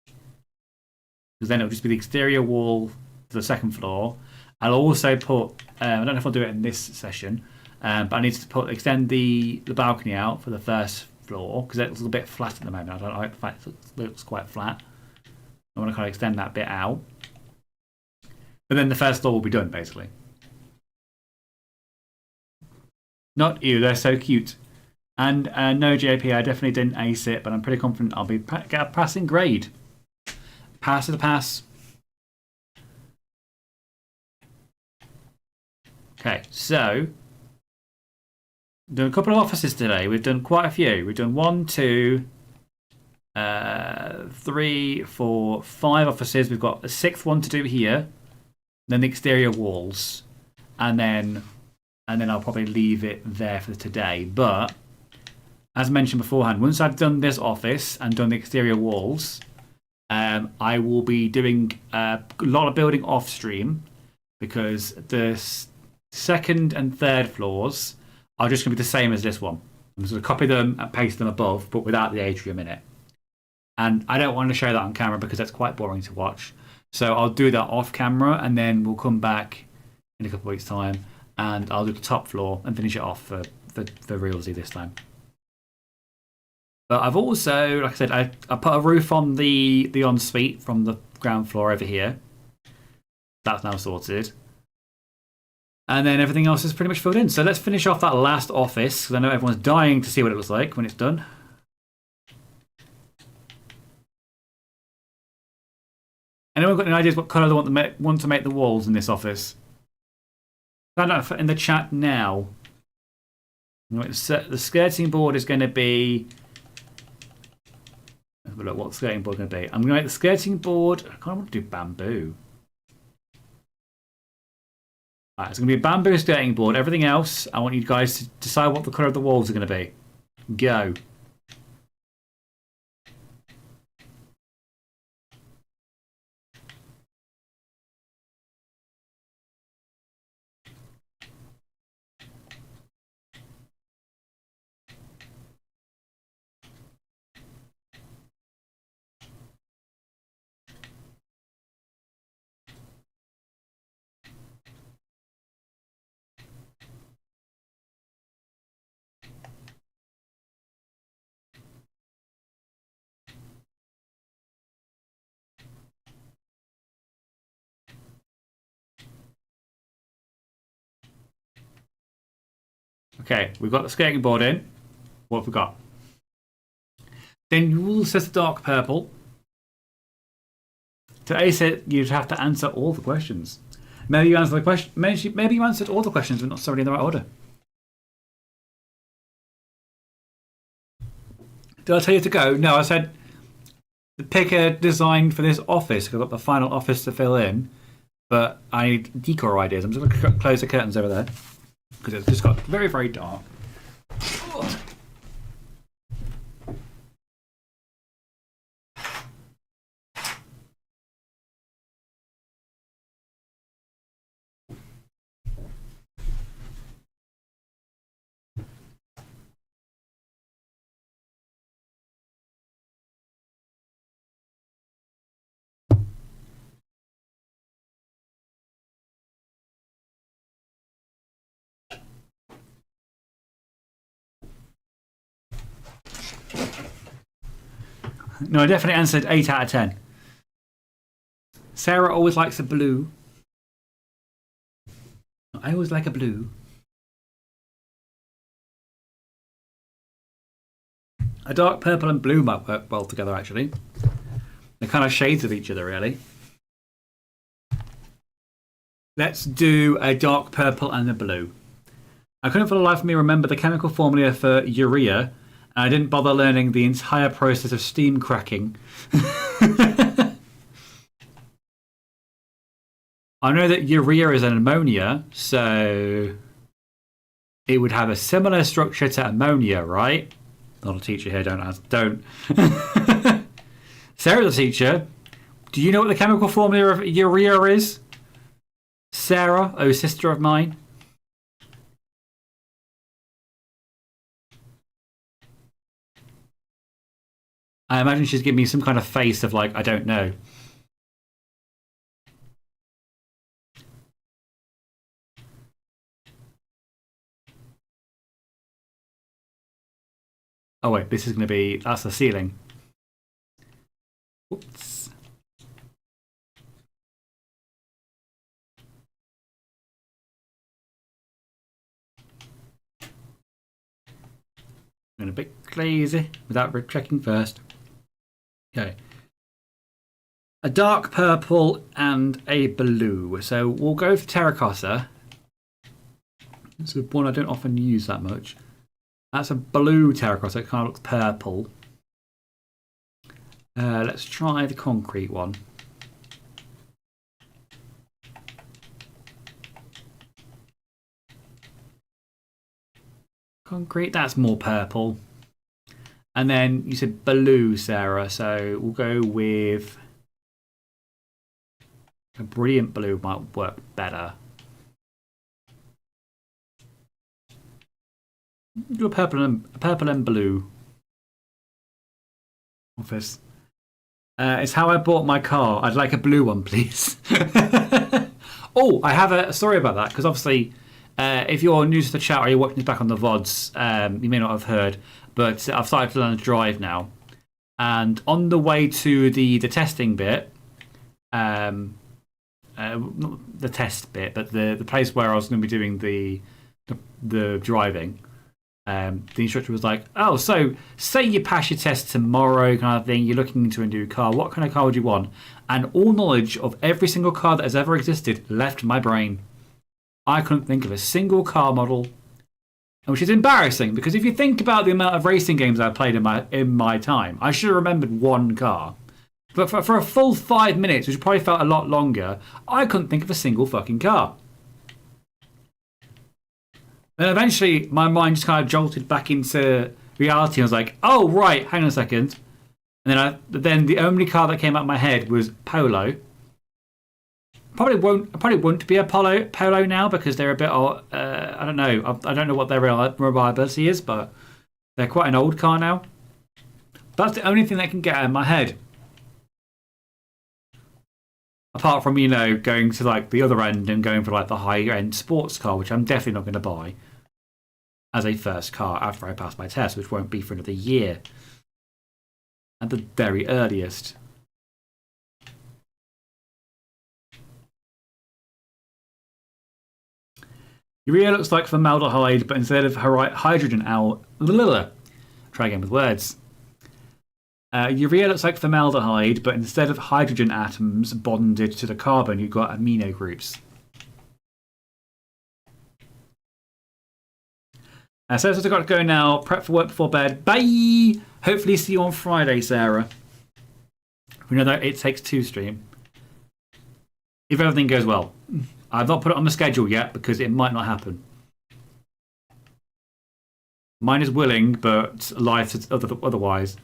Because then it'll just be the exterior wall to the second floor. I'll also put, I don't know if I'll do it in this session, but I need to extend the balcony out for the first floor because it's a little bit flat at the moment. I don't like the fact it looks quite flat. I want to kind of extend that bit out. But then the first floor will be done, basically. Not you, they're so cute. And no, JP, I definitely didn't ace it, but I'm pretty confident I'll get a passing grade. Pass to the pass. Okay, so done a couple of offices today. We've done quite a few. We've done 1, 2, 3, 4, 5 offices. We've got a 6th one to do here. Then the exterior walls, and then I'll probably leave it there for today. But as mentioned beforehand, once I've done this office and done the exterior walls, I will be doing a lot of building off stream because the second and third floors are just going to be the same as this one. I'm just going to copy them and paste them above, but without the atrium in it. And I don't want to show that on camera because that's quite boring to watch. So I'll do that off camera, and then we'll come back in a couple of weeks' time, and I'll do the top floor and finish it off for realsy this time. But I've also, like I said, I put a roof on the ensuite from the ground floor over here. That's now sorted. And then everything else is pretty much filled in. So let's finish off that last office, because I know everyone's dying to see what it looks like when it's done. Anyone got any ideas what colour they want to make the walls in this office? Find out in the chat now. The skirting board is going to be... Have a look what the skirting board is going to be. I'm going to make the skirting board... I kind of want to do bamboo. Alright, it's going to be a bamboo skirting board. Everything else, I want you guys to decide what the colour of the walls are going to be. Go. Okay, we've got the skating board in. What have we got? Then you will set the dark purple. To ace it, you'd have to answer all the questions. Maybe you answered the question. Maybe you answered all the questions, but not necessarily in the right order. Did I tell you to go? No, I said pick a design for this office. I've got the final office to fill in, but I need decor ideas. I'm just going to close the curtains over there because it's just got very, very dark. No, I definitely answered 8 out of 10. Sarah always likes a blue. I always like a blue. A dark purple and blue might work well together, actually. They're kind of shades of each other, really. Let's do a dark purple and a blue. I couldn't for the life of me remember the chemical formula for urea, and I didn't bother learning the entire process of steam cracking. I know that urea is an ammonia, so it would have a similar structure to ammonia, right? Not a teacher here, don't. Sarah's a teacher. Do you know what the chemical formula of urea is? Sarah, oh sister of mine. I imagine she's giving me some kind of face of like, I don't know. Oh wait, this is going to be, that's the ceiling. Whoops. I'm a bit lazy without checking first. Okay. A dark purple and a blue. So we'll go for terracotta. It's one I don't often use that much. That's a blue terracotta. It kind of looks purple. Let's try the concrete one. Concrete, that's more purple. And then you said blue, Sarah. So we'll go with a brilliant blue might work better. Do a purple and blue. Office. It's how I bought my car. I'd like a blue one, please. Oh, I have a story about that because obviously, if you're new to the chat or you're watching this back on the VODs, you may not have heard, but I've started to learn to drive now. And on the way to the testing bit, not the test bit, but the place where I was going to be doing the driving. The instructor was like, "Oh, so say you pass your test tomorrow, kind of thing. You're looking into a new car. What kind of car would you want?" And all knowledge of every single car that has ever existed left my brain. I couldn't think of a single car model, which is embarrassing because if you think about the amount of racing games I've played in my time, I should have remembered one car. But for a full 5 minutes, which probably felt a lot longer, I couldn't think of a single fucking car. And eventually, my mind just kind of jolted back into reality. I was like, "Oh right, hang on a second." And then the only car that came out of my head was Polo. Probably won't be a Polo now because they're a bit. I don't know. I don't know what their reliability is, but they're quite an old car now. That's the only thing that can get out of my head. Apart from going to like the other end and going for like the higher end sports car, which I'm definitely not going to buy as a first car after I pass my test, which won't be for another year at the very earliest. Urea looks like formaldehyde, but instead of hydrogen try again with words. Urea looks like formaldehyde, but instead of hydrogen atoms bonded to the carbon, you've got amino groups. So I've got to go now. Prep for work before bed. Bye! Hopefully see you on Friday, Sarah. We know that It Takes Two stream. If everything goes well. I've not put it on the schedule yet because it might not happen. Mine is willing, but life is otherwise.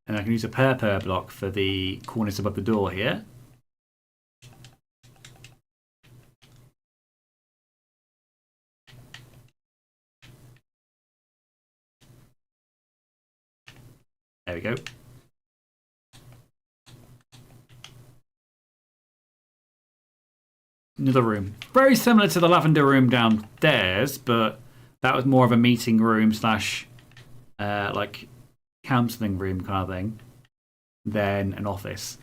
And I can use a per block for the cornice above the door here. There we go. Another room. Very similar to the lavender room downstairs, but that was more of a meeting room slash like counselling room kind of thing than an office.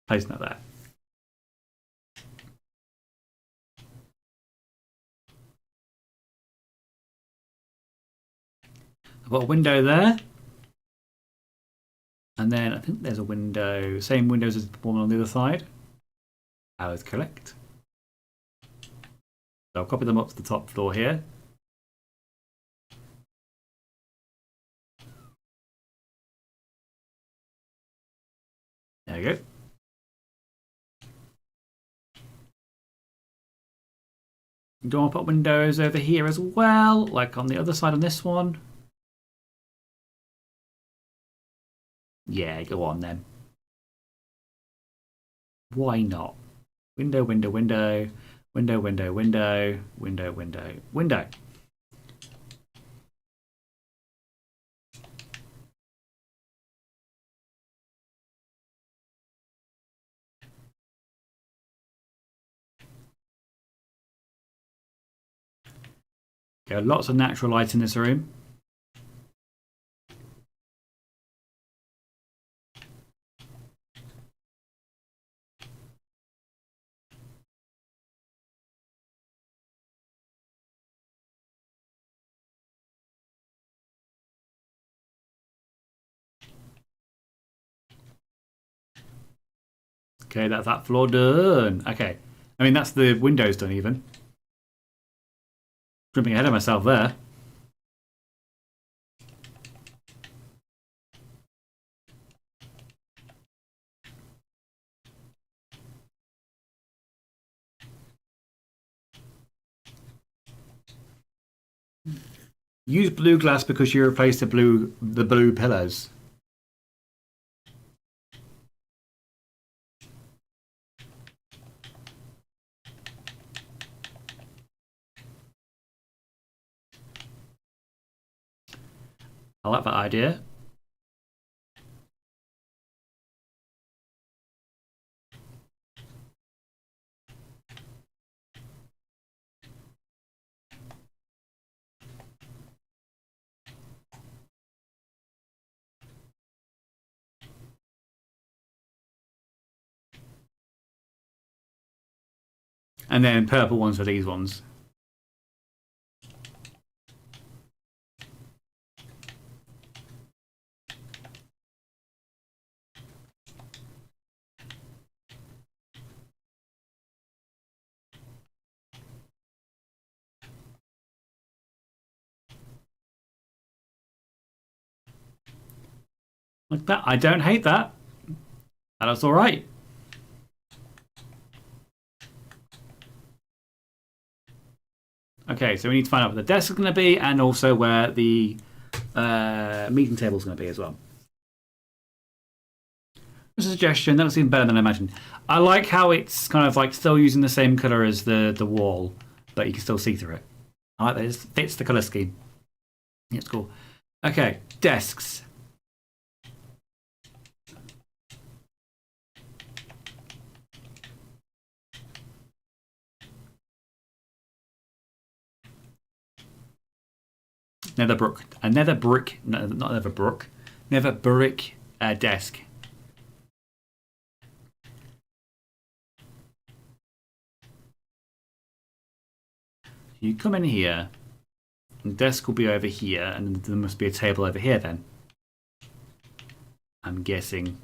Placing that there. I've got a window there. And then I think there's a window, same windows as the one on the other side. I was correct. So I'll copy them up to the top floor here. There we go. Do I want to put windows over here as well, like on the other side on this one? Yeah, go on then. Why not? Window, window, window, window, window, window, window, window, window. Got lots of natural light in this room. Okay, that's that floor done. Okay. I mean, that's the windows done even. Jumping ahead of myself there. Use blue glass because you replaced the blue pillars. I like that idea. And then purple ones for these ones. Like that. I don't hate that. That's all right. Okay, so we need to find out where the desk is going to be and also where the meeting table is going to be as well. Just a suggestion. That looks even better than I imagined. I like how it's kind of like still using the same color as the wall, but you can still see through it. I like that. It fits the color scheme. It's cool. Okay, desks. Nether brick, no, not nether brick, nether brick desk. You come in here, and the desk will be over here, and there must be a table over here then. I'm guessing.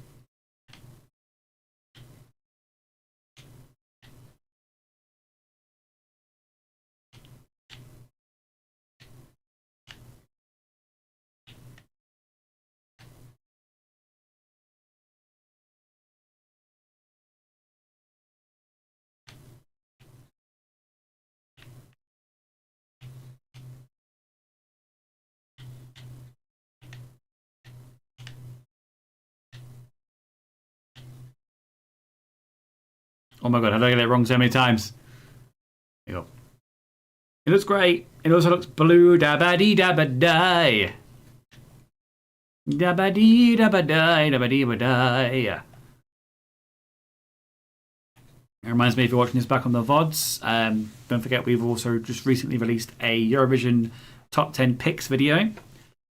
Oh my god, how did I get it wrong so many times? There you go. It looks great. It also looks blue. Da-ba-dee da-ba-die. Da-ba-dee da-ba-die. Da-ba-dee da-ba-die. It reminds me if you're watching this back on the VODs, don't forget we've also just recently released a Eurovision Top 10 Picks video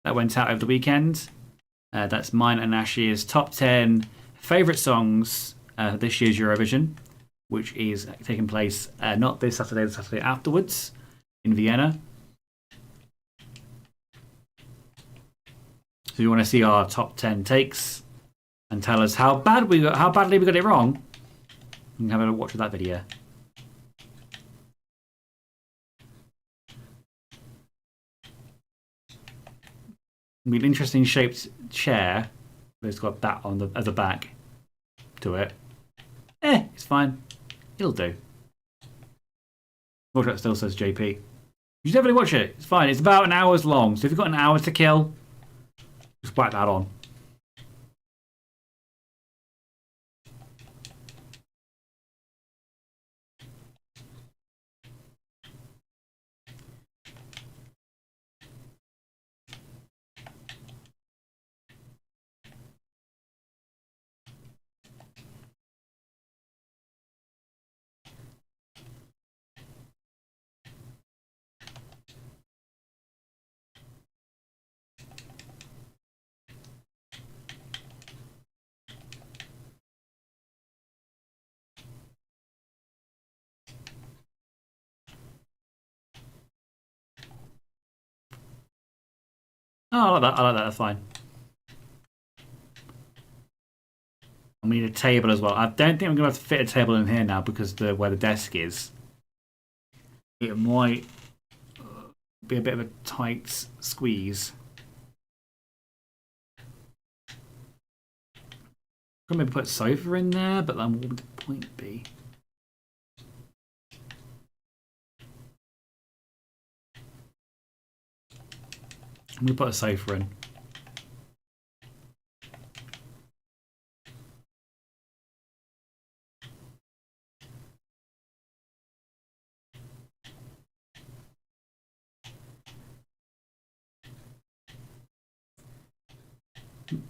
that went out over the weekend. That's mine and Ash's top 10 favourite songs this year's Eurovision, which is taking place not this Saturday, the Saturday afterwards in Vienna. So you want to see our top 10 takes and tell us how badly we got it wrong? You can have a watch of that video. I mean, interesting shaped chair. But it's got that on the as a back to it. It's fine. It'll do. Watch that still says JP. You should definitely watch it. It's fine. It's about an hour's long. So if you've got an hour to kill, just whack that on. Oh, I like that. I like that. That's fine. I need a table as well. I don't think I'm going to have to fit a table in here now because where the desk is. It might be a bit of a tight squeeze. Could maybe put a sofa in there, but then what would the point be? I'm going to put a sofa in.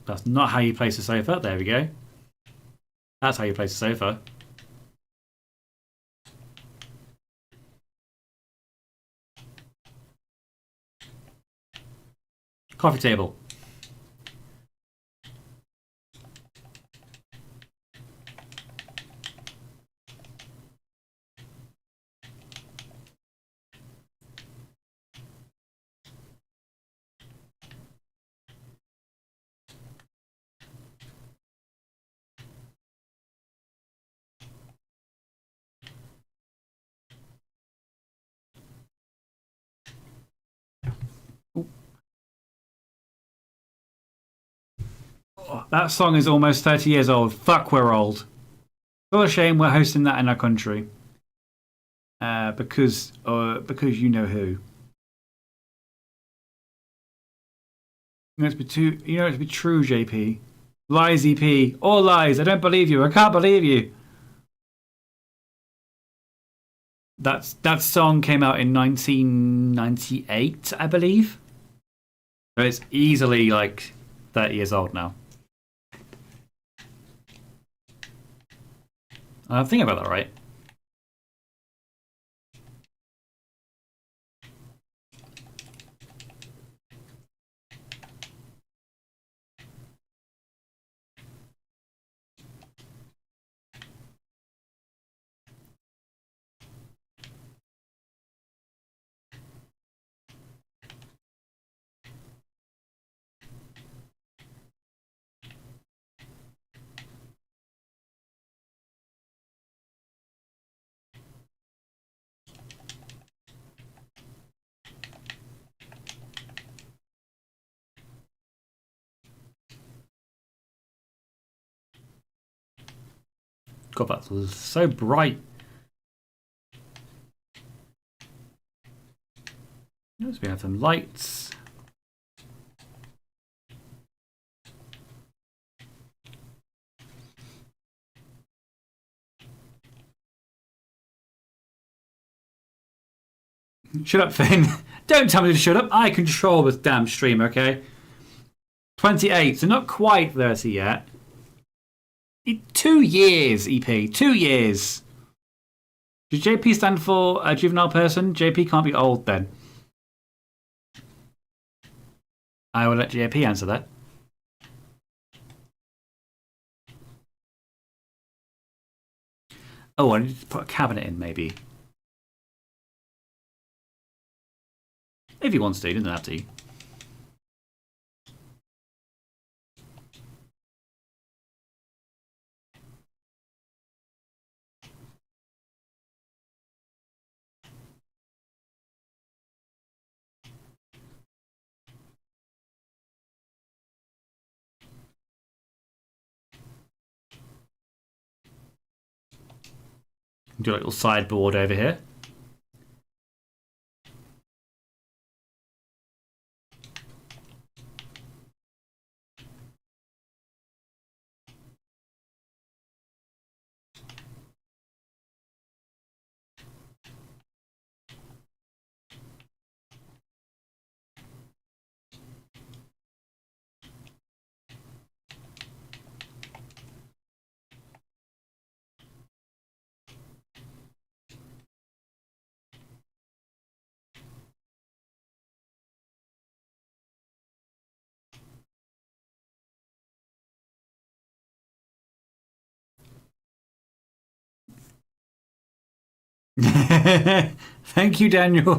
That's not how you place a sofa. There we go. That's how you place a sofa. Coffee table. Oh, that song is almost 30 years old. Fuck, we're old. What a shame we're hosting that in our country. Because you know who. You know it to be true, JP. Lies, EP. All lies. I don't believe you. I can't believe you. That song came out in 1998, I believe. So it's easily like 30 years old now. I'm thinking about that, right? God, that was so bright. Yes, we have some lights. Shut up, Finn. Don't tell me to shut up. I control this damn stream, okay? 28, so not quite 30 yet. 2 years, EP. 2 years. Does JP stand for a juvenile person? JP can't be old then. I will let JP answer that. Oh, I need to put a cabinet in, maybe. If he wants to, he doesn't have to. Do a little sideboard over here. Thank you, Daniel.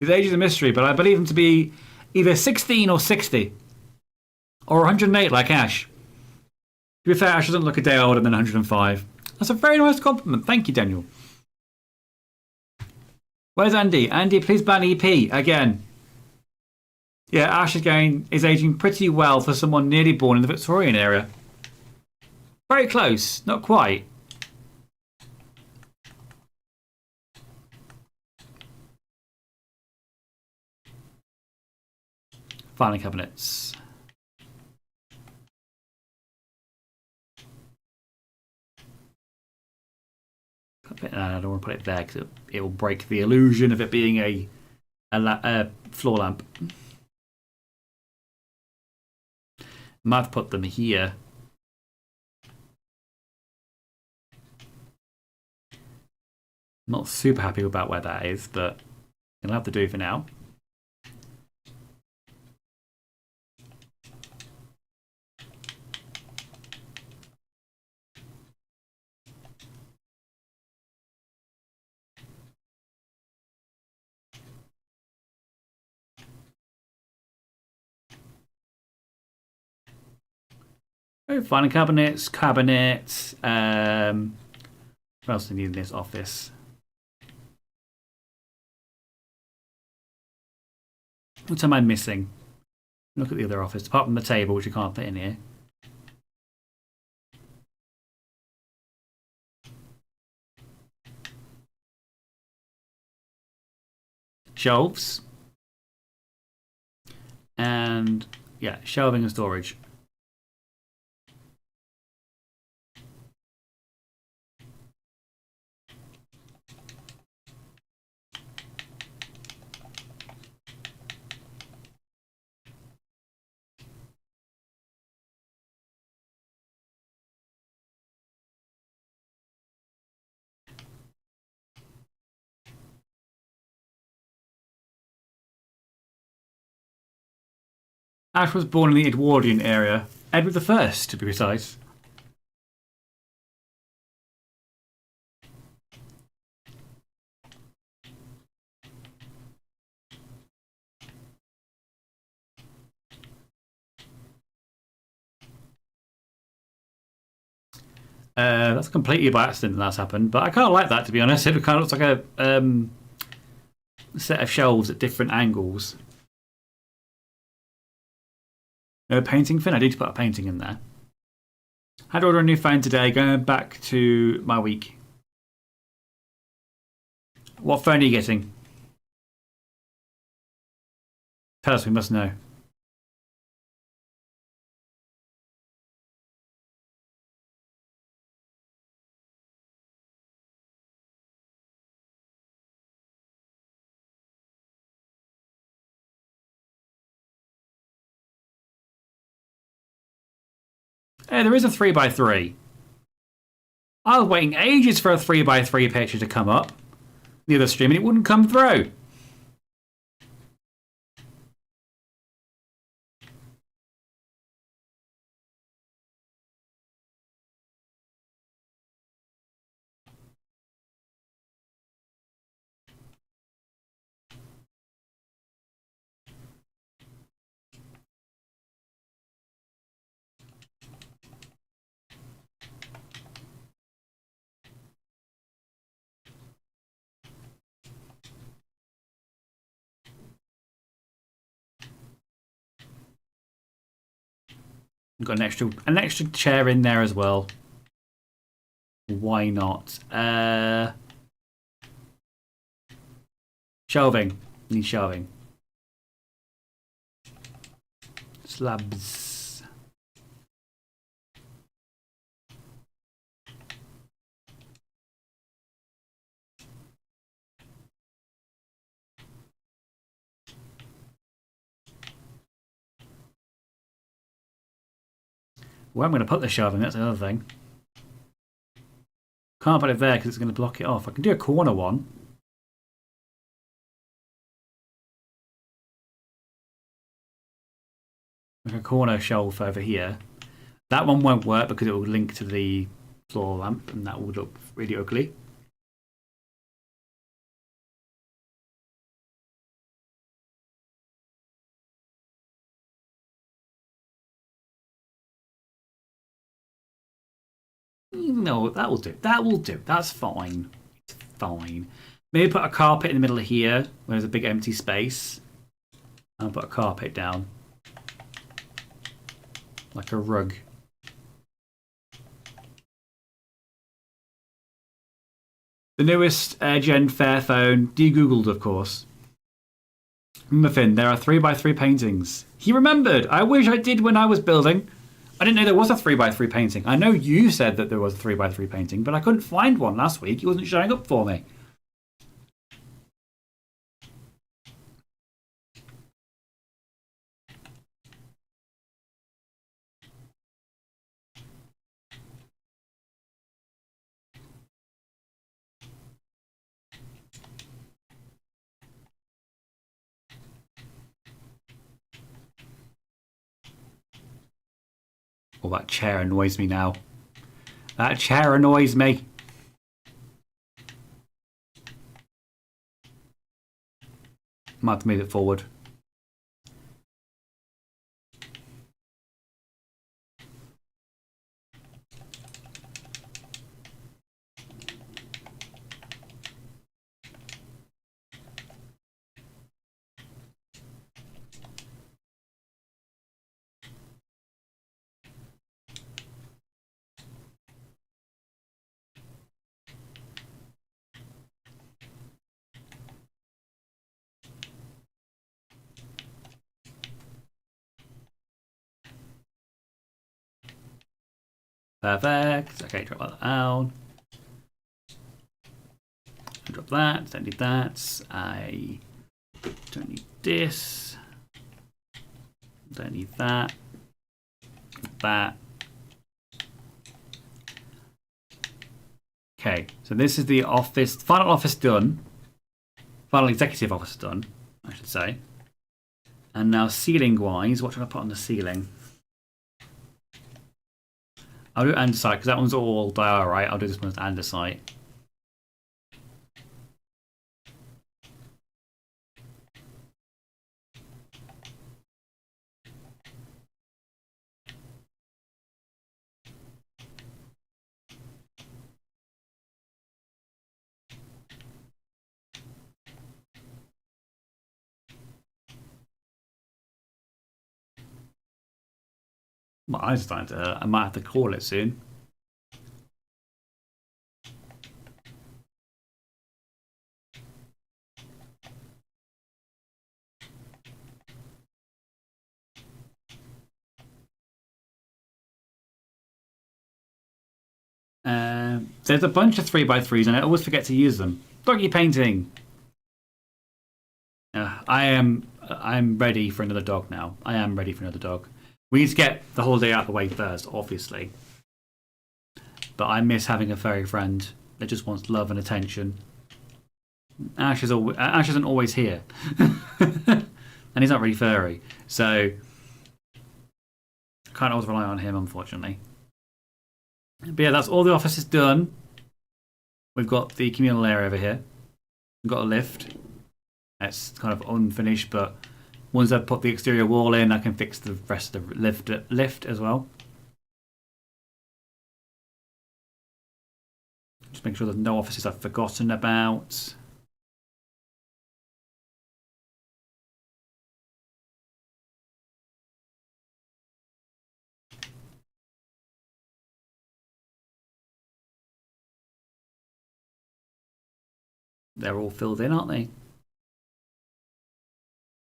His age is a mystery, but I believe him to be either 16 or 60. Or 108 like Ash. To be fair, Ash doesn't look a day older than 105. That's a very nice compliment. Thank you, Daniel. Where's Andy? Andy, please ban EP again. Yeah, Ash is aging pretty well for someone nearly born in the Victorian era. Very close, not quite. Filing cabinets. I don't want to put it there because it will break the illusion of it being a floor lamp. Might put them here. Not super happy about where that is, but it'll have to do for now. Oh, filing cabinets, cabinets. What else do we need in this office? What am I missing? Look at the other office, apart from the table, which we can't fit in here. Shelves. And, yeah, shelving and storage. Ash was born in the Edwardian era. Edward I, to be precise. That's completely by accident that's happened, but I kind of like that, to be honest. It kind of looks like a set of shelves at different angles. No painting fin? I need to put a painting in there. Had to order a new phone today, going back to my week. What phone are you getting? Tell us, we must know. Hey, there is a 3x3. I was waiting ages for a 3x3 picture to come up the other stream and it wouldn't come through. Got an extra chair in there as well. Why not? Shelving. Need shelving. Slabs. Where I'm going to put the shelving, that's another thing. Can't put it there because it's going to block it off. I can do a corner one. Like a corner shelf over here. That one won't work because it will link to the floor lamp and that will look really ugly. No, that will do. That will do. That's fine. It's fine. Maybe put a carpet in the middle of here where there's a big empty space. I'll put a carpet down. Like a rug. The newest Gen Fairphone, de-googled of course. Muffin, there are 3x3 paintings. He remembered. I wish I did when I was building. I didn't know there was a 3x3 painting. I know you said that there was a 3x3 painting, but I couldn't find one last week. He wasn't showing up for me. Oh, that chair annoys me now. That chair annoys me. Might have to move it forward. Perfect. Okay, drop that down. Drop that. Don't need that. I don't need this. Don't need that. That. Okay, so this is the office. Final office done. Final executive office done, I should say. And now ceiling wise, what should I put on the ceiling? I'll do andesite because that one's all diorite. I'll do this one as andesite. My eyes are starting to hurt. I might have to call it soon. There's a bunch of 3x3s and I always forget to use them. Doggy painting. I'm ready for another dog now. I am ready for another dog. We need to get the holiday out of the way first, obviously. But I miss having a furry friend that just wants love and attention. Ash isn't always here. And he's not really furry. So I can't always rely on him, unfortunately. But yeah, that's all the office is done. We've got the communal area over here. We've got a lift. It's kind of unfinished, but once I've put the exterior wall in, I can fix the rest of the lift as well. Just make sure there's no offices I've forgotten about. They're all filled in, aren't they?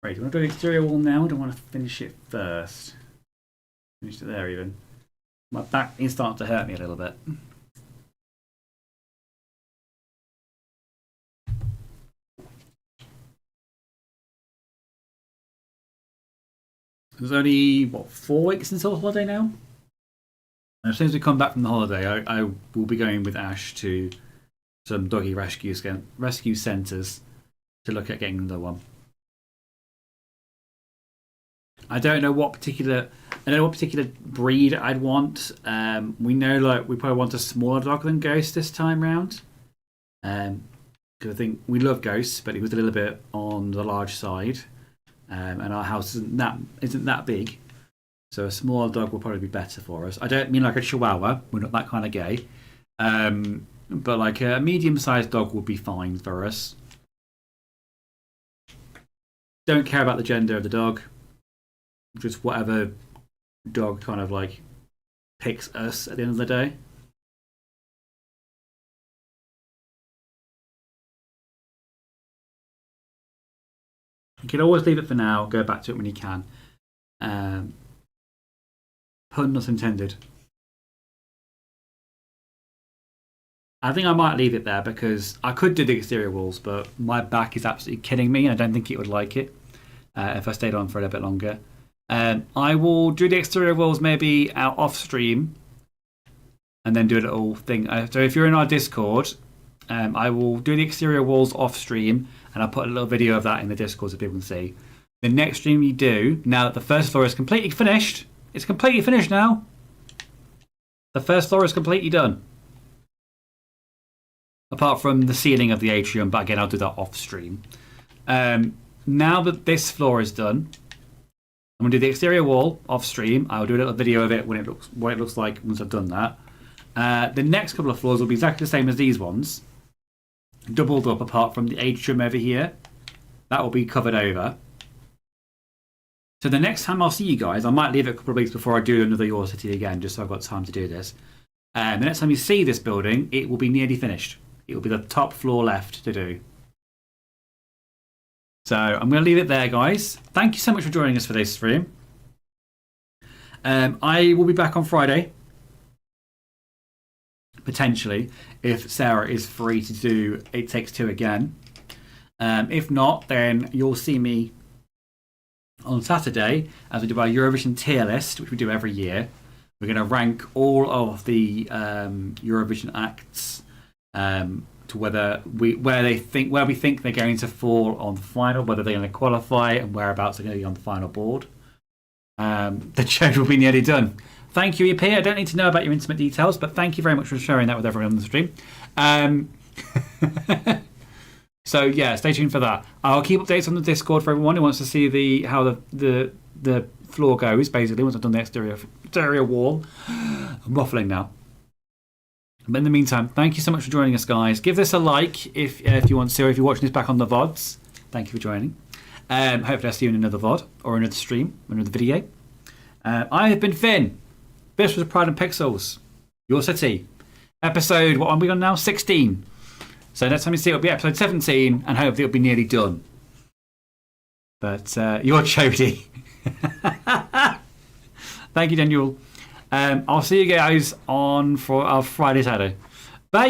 Right, do you want to do the exterior wall now? Or do I want to finish it first? Finish it there even. My back is starting to hurt me a little bit. There's only, what, 4 weeks until holiday now? And as soon as we come back from the holiday, I will be going with Ash to some doggy rescue centres to look at getting another one. I don't know what particular breed I'd want. We know like we probably want a smaller dog than Ghost this time round. Because I think we love Ghost, but he was a little bit on the large side. And our house isn't that big. So a smaller dog will probably be better for us. I don't mean like a Chihuahua. We're not that kind of gay. But like a medium-sized dog would be fine for us. Don't care about the gender of the dog. Just whatever dog kind of like picks us at the end of the day. You can always leave it for now. Go back to it when you can. Pun not intended. I think I might leave it there because I could do the exterior walls, but my back is absolutely killing me and I don't think it would like it if I stayed on for a little bit longer. I will do the exterior walls maybe out off stream and then do a little thing. So if you're in our Discord, I will do the exterior walls off stream and I'll put a little video of that in the Discord so people can see. The next stream you do, now that the first floor is completely finished, it's completely finished now. The first floor is completely done. Apart from the ceiling of the atrium, but again, I'll do that off stream. Now that this floor is done, I'm going to do the exterior wall off stream. I'll do a little video of it what it looks like once I've done that. The next couple of floors will be exactly the same as these ones. Doubled up apart from the atrium over here. That will be covered over. So the next time I'll see you guys, I might leave it a couple of weeks before I do another Yorcity again, just so I've got time to do this. The next time you see this building, it will be nearly finished. It will be the top floor left to do. So I'm going to leave it there, guys. Thank you so much for joining us for this stream. I will be back on Friday. Potentially, if Sarah is free to do It Takes Two again. If not, then you'll see me on Saturday as we do our Eurovision tier list, which we do every year. We're going to rank all of the Eurovision acts to where we think they're going to fall on the final, whether they're going to qualify, and whereabouts they're going to be on the final board. The judge will be nearly done. Thank you, EP. I don't need to know about your intimate details, but thank you very much for sharing that with everyone on the stream. So yeah, stay tuned for that. I'll keep updates on the Discord for everyone who wants to see how the floor goes. Basically, once I've done the exterior wall, I'm waffling now. But in the meantime, thank you so much for joining us, guys. Give this a like if you want to. If you're watching this back on the VODs, thank you for joining. Hopefully I'll see you in another VOD or another stream or another video. I have been Finn. This was Pride and Pixels. Yorcity. Episode, what are we on now? 16. So next time you see it, it'll be episode 17, and hopefully it'll be nearly done. But you're Jody. Thank you, Daniel. I'll see you guys on for our Friday, Saturday. Bye.